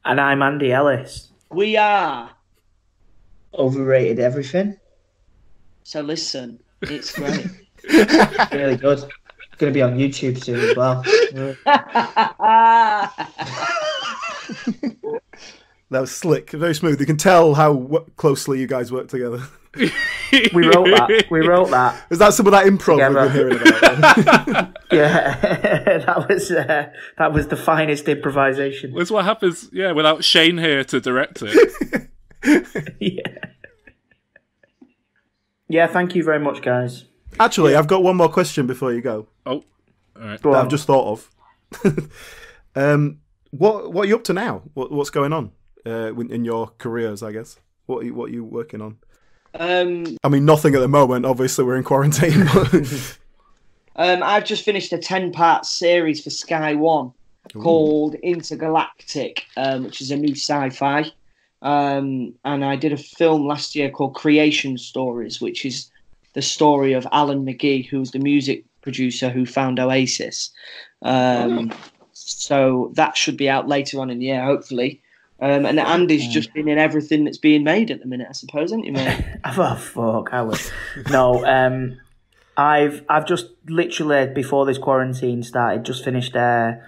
B: And I'm Andy Ellis.
C: We are
B: Overrated Everything.
C: So listen, it's great.
B: Really good. It's going to be on YouTube soon as well.
A: That was slick, very smooth. You can tell how closely you guys work together.
B: We wrote that.
A: Is that some of that improv we've been hearing about?
B: Yeah, that was the finest improvisation.
D: That's what happens, without Shane here to direct it.
B: Yeah, thank you very much, guys.
A: Actually, I've got one more question before you go.
D: Oh, all right.
A: That I've just thought of. What are you up to now? What's going on in your careers, I guess? What are you working on? I mean, nothing at the moment. Obviously, we're in quarantine. But...
C: I've just finished a 10-part series for Sky One called Intergalactic, which is a new sci-fi. And I did a film last year called Creation Stories, which is the story of Alan McGee, who's the music producer who found Oasis. So that should be out later on in the year, hopefully. And Andy's just been in everything that's being made at the minute, I suppose, hasn't you, mate?
B: Oh, fuck, I would. No, I've just literally, before this quarantine started, just finished an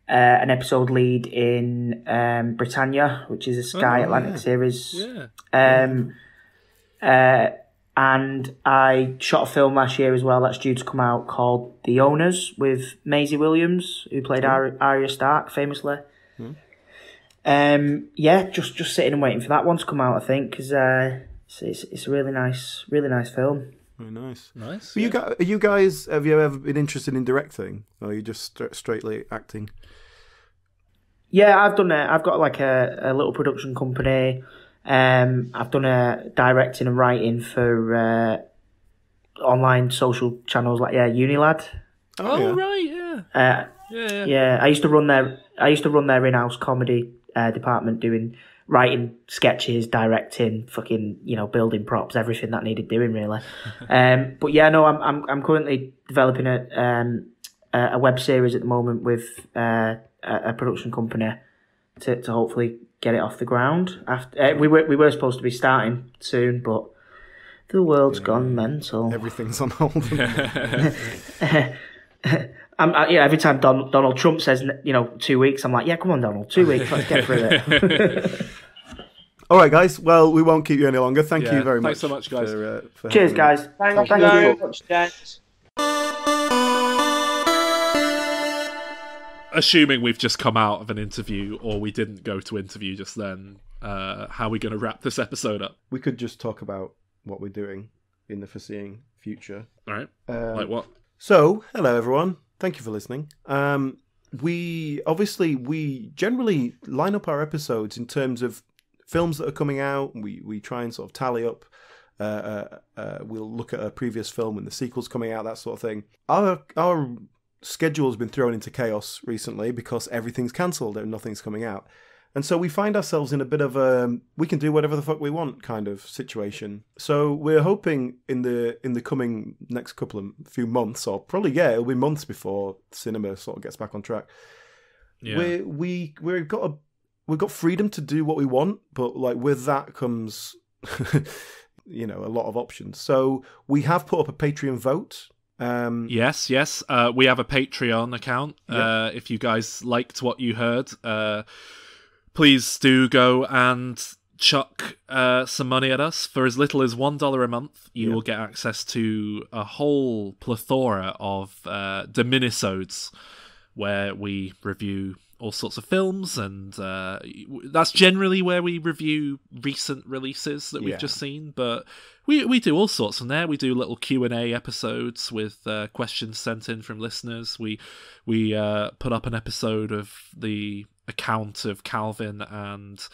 B: episode lead in Britannia, which is a Sky Atlantic series. Yeah. And I shot a film last year as well that's due to come out called The Owners with Maisie Williams, who played Arya Stark famously. Just sitting and waiting for that one to come out, I think, because it's a really nice film.
A: Very nice.
D: Nice.
A: Have you ever been interested in directing, or are you just straightly acting?
B: Yeah, I've done it. I've got like a little production company. I've done a directing and writing for online social channels like Unilad.
D: Right, yeah.
B: Yeah. I used to run their in-house comedy department, doing writing sketches, directing, fucking building props, everything that needed doing really. But yeah, no, I'm currently developing a web series at the moment with a production company to hopefully get it off the ground. After we were supposed to be starting soon, but the world's gone mental.
A: Everything's on hold.
B: Every time Donald Trump says 2 weeks, I'm like, yeah, come on, Donald, 2 weeks, let's get through it.
A: All right, guys. Well, we won't keep you any longer. Thank you very much.
D: Thanks so much, guys.
A: For
B: Cheers, guys.
C: Thank you very much, guys.
D: Assuming we've just come out of an interview, or we didn't go to interview just then, how are we going to wrap this episode up?
A: We could just talk about what we're doing in the foreseeing future.
D: All right. Like what?
A: So, hello everyone. Thank you for listening. We generally line up our episodes in terms of films that are coming out. We try and sort of tally up. We'll look at a previous film and the sequel's coming out, that sort of thing. Our schedule's been thrown into chaos recently because everything's cancelled and nothing's coming out. And so we find ourselves in a bit of a we can do whatever the fuck we want kind of situation. So we're hoping in the coming next few months, or probably it'll be months before cinema sort of gets back on track. Yeah. We've got freedom to do what we want, but like with that comes a lot of options. So we have put up a Patreon vote.
D: Yes. We have a Patreon account. If you guys liked what you heard, please do go and chuck some money at us. For as little as $1 a month, you will get access to a whole plethora of Diminisodes, where we review all sorts of films, and that's generally where we review recent releases that we've just seen, but we do all sorts on there. We do little Q&A episodes with questions sent in from listeners. We put up an episode of the account of Calvin and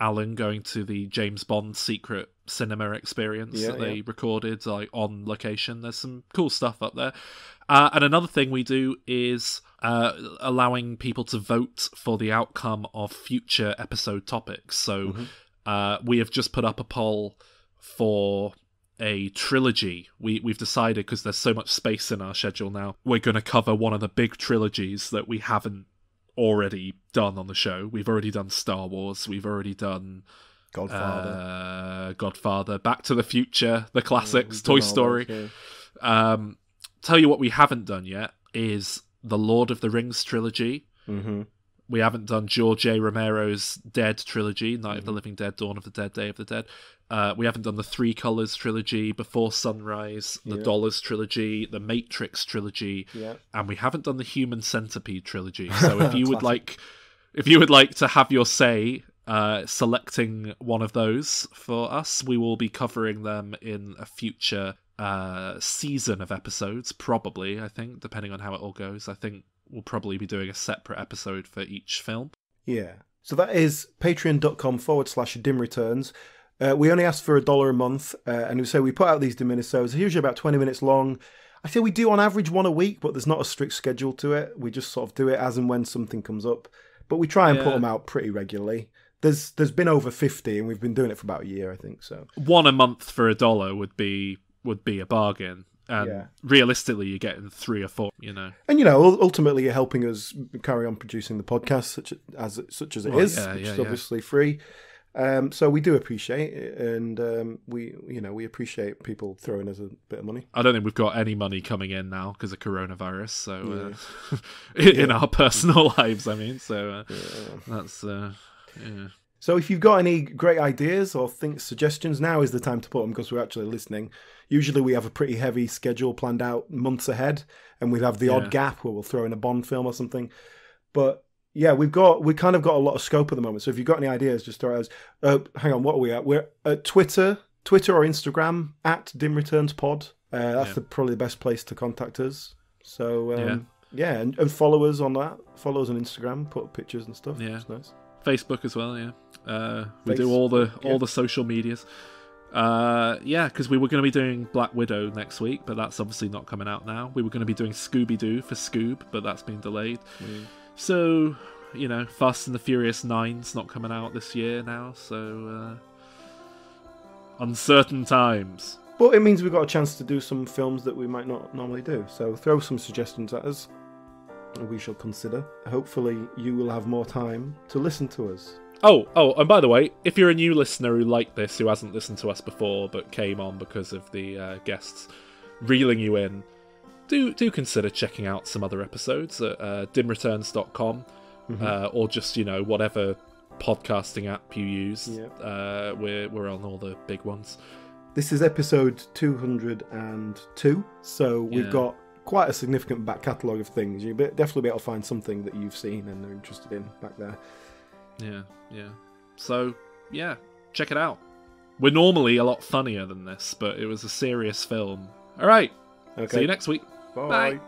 D: Alan going to the James Bond secret cinema experience that they recorded on location. There's some cool stuff up there. And another thing we do is allowing people to vote for the outcome of future episode topics. So we have just put up a poll for a trilogy. We've decided, because there's so much space in our schedule now, we're going to cover one of the big trilogies that we haven't already done on the show. We've already done Star Wars. We've already done Godfather, Back to the Future, the classics, Toy Story. Tell you what we haven't done yet is the Lord of the Rings trilogy. We haven't done George A. Romero's Dead trilogy, Night of the Living Dead, Dawn of the Dead, Day of the Dead. We haven't done the Three Colors trilogy, Before Sunrise, the Dollars trilogy, the Matrix trilogy, and we haven't done the Human Centipede trilogy. So if you would like to have your say selecting one of those for us, we will be covering them in a future season of episodes, probably, I think, depending on how it all goes. I think we'll probably be doing a separate episode for each film. Yeah.
A: So that is patreon.com/Dim Returns. We only ask for $1 a month, and we say we put out these Diminisodes. They're usually about 20 minutes long. I say we do on average one a week, but there's not a strict schedule to it. We just sort of do it as and when something comes up. But we try and put them out pretty regularly. There's been over 50, and we've been doing it for about a year, I think. So
D: one a month for $1 would be a bargain. And realistically, you're getting 3 or 4, you know.
A: And, you know, ultimately you're helping us carry on producing the podcast, such as it is, which is obviously free. So we do appreciate it, and we appreciate people throwing us a bit of money.
D: I don't think we've got any money coming in now because of coronavirus, so in our personal lives, I mean, so that's
A: So if you've got any great ideas or suggestions, now is the time to put them, because we're actually listening. Usually we have a pretty heavy schedule planned out months ahead, and we'd have the odd gap where we'll throw in a Bond film or something. But yeah, we kind of got a lot of scope at the moment. So if you've got any ideas, just throw it out. Hang on, what are we at? We're at Twitter or Instagram at Dim Returns Pod. That's probably the best place to contact us. So and follow us on that. Follow us on Instagram. Put up pictures and stuff.
D: Yeah,
A: it's nice.
D: Facebook as well. Yeah, we do all the social medias. Because we were going to be doing Black Widow next week, but that's obviously not coming out now. We were going to be doing Scooby-Doo for Scoob, but that's been delayed. So, you know, Fast and the Furious 9's not coming out this year now, so uncertain times.
A: But it means we've got a chance to do some films that we might not normally do. So throw some suggestions at us, and we shall consider. Hopefully you will have more time to listen to us.
D: Oh, and by the way, if you're a new listener who liked this, who hasn't listened to us before but came on because of the guests reeling you in, do consider checking out some other episodes at dimreturns.com or just, you know, whatever podcasting app you use. We're on all the big ones.
A: This is episode 202, so we've got quite a significant back catalogue of things. You'll definitely be able to find something that you've seen and are interested in back there.
D: Yeah. So, check it out. We're normally a lot funnier than this, but it was a serious film. All right.
A: Okay.
D: See you next week.
A: Bye.